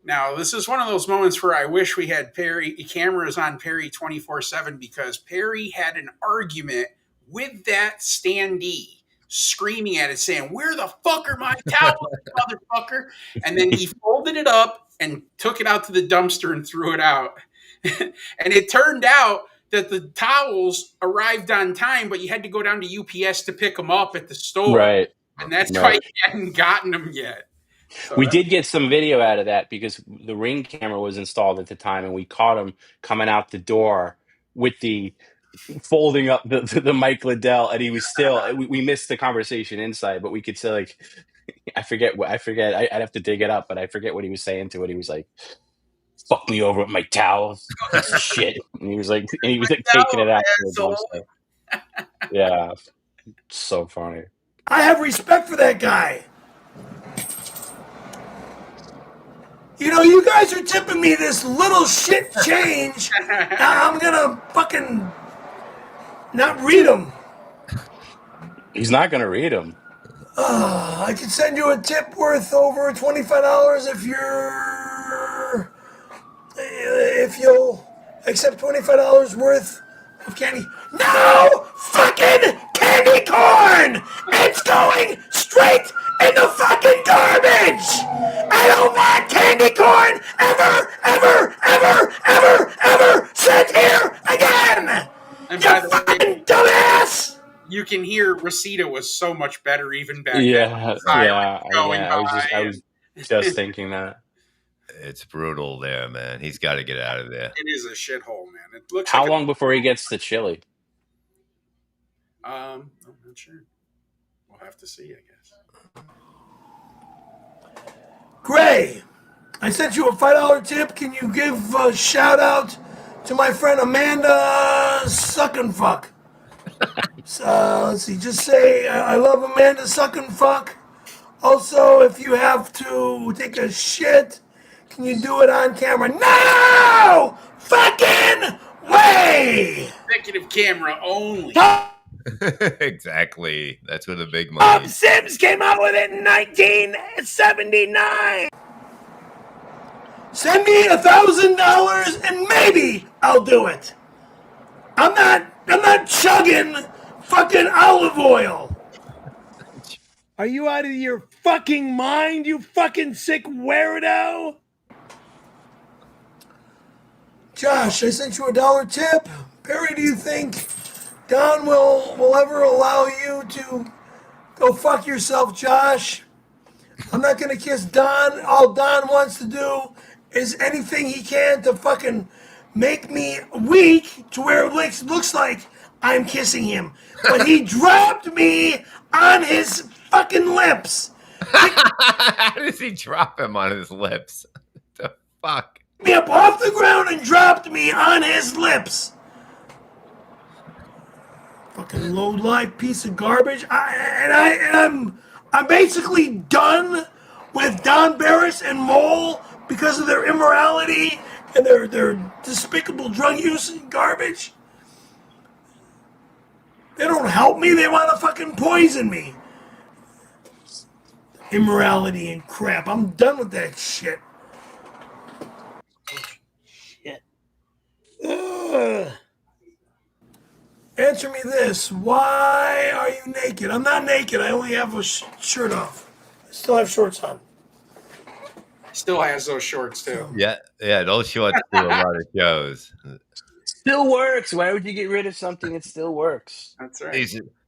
Now, this is one of those moments where I wish we had cameras on Perry 24/7, because Perry had an argument with that standee, screaming at it, saying, "Where the fuck are my towels, motherfucker?" And then he folded it up and took it out to the dumpster and threw it out. And it turned out that the towels arrived on time, but you had to go down to UPS to pick them up at the store. Right. And that's why he hadn't gotten them yet. So we did get some video out of that because the Ring camera was installed at the time, and we caught him coming out the door with the folding up the Mike Liddell, and he was still. We missed the conversation inside, but we could say, like, I forget. I'd have to dig it up, but I forget what he was saying to it. He was like, "Fuck me over with my towels, piece of shit," and he was like taking it out. Yeah, so funny. I have respect for that guy. You guys are tipping me this little shit change. I'm gonna fucking not read them. He's not gonna read them. I can send you a tip worth over $25 if you'll accept $25 worth of candy. No fucking candy corn! It's going straight in the fucking garbage! I don't want candy corn ever sent here again! And by the way, dumbass! You can hear Reseda was so much better even back then. I was just thinking that. It's brutal there, man. He's got to get out of there. It is a shithole, man. It looks. How long before he gets to Chile? I'm not sure. We'll have to see, I guess. Gray, I sent you a $5 tip. Can you give a shout out to my friend Amanda Suckenfuck? Let's see. Just say I love Amanda Suckenfuck. Also, if you have to take a shit, can you do it on camera? No fucking way! Executive camera only. Exactly. That's where the big money. Bob Sims came out with it in 1979. Send me $1,000 and maybe I'll do it. I'm not chugging fucking olive oil. Are you out of your fucking mind, you fucking sick weirdo? Josh, I sent you $1 tip. Perry, do you think Don will ever allow you to go fuck yourself, Josh? I'm not gonna kiss Don. All Don wants to do is anything he can to fucking make me weak to where it looks like I'm kissing him. But he dropped me on his fucking lips. How does he drop him on his lips? The fuck? Me up off the ground and dropped me on his lips. Fucking low life piece of garbage. I'm basically done with Don Barris and Mole because of their immorality and their despicable drug use and garbage. They don't help me. They want to fucking poison me. Immorality and crap. I'm done with that shit. Shit. Ugh. Answer me this. Why are you naked? I'm not naked. I only have a shirt off. I still have shorts on. Still has those shorts too. Yeah, those shorts do a lot of shows. Still works. Why would you get rid of something that still works? That's right.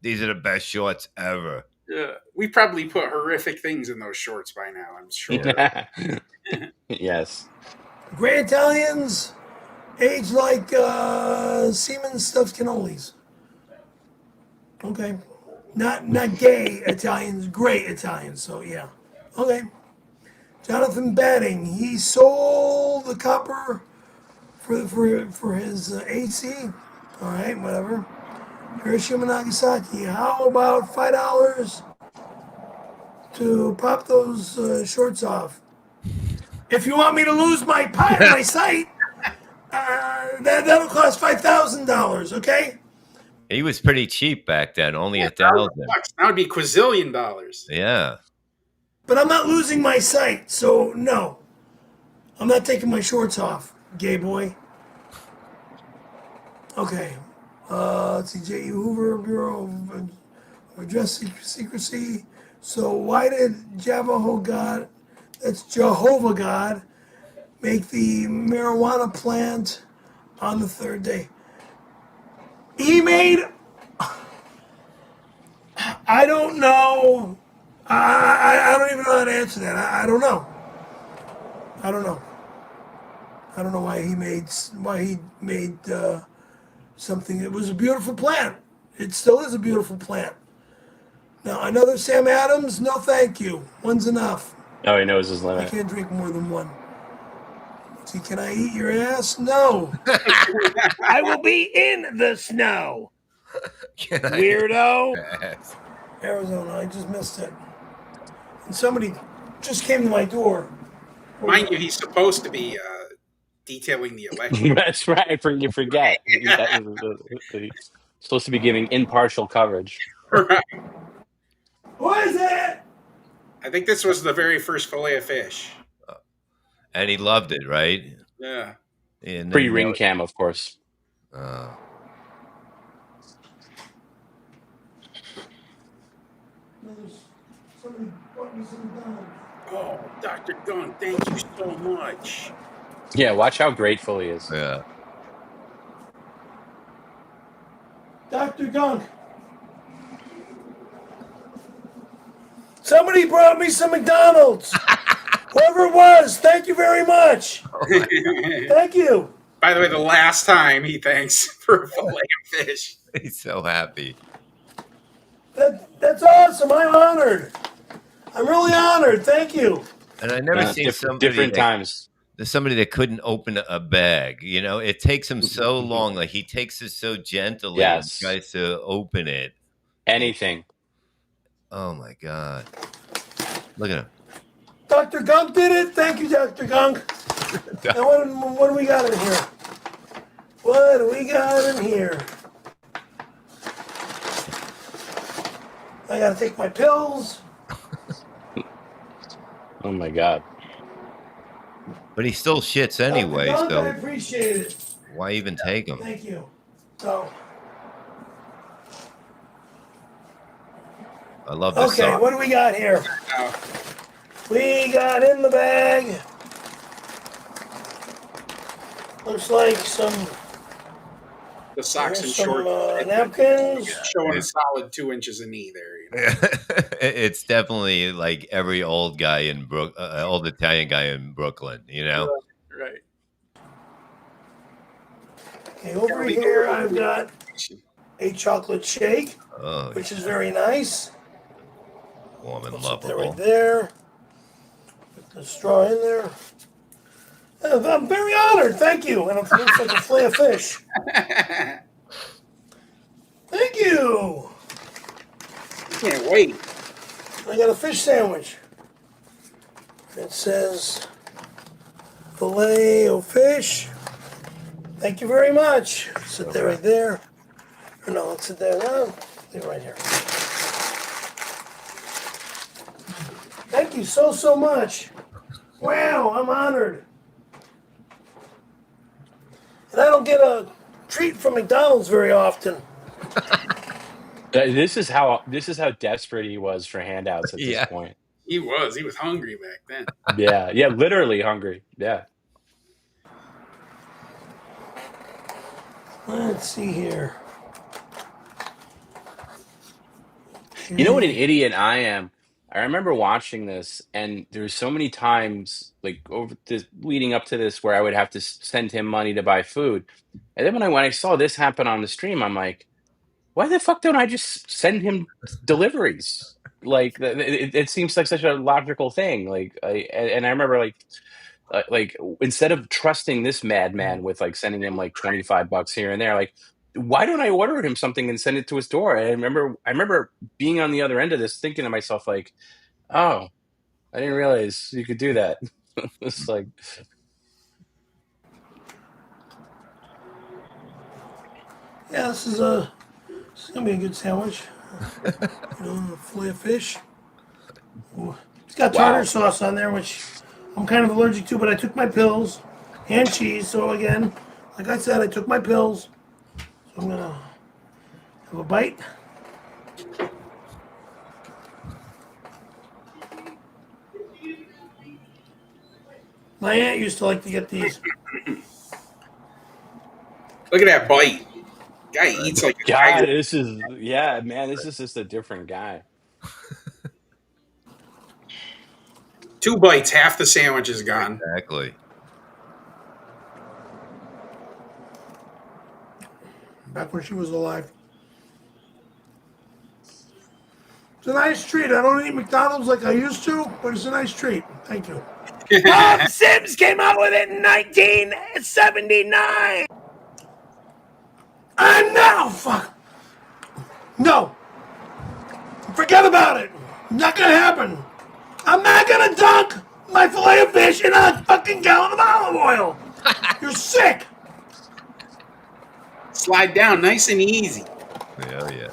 These are the best shorts ever. Yeah, we probably put horrific things in those shorts by now, I'm sure. Yes. Gray Italians age like semen stuffed cannolis. Okay. Not gay Italians, gray Italians, so yeah. Okay. Jonathan Batting, he sold the copper for his AC. All right, whatever. Hiroshima, Nagasaki. How about $5 to pop those shorts off? If you want me to lose my sight, that'll cost $5,000. Okay. He was pretty cheap back then, only $1,000. That would be quazillion dollars. Yeah. But I'm not losing my sight, so no. I'm not taking my shorts off, gay boy. Okay. Let's see, J.E. Hoover, Bureau of Address Secrecy. So why did Jehovah God, that's Jehovah God, make the marijuana plant on the third day? He made, I don't know. I don't even know how to answer that. I don't know. I don't know why he made something. It was a beautiful plant. It still is a beautiful plant. Now, another Sam Adams? No, thank you. One's enough. Oh, he knows his limit. I can't drink more than one. See, can I eat your ass? No. I will be in the snow. Weirdo. Arizona, I just missed it. And somebody just came to my door. Mind you, he's supposed to be detailing the election. That's right. You forget. He's supposed to be giving impartial coverage. Right. What is it? I think this was the very first fillet of fish. And he loved it, right? Yeah. And Pre-ring cam, of course. Oh, Dr. Gunn, thank you so much. Yeah, watch how grateful he is. Yeah. Dr. Gunk. Somebody brought me some McDonald's. Whoever it was, thank you very much. Thank you. By the way, the last time he thanks for a fillet of fish. He's so happy. That's awesome. I'm honored. I'm really honored. Thank you. And I never seen different times. There's somebody that couldn't open a bag. You know, it takes him so long. Like he takes it so gently and tries to open it. Anything. Oh my God. Look at him. Dr. Gunk did it. Thank you, Dr. Gunk. Now, what do we got in here? What do we got in here? I gotta take my pills. Oh my God. But he still shits anyway, Dr. Gunk, so I appreciate it. why even take him? Thank you. So, I love this Okay, song. what do we got here? We got in the bag. Looks like The socks and some shorts. napkins. Showing a solid 2 inches of knee there. You know? It's definitely like every old guy in old Italian guy in Brooklyn, you know? Right. Okay, over here I've got a chocolate shake, which is very nice. Warm and Put that lovable. right there. Put the straw in there. I'm very honored, thank you. And it looks like a fillet of fish. Thank you. Can't wait. I got a fish sandwich. It says fillet of fish. Thank you very much. Sit there right there. Or no, let's sit there now. Leave it right here. Thank you so much. Wow, I'm honored. And I don't get a treat from McDonald's very often. This is how desperate he was for handouts at this point. He was hungry back then. Yeah, literally hungry. Yeah. Let's see here. You know what an idiot I am? I remember watching this, and there's so many times, like over this leading up to this, where I would have to send him money to buy food. And then when I saw this happen on the stream, I'm like, why the fuck don't I just send him deliveries? Like it seems like such a logical thing. And I remember like instead of trusting this madman with like sending him like $25 here and there, like why don't I order him something and send it to his door? And I remember being on the other end of this, thinking to myself like, oh, I didn't realize you could do that. It's like, yeah, this is gonna be a good sandwich. A fillet of fish. Ooh. It's got tartar sauce on there, which I'm kind of allergic to, but I took my pills and cheese. So again, like I said, I took my pills. So I'm gonna have a bite. My aunt used to like to get these. Look at that bite. Guy eats like a God, tiger. this is just a different guy. 2 bites, half the sandwich is gone. Exactly. Back when she was alive. It's a nice treat. I don't eat McDonald's like I used to, but it's a nice treat. Thank you. Bob Sims came out with it in 1979. And now, fuck. No. Forget about it. Not gonna happen. I'm not gonna dunk my fillet of fish in a fucking gallon of olive oil. You're sick. Slide down nice and easy. Hell yeah.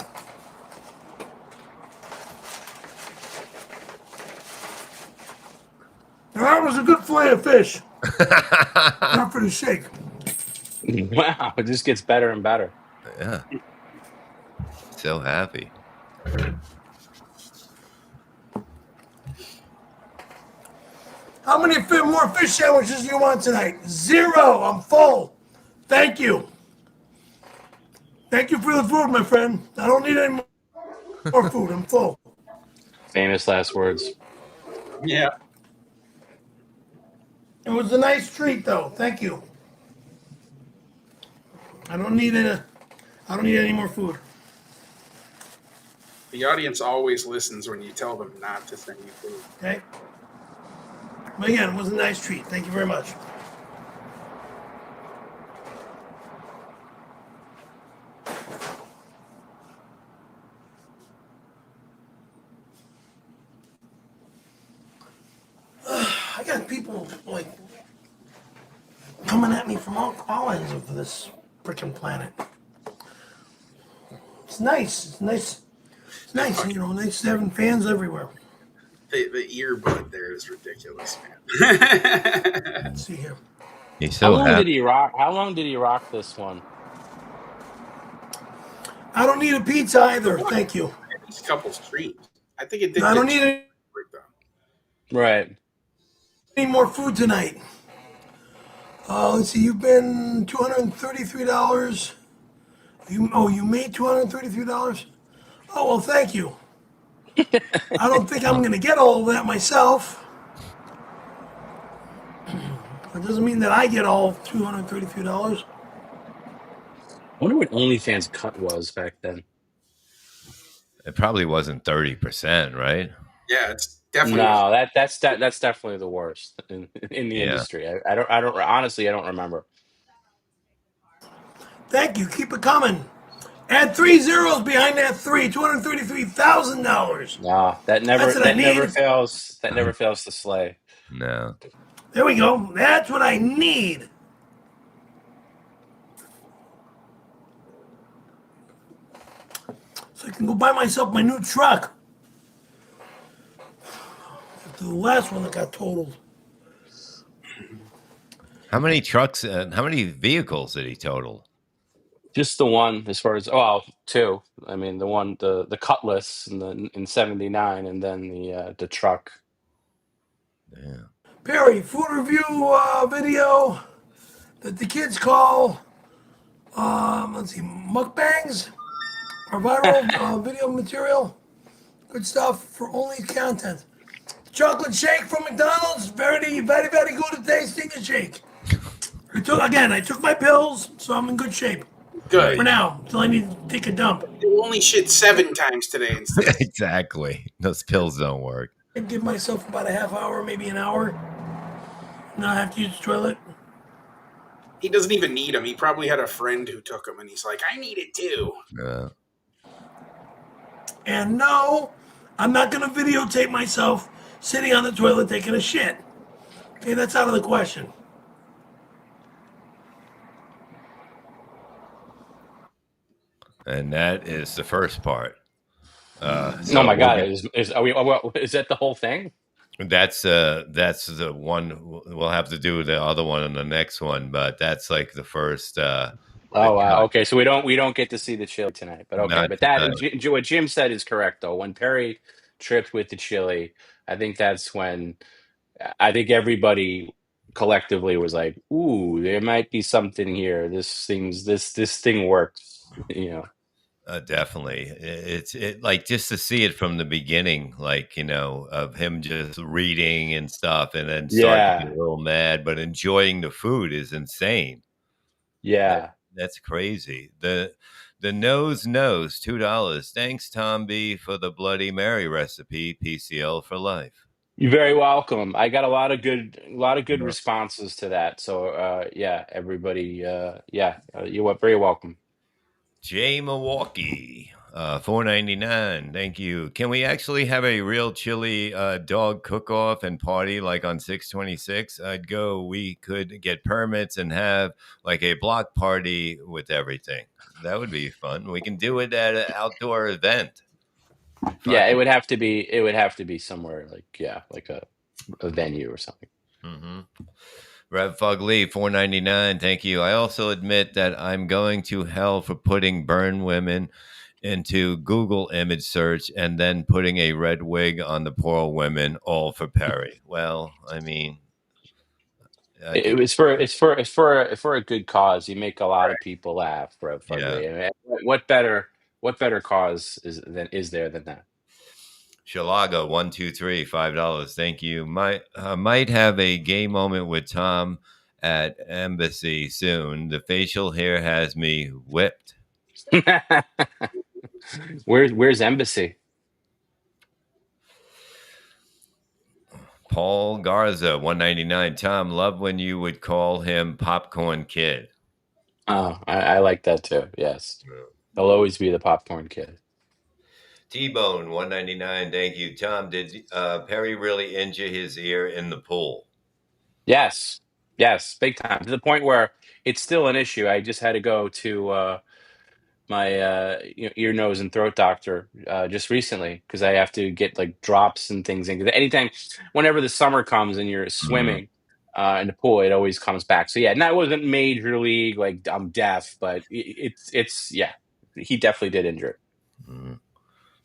That was a good fillet of fish. Not for the shake. Wow, it just gets better and better. Yeah. So happy. How many more fish sandwiches do you want tonight? 0. I'm full. Thank you. Thank you for the food, my friend. I don't need any more food. I'm full. Famous last words. Yeah. It was a nice treat, though. Thank you. I don't need any more food. The audience always listens when you tell them not to send you food. Okay. But again, it was a nice treat. Thank you very much. I got people like coming at me from all ends of this freaking planet. It's nice. It's nice. It's nice. Nice having fans everywhere. The earbud there is ridiculous, man. Let's see here. He's so How long happy. did he rock? How long did he rock this one? I don't need a pizza either. Thank you. These couple streams. I think it did. I don't Good need any Right. more food tonight. Let's see. You've been $233. You made $233. Oh well, thank you. I don't think I'm gonna get all of that myself. That doesn't mean that I get all $233. I wonder what OnlyFans cut was back then. It probably wasn't 30%, right? Yeah, it's definitely. No, that's definitely the worst in the industry. I don't honestly I don't remember. Thank you. Keep it coming. Add 3 zeros behind that three. $233,000. No, that That's what I never need. fails. That never fails to slay. No. There we go. That's what I need. So I can go buy myself my new truck. After the last one that got totaled. How many trucks, how many vehicles did he total? Just the one, as far as two. I mean, the one, the Cutlass in '79, and then the truck. Yeah. Perry, food review video that the kids call, let's see, mukbangs or viral video material. Good stuff for only content. Chocolate shake from McDonald's, very, very, very good tasting shake. I took my pills, so I'm in good shape. Good. For now, until I need to take a dump. You only shit 7 times today instead. Exactly. Those pills don't work. I give myself about a half hour, maybe an hour. And I have to use the toilet. He doesn't even need them. He probably had a friend who took them, and he's like, I need it too. Yeah. And no, I'm not going to videotape myself sitting on the toilet taking a shit. Okay, that's out of the question. And that is the first part. Oh my God! Is that the whole thing? That's the one we'll have to do the other one on the next one, but that's like the first. Oh wow! Okay, so we don't get to see the chili tonight, but okay. But what Jim said is correct though. When Perry tripped with the chili, I think that's when I think everybody collectively was like, "Ooh, there might be something here. This thing works." You know. Definitely, it's like just to see it from the beginning, like of him just reading and stuff, and then starting to get a little mad, but enjoying the food is insane. Yeah, that's crazy. The nose knows $2. Thanks, Tom B, for the Bloody Mary recipe. PCL for life. You're very welcome. I got a lot of good responses to that. So yeah, everybody, you're very welcome. Jay Milwaukee, $4.99. Thank you. Can we actually have a real chili dog cook-off and party like on 626? I'd go. We could get permits and have like a block party with everything. That would be fun. We can do it at an outdoor event. Yeah, it would have to be somewhere like a venue or something. Mm-hmm. Rev Fugly, $4.99. Thank you. I also admit that I'm going to hell for putting burn women into Google image search and then putting a red wig on the poor women, all for Perry. Well, I mean, it's for a good cause. You make a lot of people laugh, Rev Fugly. Yeah. What better cause is there than that? Shalaga, 123, $5. Thank you. Might have a gay moment with Tom at Embassy soon. The facial hair has me whipped. Where's Embassy? Paul Garza, 199. Tom, love when you would call him Popcorn Kid. Oh, I like that too. Yes, he'll always be the popcorn kid. T-Bone, 199. Thank you. Tom, did Perry really injure his ear in the pool? Yes, big time, to the point where it's still an issue. I just had to go to my ear, nose, and throat doctor just recently because I have to get like drops and things. And whenever the summer comes and you're swimming in the pool, it always comes back. So yeah, and that wasn't major league, like I'm deaf, but it's yeah, he definitely did injure it.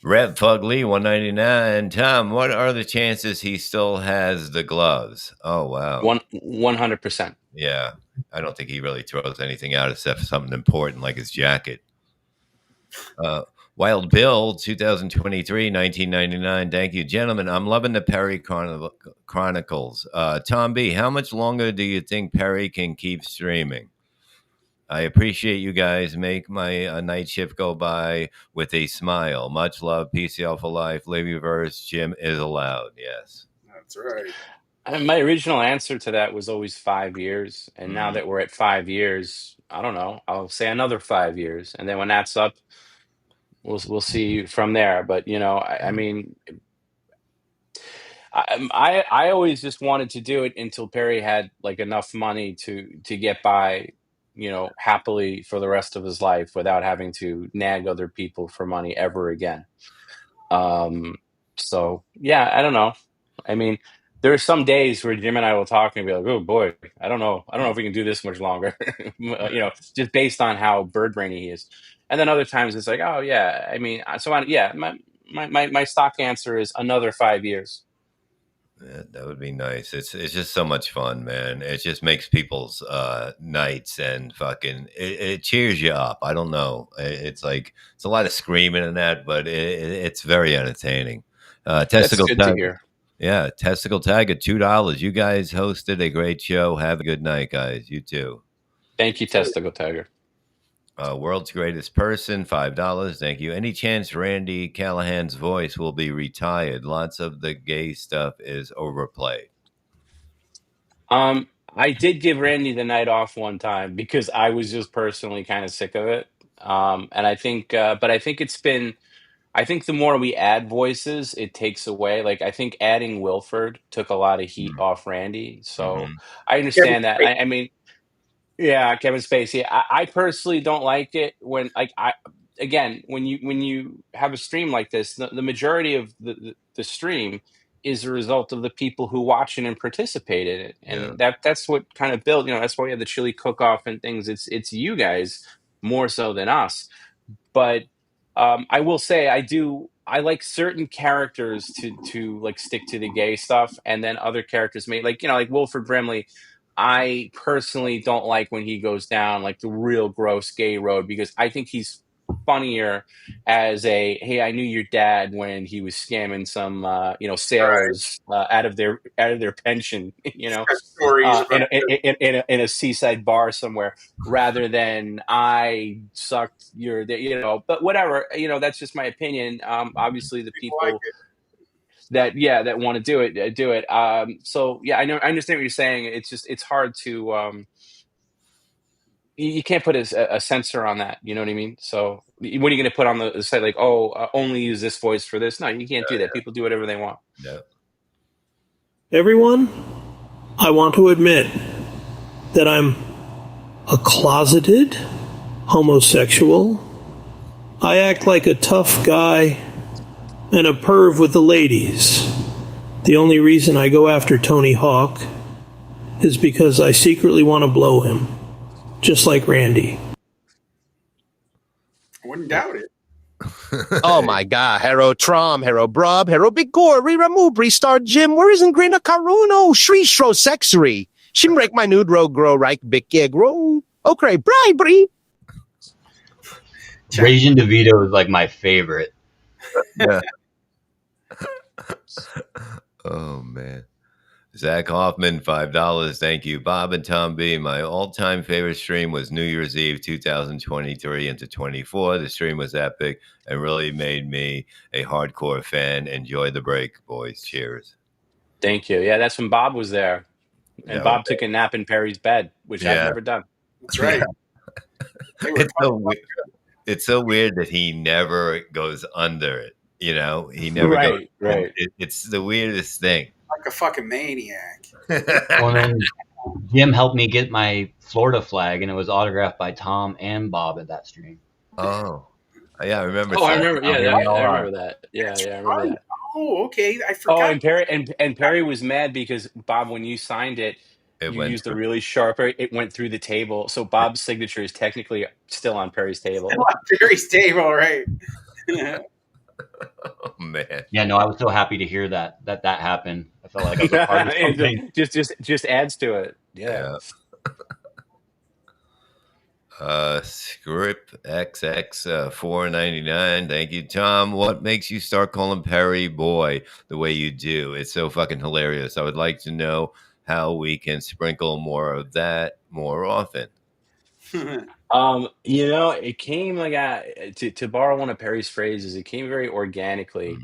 Rev Fugly 199. Tom, what are the chances he still has the gloves? Oh wow. 100%. Yeah. I don't think he really throws anything out except something important like his jacket. Wild Bill 2023 1999. Thank you, gentlemen. I'm loving the Perry Chronicles. Tom B, how much longer do you think Perry can keep streaming? I appreciate you guys. Make my night shift go by with a smile. Much love. PCL for life. Levyverse. Jim is allowed. Yes. That's right. My original answer to that was always 5 years. And now that we're at 5 years, I don't know. I'll say another 5 years. And then when that's up, we'll see from there. But, I mean, I always just wanted to do it until Perry had like enough money to get by, happily for the rest of his life without having to nag other people for money ever again. So yeah, I don't know. I mean, there are some days where Jim and I will talk and be like, "Oh boy, I don't know if we can do this much longer," just based on how bird brainy he is. And then other times it's like, "Oh yeah, I mean, yeah." My stock answer is another 5 years. Yeah, that would be nice. It's just so much fun, man. It just makes people's nights and fucking it cheers you up. I don't know. It's like it's a lot of screaming and that, but it's very entertaining. Testicle That's good to tag, hear. yeah. Testicle tag at $2. You guys hosted a great show. Have a good night, guys. You too. Thank you, Testicle Tiger. World's greatest person, $5. Thank you. Any chance Randy Callahan's voice will be retired? Lots of the gay stuff is overplayed. I did give Randy the night off one time because I was just personally kind of sick of it. And I think, but I think I think the more we add voices, it takes away. Like I think adding Wilford took a lot of heat off Randy. So I understand that. I mean, yeah, Kevin Spacey. I personally don't like it when again when you have a stream like this, the majority of the stream is a result of the people who watch it and participate in it, and that's what kind of built. That's why we have the chili cook-off and things. It's you guys more so than us. But I will say I like certain characters to like stick to the gay stuff, and then other characters may like Wilford Brimley. I personally don't like when he goes down like the real gross gay road because I think he's funnier as a hey, I knew your dad when he was scamming some sailors out of their pension, Stories about in a seaside bar somewhere, rather than I sucked your but whatever, that's just my opinion. Obviously the people like people it. that want to do it do it. So yeah, I understand what you're saying. It's hard to you can't put a censor on that. You know what I mean? So what are you going to put on the site? Like, only use this voice for this? No, you can't do that. People do whatever they want. Yeah. Everyone, I want to admit that I'm a closeted homosexual. I act like a tough guy and a perv with the ladies. The only reason I go after Tony Hawk is because I secretly want to blow him, just like Randy. I wouldn't doubt it. Oh my God. Hero Trom, Hero Brub, Hero Big Gore, Re-Remove, Restart Jim, where isn't Grina Karuno, Shri Shro Sexery, Shimrek my nude rogue grow right big grow. Okay, bribery. Raging DeVito is like my favorite. Yeah. Oh man. Zach Hoffman, $5. Thank you. Bob and Tom B. My all-time favorite stream was New Year's Eve 2023 into 24. The stream was epic and really made me a hardcore fan. Enjoy the break, boys. Cheers. Thank you. Yeah, that's when Bob was there. And Yeah, Bob took a nap in Perry's bed, which I've never done. That's right. It's so weird that he never goes under it. He never goes. Right. It's the weirdest thing. Like a fucking maniac. Well, then Jim helped me get my Florida flag, and it was autographed by Tom and Bob at that stream. Oh, yeah, I remember. Oh, I remember. Yeah, I remember that. Yeah, I remember that. Oh, okay. I forgot. Oh, and Perry was mad because Bob, when you signed it, you used a really sharp. It went through the table, so Bob's signature is technically still on Perry's table. Still on Perry's table, right? Oh man. Yeah, no, I was so happy to hear that happened. I felt like I was a part of something. It just adds to it. Yeah. Yeah. Script XX 4.99. Thank you, Tom. What makes you start calling Perry boy the way you do? It's so fucking hilarious. I would like to know how we can sprinkle more of that more often. It came like to borrow one of Perry's phrases, it came very organically.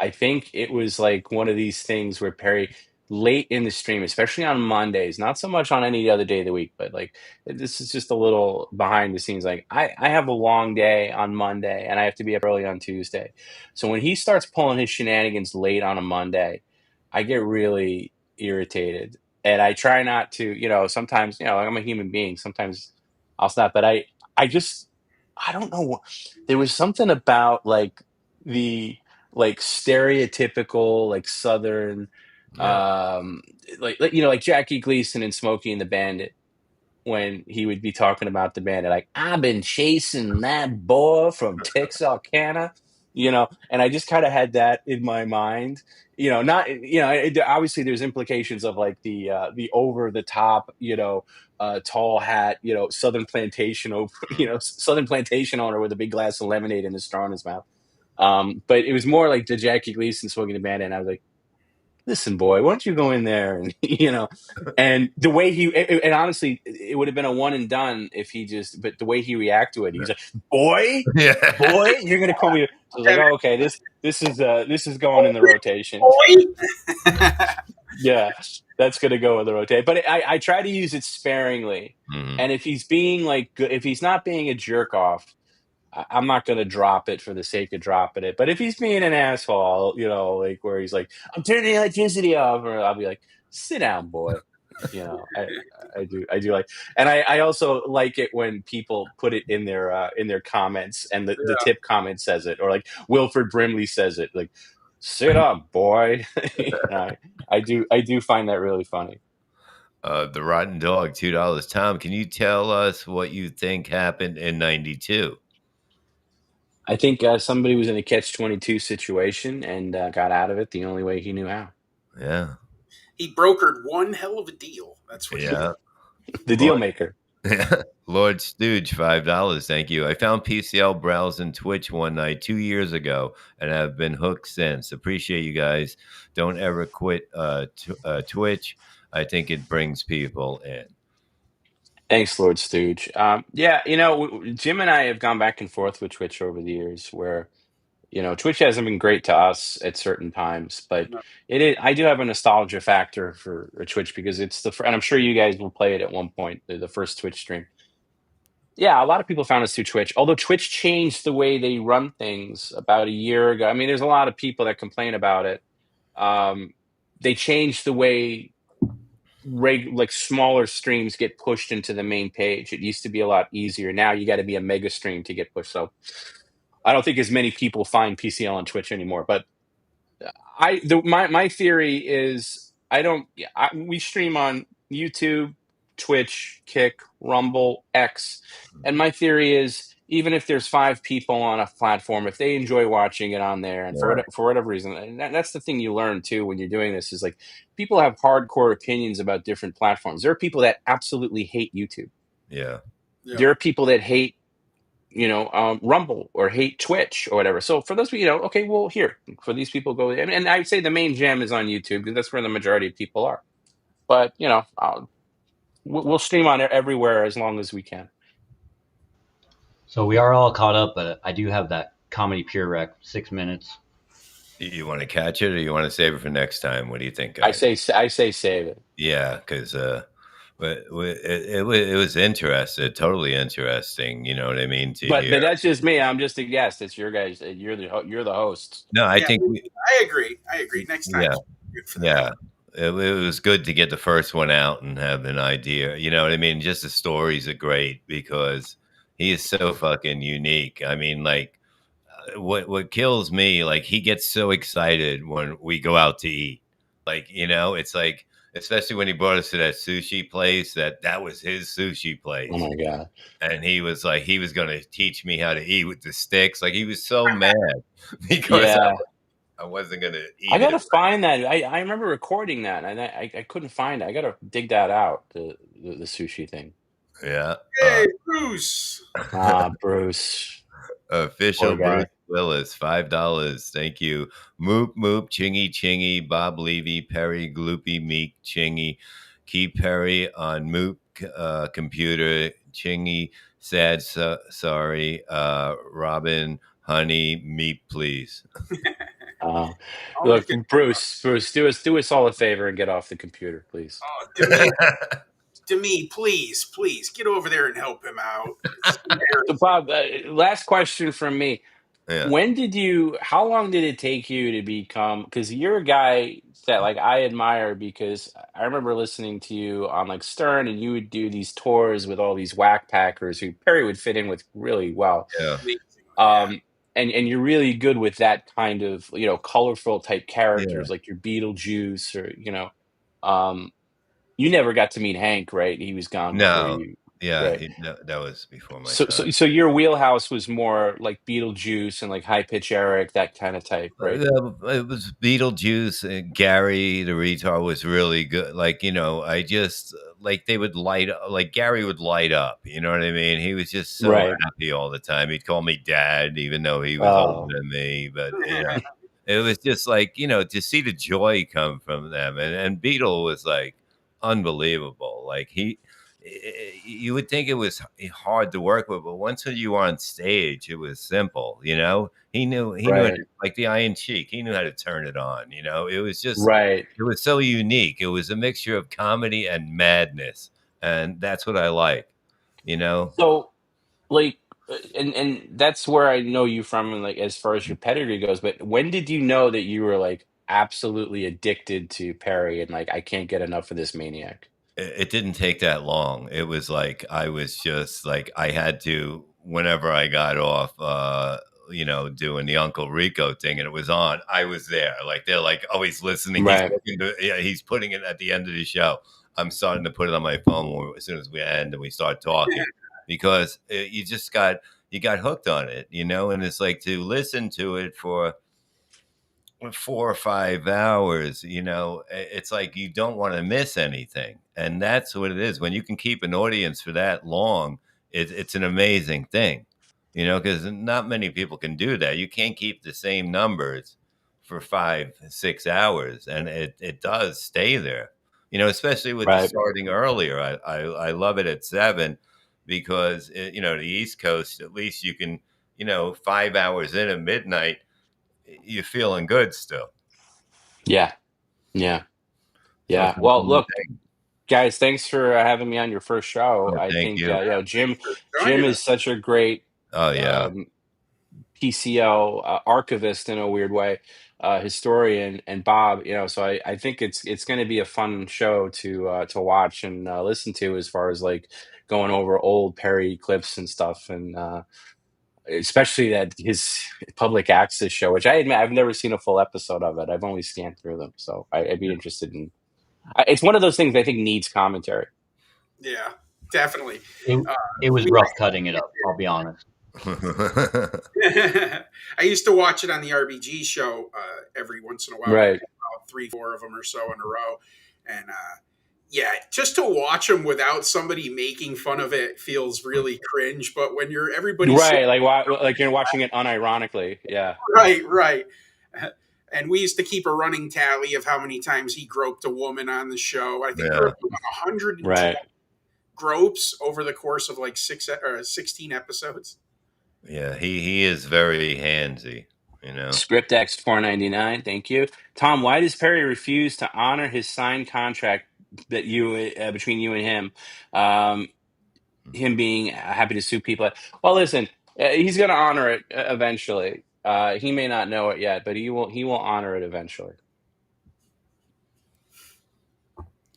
I think it was like one of these things where Perry late in the stream, especially on Mondays, not so much on any other day of the week, but like this is just a little behind the scenes. Like I have a long day on Monday and I have to be up early on Tuesday. So when he starts pulling his shenanigans late on a Monday, I get really irritated. And I try not to, sometimes, like I'm a human being. Sometimes I'll stop. But I don't know. There was something about like the like stereotypical like Southern, Yeah. like Jackie Gleason and Smokey and the Bandit when he would be talking about the bandit, like I've been chasing that boy from Texarkana, and I just kind of had that in my mind. Not obviously there's implications of like the over the top, tall hat, Southern plantation over, Southern plantation owner with a big glass of lemonade and a straw in his mouth. But it was more like the Jackie Gleason Smoking the Bandit, and I was like, listen, boy, why don't you go in there and and the way and honestly, it would have been a one and done if but the way he reacted to it, he's like, boy, Yeah. you're gonna call me. So I was like, oh, okay, this is going in the rotation. Yeah, that's gonna go in the rotate. But I try to use it sparingly, and if he's being like good, if he's not being a jerk off, I'm not going to drop it for the sake of dropping it. But if he's being an asshole, like where he's like, I'm turning the electricity off, or I'll be like, sit down, boy. I do like, and I also like it when people put it in their comments, and the tip comment says it, or like Wilford Brimley says it, like, sit up, boy. I do find that really funny. The Rotten Dog, $2. Tom, can you tell us what you think happened in 92? I think somebody was in a catch-22 situation and got out of it the only way he knew how. Yeah. He brokered one hell of a deal. That's what he did. The deal maker. Lord Stooge, $5. Thank you. I found PCL browsing Twitch one night 2 years ago and have been hooked since. Appreciate you guys. Don't ever quit Twitch. I think it brings people in. Thanks, Lord Stooge. Yeah, Jim and I have gone back and forth with Twitch over the years where, Twitch hasn't been great to us at certain times, but I do have a nostalgia factor for Twitch because it's and I'm sure you guys will play it at one point, the first Twitch stream. Yeah, a lot of people found us through Twitch, although Twitch changed the way they run things about a year ago. I mean, there's a lot of people that complain about it. They changed the way like smaller streams get pushed into the main page. It used to be a lot easier. Now you got to be a mega stream to get pushed. So I don't think as many people find PCL on Twitch anymore. But my theory is we stream on YouTube, Twitch, Kick, Rumble, X, and my theory is even if there's 5 people on a platform, if they enjoy watching it on there, and for whatever reason, and that's the thing you learn too when you're doing this is like people have hardcore opinions about different platforms. There are people that absolutely hate YouTube. Yeah. There are people that hate Rumble or hate Twitch or whatever. So for those people, okay, well, here for these people go, and I'd say the main gem is on YouTube because that's where the majority of people are. But we'll stream on it everywhere as long as we can. So we are all caught up, but I do have that comedy pure wreck 6 minutes. You want to catch it or you want to save it for next time? What do you think, guys? I say save it. Yeah, because it was interesting, totally interesting. You know what I mean? But that's just me. I'm just a guest. It's your guys. You're the host. No, I think I agree. Next time. Yeah. It was good to get the first one out and have an idea. You know what I mean? Just the stories are great because he is so fucking unique. I mean, like, what kills me, like, he gets so excited when we go out to eat. Like, it's like especially when he brought us to that sushi place. That was his sushi place. Oh my God. And he was like, he was going to teach me how to eat with the sticks. Like, he was so mad because Yeah. I wasn't going to eat I gotta it. find that. I remember recording that, and I couldn't find it. I gotta dig that out. The sushi thing. Yeah. Hey, Bruce. Bruce. Official Poor guy. Bruce Willis, $5. Thank you. Moop Moop, Chingy Chingy, Bob Levy, Perry, Gloopy, Meek, Chingy, Keep Perry on Moop computer, Chingy, Sad, sorry, Robin, Honey, Meep, please. Look, Bruce, do us all a favor and get off the computer, please. Demi, please get over there and help him out. So, Bob, last question from me. Yeah. How long did it take you to become, because you're a guy that like I admire, because I remember listening to you on like Stern, and you would do these tours with all these whack packers who Perry would fit in with really well. Yeah. And you're really good with that kind of, colorful type characters, like your Beetlejuice, or, you never got to meet Hank, right? He was gone before No. you. Yeah, Right. that was before my So, time. so your wheelhouse was more like Beetlejuice and like High Pitch Eric, that kind of type, right? It was Beetlejuice. And Gary the retard was really good. Like, I just like they would light up. Like Gary would light up. You know what I mean? He was just so Right. happy all the time. He'd call me dad, even though he was older than me. But it was just like to see the joy come from them. And Beetle was like unbelievable. Like you would think it was hard to work with, but once you were on stage, it was simple. He knew how to, like the Iron Cheek. He knew how to turn it on. It was just right. It was so unique. It was a mixture of comedy and madness, and that's what I like. So, like, and that's where I know you from, and like as far as your pedigree goes. But when did you know that you were like absolutely addicted to Perry and like I can't get enough of this maniac? It didn't take that long. It was like I was just like I had to whenever I got off doing the Uncle Rico thing and it was on, I was there. Like they're like always listening. Right. He's putting it at the end of the show. I'm starting to put it on my phone as soon as we end and we start talking because you got hooked on it, and it's like to listen to it for 4 or 5 hours, it's like you don't want to miss anything. And that's what it is. When you can keep an audience for that long, it's an amazing thing, because not many people can do that. You can't keep the same numbers for 5, 6 hours. And it does stay there, especially with the starting earlier. I love it at 7 because, the East Coast, at least you can, 5 hours in at midnight, you're feeling good still. Yeah. Well, look, guys, thanks for having me on your first show. I think Jim is such a great PCL archivist in a weird way, historian, and Bob, so I think it's going to be a fun show to watch and listen to as far as like going over old Perry clips and stuff, and especially that his public access show, which I admit I've never seen a full episode of it. I've only scanned through them, so I'd be interested in. It's one of those things I think needs commentary. Yeah, definitely. It was rough cutting it up, I'll be honest. I used to watch it on the RBG show every once in a while, right? About 3, 4 of them or so in a row, and just to watch them without somebody making fun of it feels really cringe. But when everybody's right, like you're watching it unironically, yeah, right. And we used to keep a running tally of how many times he groped a woman on the show. I think there were about 110 gropes over the course of like 16 episodes. Yeah, he is very handsy, ScriptX $4.99, thank you. Tom, why does Perry refuse to honor his signed contract that between you and him? Him being happy to sue people. Well, listen, he's going to honor it eventually. He may not know it yet, but he will honor it eventually.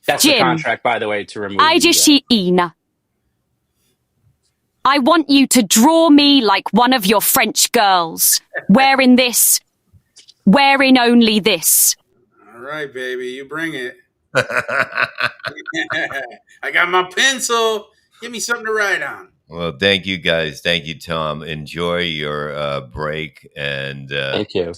That's the contract, by the way, to remove. I want you to draw me like one of your French girls, wearing only this. All right, baby, you bring it. I got my pencil. Give me something to write on. Well, thank you guys. Thank you, Tom. Enjoy your break. And Thank you.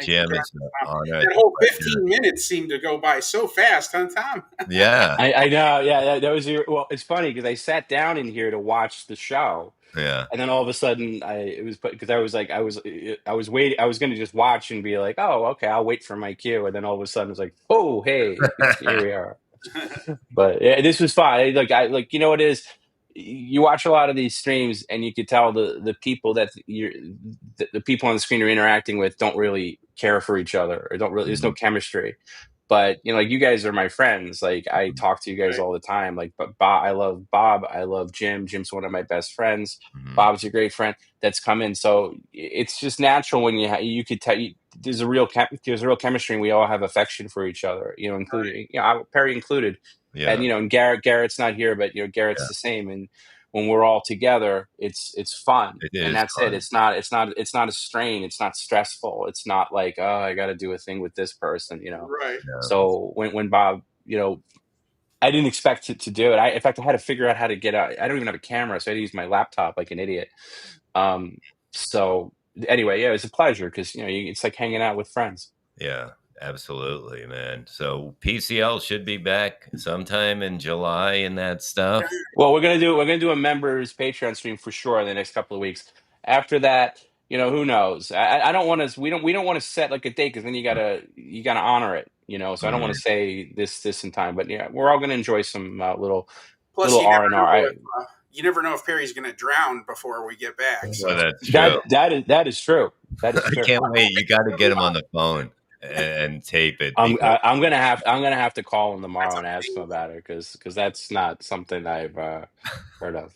Jim, it's an honor. That whole 15 minutes seemed to go by so fast, huh, Tom? Yeah. I know. Yeah, that was well. It's funny because I sat down in here to watch the show, Yeah. and then all of a sudden, I was waiting. I was going to just watch and be like, oh, okay, I'll wait for my cue, and then all of a sudden, it's like, oh, hey, here we are. But yeah, this was fun. You know what it is. You watch a lot of these streams, and you could tell the people that the people on the screen are interacting with don't really care for each other, or don't really. There's no chemistry. But you know, like you guys are my friends. Like I talk to you guys all the time. Like, but Bob, I love Bob. I love Jim. Jim's one of my best friends. Bob's a great friend that's come in. So it's just natural when you could tell there's a real chemistry, and we all have affection for each other. You know, including Perry included. Yeah. And and Garrett's not here, but Garrett's the same. And when we're all together, it's fun, and that's fun. It's not a strain. It's not stressful. It's not like, oh, I got to do a thing with this person, Right. Yeah. So when Bob, I didn't expect to do it. In fact, I had to figure out how to get out. I don't even have a camera, so I had to use my laptop like an idiot. So anyway, yeah, it was a pleasure because it's like hanging out with friends. Yeah. Absolutely, man. So PCL should be back sometime in July and that stuff. Well, we're gonna do a members Patreon stream for sure in the next couple of weeks. After that, who knows? I don't want to. We don't want to set like a date because then you gotta honor it. So I don't want to say this in time. But yeah, we're all gonna enjoy some little R&R. You never know if Perry's gonna drown before we get back. So that's true. That is true. That is true. I can't wait. You got to get him on the phone and tape it. I'm gonna have to call him tomorrow and ask him about it because that's not something I've heard of.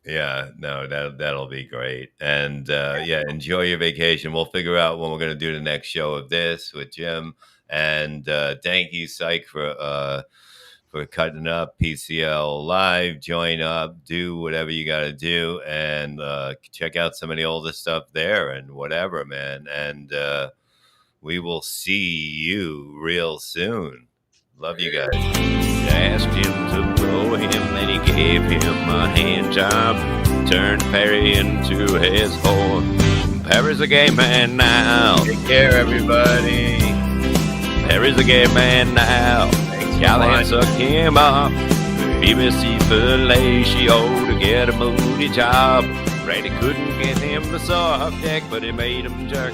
Yeah, no, that'll be great. And enjoy your vacation. We'll figure out when we're gonna do the next show of this with Jim. And thank you, Psych, for cutting up PCL Live. Join up, do whatever you got to do, and check out some of the older stuff there and whatever, man. And we will see you real soon. Love you guys. Asked him to blow him, and he gave him a hand job. Turned Perry into his whore. Perry's a gay man now. Take care, everybody. Perry's a gay man now. Callahan sucked him up. BBC fellatio to get a moody job. Brady couldn't get him the subject, but he made him jerk